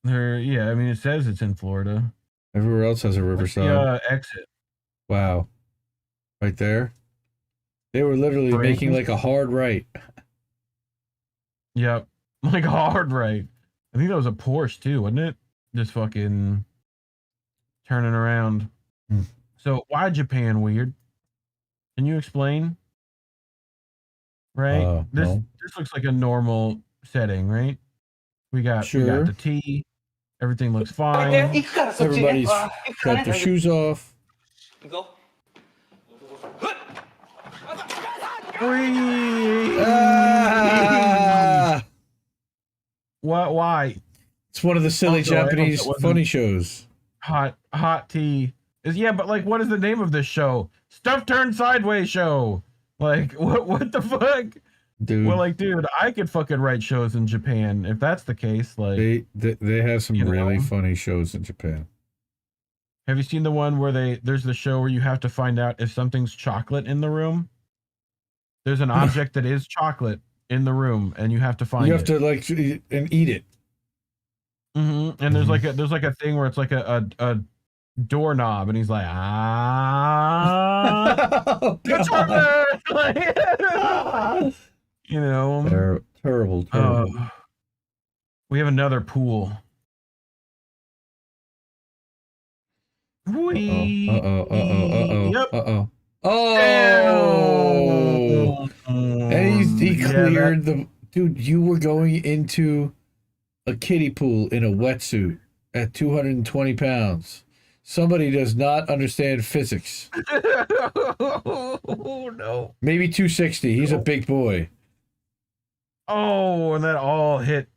Yeah, I mean, it says it's in Florida. Everywhere else has a Riverside. What's the exit? Wow. Right there. They were literally making like a hard right. Yep. Like a hard right. I think that was a Porsche too, wasn't it? Just fucking turning around. So why Japan weird? Can you explain? Right? This looks like a normal setting, right? We got the tea. Everything looks fine. Everybody's got their shoes off. Go. What? Why? It's one of the silly Japanese funny shows. Hot tea is but like, what is the name of this show? Stuff Turned Sideways Show. Like, what the fuck? Dude. Well, like, dude, I could fucking write shows in Japan if that's the case. Like, they have some really funny shows in Japan. Have you seen the one where there's the show where you have to find out if something's chocolate in the room? There's an object that is chocolate in the room, and you have to find it. You have to like and eat it. Mm-hmm. And there's like a thing where it's like a doorknob, and he's like, you know, terrible. We have another pool. Oh, and he cleared the dude. You were going into a kiddie pool in a wetsuit at 220 pounds. Somebody does not understand physics. Oh no. Maybe 260. He's a big boy. Oh, and that all hit.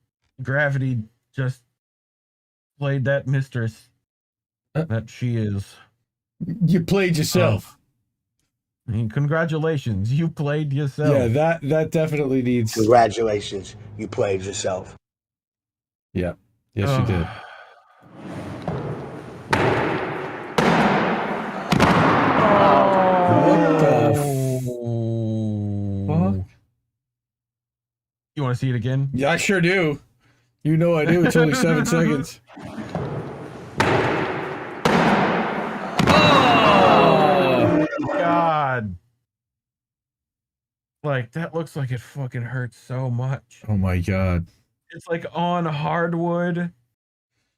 Gravity just played that mistress that she is. You played yourself. I mean, congratulations, you played yourself. Yeah, that definitely needs. Congratulations, you played yourself. Yeah. Yes, you did. What the fuck? You want to see it again? Yeah, I sure do. You know I do. It's only 7 seconds. Oh God! Like, that looks like it fucking hurts so much. Oh my God! It's like on hardwood.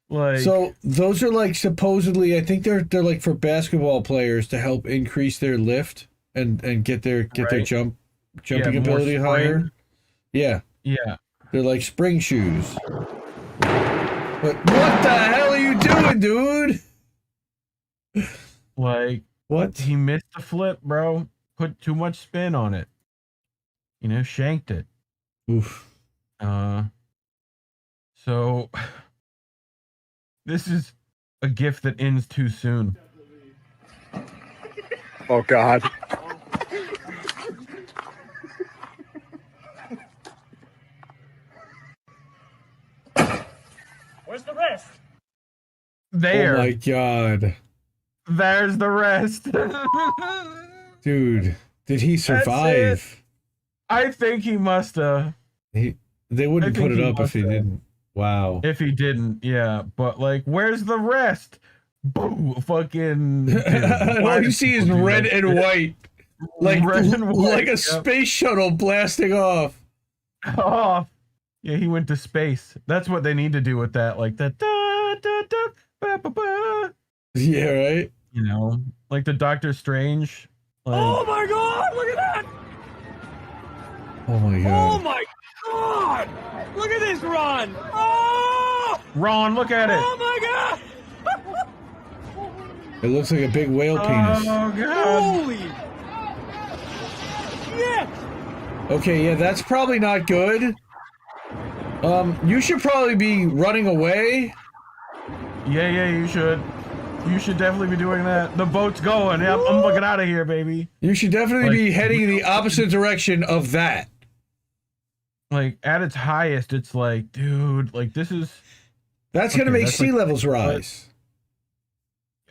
Like, so those are like supposedly, I think they're like for basketball players to help increase their lift and get their jump jumping more ability higher. spring. Yeah, Yeah. they're like spring shoes. But what the hell are you doing, dude? Like, What? he missed the flip, bro. Put too much spin on it. You know, shanked it. Oof. So this is a gift that ends too soon. Oh, God. Where's the rest? There. Oh my god. There's the rest. Dude, did he survive? I think he must have. They wouldn't put it up if he didn't. Wow. If he didn't, yeah. But like, where's the rest? Boom! Fucking. Dude, All you see is red and white. Like, like a space shuttle blasting off. Off. Yeah, he went to space. That's what they need to do with that. Like that. Da, da, da, ba, ba, ba. Yeah, right? You know, like the Doctor Strange. Like, Oh my god, look at that! Oh my Oh god. my god! Look at this run! Oh! Ron, look at it! Oh my god! It looks like a big whale penis. Oh god! Holy! Yeah! Okay, yeah, that's probably not good. You should probably be running away. Yeah, you should. You should definitely be doing that. The boat's going. Yeah, I'm looking out of here, baby. You should definitely Like, be heading in the opposite direction of that. Like, at its highest, it's like, dude, like, this is... That's gonna make that's sea like- levels rise.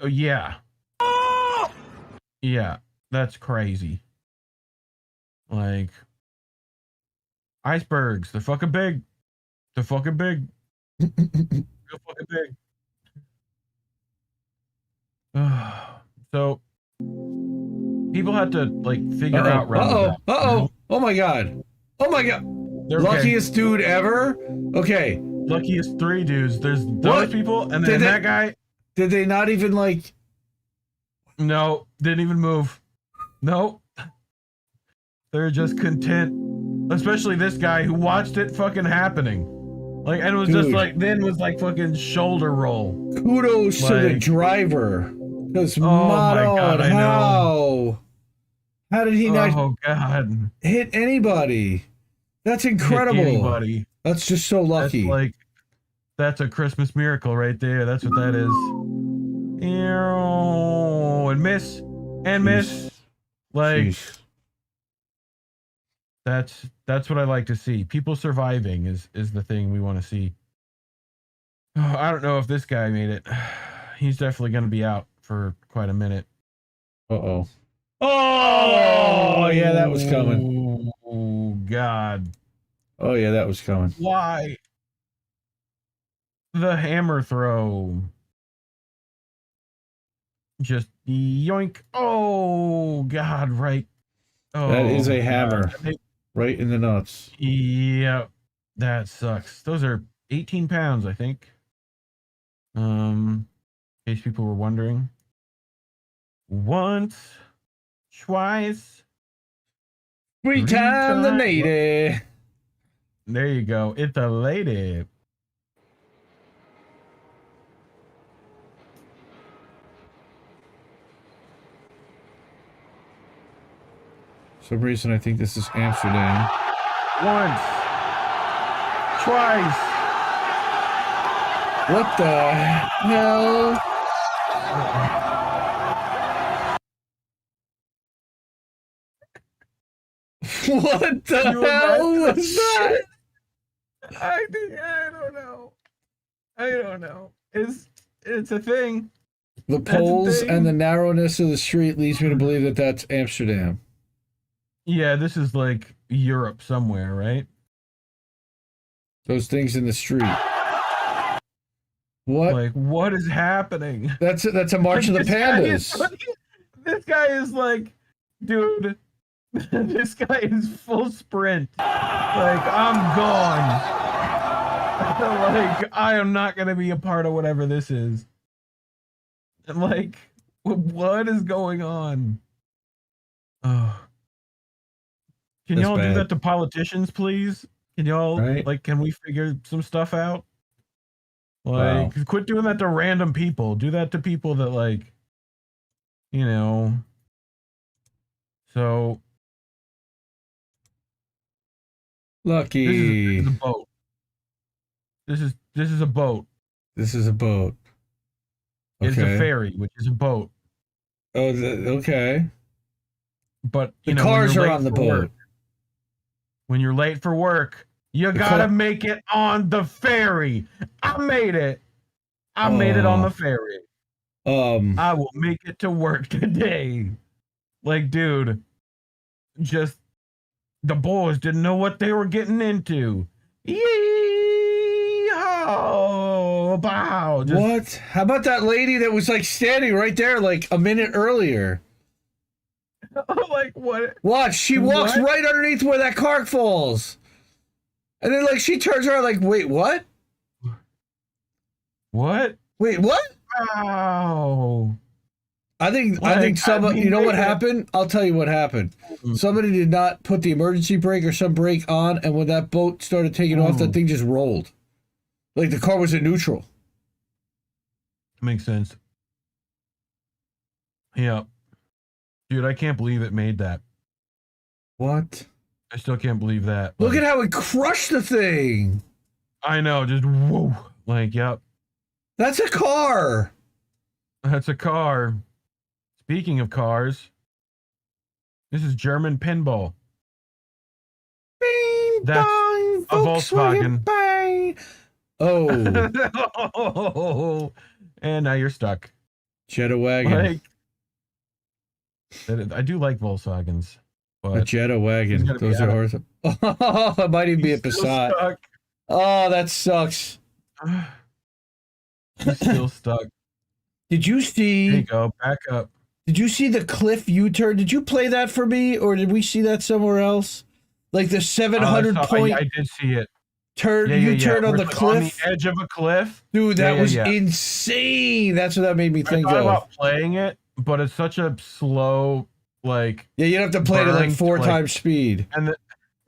Oh, yeah. Yeah, that's crazy. Like, icebergs, they're fucking big. They're fucking big. Real fucking big. So, people have to, like, figure out roundabout. Oh my god. Oh my god. They're okay. Luckiest dude ever? Okay. Luckiest three dudes. There's those What? people, and then that guy. Did they not even, like... No, didn't even move. No. They're just content. Especially this guy who watched it fucking happening. Like, and it was just Dude. like, then was like fucking shoulder roll. Kudos to the Like- driver. Because, Oh my God, I know. How did he not Oh god. hit anybody? That's incredible. Hit anybody. That's just so lucky. That's like, that's a Christmas miracle right there. That's what that is. Ew, and miss. And miss. Like, Jeez. that's what I like to see. People surviving is the thing we want to see. Oh, I don't know if this guy made it. He's definitely going to be out for quite a minute. Uh-oh. Oh, yeah, that was coming. Oh, God. Oh, yeah, that was coming. Why? The hammer throw. Just yoink. Oh, God, right. Oh, That is a God. hammer. Right in the nuts. Yeah, that sucks. Those are 18 pounds, I think. In case people were wondering. Once, twice. Three time the lady. There you go. It's a lady. For some reason, I think this is Amsterdam. Once, twice. What the hell? What the hell was that? I don't know. I don't know. It's a thing. The That's a poles thing. and the narrowness of the street leads me to believe that that's Amsterdam. Yeah, this is like Europe somewhere, right? Those things in the street. What? Like, what is happening? That's a March of the Like, Pandas. This guy is like, dude, this guy is full sprint. Like, I'm gone. Like, I am not going to be a part of whatever this is. And like, what is going on? Oh. Can That's y'all do bad. that to politicians, please? Can y'all Right? like? Can we figure some stuff out? Wow. Like, quit doing that to random people. Do that to people that like, you know. So Lucky. this is a boat. This is a boat. This is a boat. It's a Okay. ferry, which is a boat. Oh, okay. But The you know, cars when are you're late on the for boat. work, when you're late for work, you The gotta car- make it on the ferry. I made it. I made it on the ferry. I will make it to work today. Like, dude, just the boys didn't know what they were getting into. Yee-haw, bow. Just, What? How about that lady that was like standing right there like a minute earlier? like, what? Watch, she walks What? right underneath where that car falls. And then like she turns around like, wait, what? What? Wait, what? Wow. I think you know what happened? I'll tell you what happened. Somebody did not put the emergency brake or some brake on, and when that boat started taking off, that thing just rolled. Like the car was in neutral. Makes sense. Yeah. Dude, I can't believe it made that. What? I still can't believe that. Look Like, at how it crushed the thing. I know, just whoa. Like, yep. That's a car. That's a car. Speaking of cars, this is German pinball. Bing, That's bong, a Volkswagen. Bang. Oh. And now you're stuck. Jetta wagon. Like, I do like Volkswagens, but A Jetta wagon. Those are horse. Oh, it might even be a Passat. Stuck. Oh, that sucks. He's still stuck. Did you see? There you go. Back up. Did you see the cliff U-turn? Did you play that for me, or did we see that somewhere else? Like the 700 point. I did see it. Turn U-turn on the cliff. On the edge of a cliff. Dude, that was insane. That's what that made me think I thought of. about playing it, but it's such a slow, like. Yeah, you have to play it at like 4 times speed. And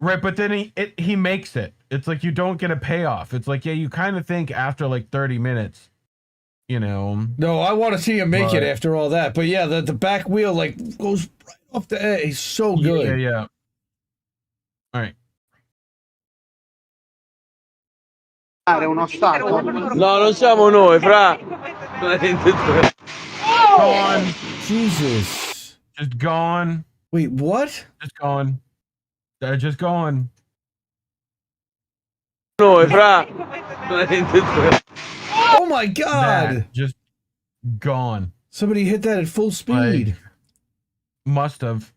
right, but then he makes it. It's like you don't get a payoff. It's like, yeah, you kind of think after like 30 minutes, you know. No, I want to see him make it after all that. But yeah, the back wheel like goes right off the edge. He's so good. Yeah. All right. Uno stato. No, non siamo noi, fra. Gone. Jesus. Just gone. Wait, what? Just gone. They're just gone. Noi, fra. Oh my God. That just gone. Somebody hit that at full speed. Like, must have.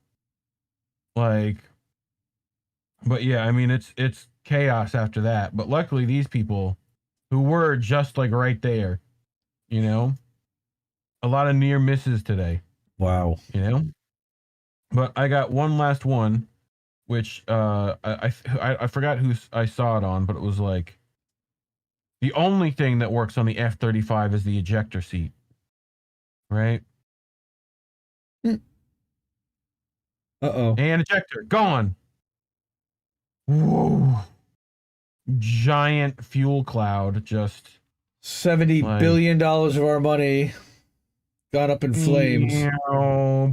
Like, but yeah, I mean, it's chaos after that. But luckily, these people who were just like right there, you know, a lot of near misses today. Wow. You know, but I got one last one, which I forgot who I saw it on, but it was like the only thing that works on the F-35 is the ejector seat, right? Uh-oh. And ejector gone. Whoa. Giant fuel cloud just $70 billion of our money got up in flames.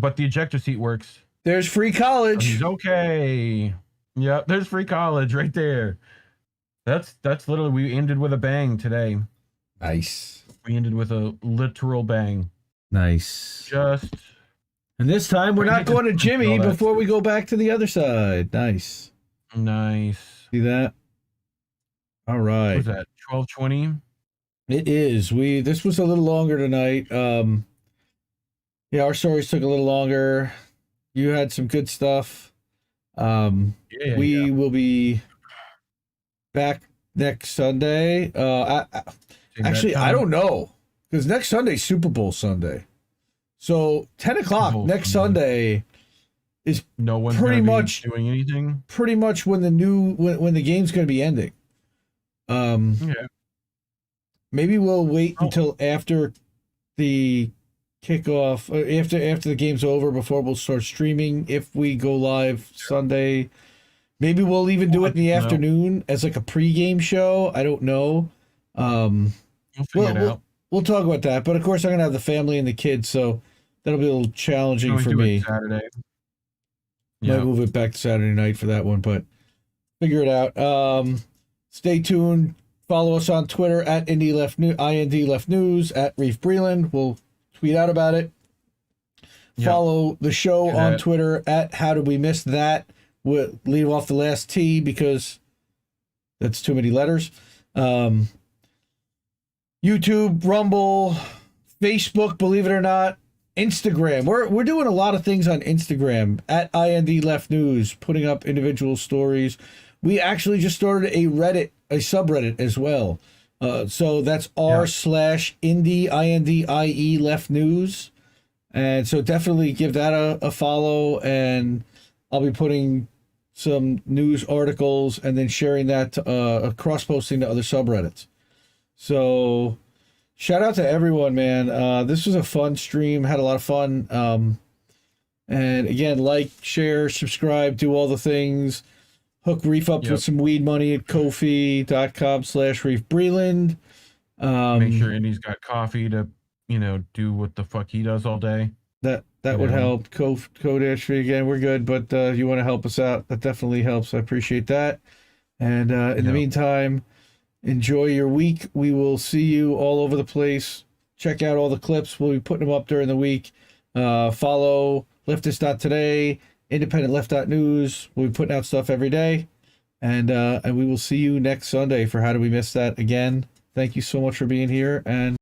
But the ejector seat works. There's free college. He's okay. Yep, there's free college right there. That's literally, we ended with a bang today. Nice. We ended with a literal bang. Nice. Just. And this time we're not going to Jimmy that. before we go back to the other side. Nice. Nice. See that? All right. What was that? 12:20? It is. This was a little longer tonight. Yeah, our stories took a little longer. You had some good stuff. We will be back next Sunday. Actually, I don't know, because next Sunday's Super Bowl Sunday. So 10 o'clock next Sunday is no one's pretty much doing anything. Pretty much when the game's going to be ending. Yeah. Maybe we'll wait until after the kickoff, after the game's over, before we'll start streaming if we go live Sunday. Maybe we'll even do it in the No. afternoon as like a pregame show. I don't know. We'll figure it out. We'll talk about that. But of course, I'm gonna have the family and the kids, so that'll be a little challenging Can we for do it me. Saturday. Might Yeah. move it back to Saturday night for that one, but figure it out. Stay tuned. Follow us on Twitter at IND Left News at Reef Breland. We'll tweet out about it. Yep. Follow the show Do on that. Twitter at How Did We Miss That? We'll leave off the last T because that's too many letters. YouTube, Rumble, Facebook, believe it or not, Instagram. We're doing a lot of things on Instagram at IND Left News, putting up individual stories. We actually just started a subreddit as well. So that's r/indie INDIE Left News. And so definitely give that a follow, and I'll be putting some news articles and then sharing that cross-posting to other subreddits. So shout out to everyone, man. This was a fun stream. Had a lot of fun. And again, like, share, subscribe, do all the things. Hook Reef up with some weed money at Ko-fi.com/Reef Breland. Make sure Indy's got coffee to, do what the fuck he does all day. That would help. Ko-fi again, we're good, but if you want to help us out, that definitely helps. I appreciate that. And in the meantime, enjoy your week. We will see you all over the place. Check out all the clips. We'll be putting them up during the week. Follow Leftist.today, Independent Left.news. We'll be putting out stuff every day. And we will see you next Sunday for How Do We Miss That again. Thank you so much for being here, and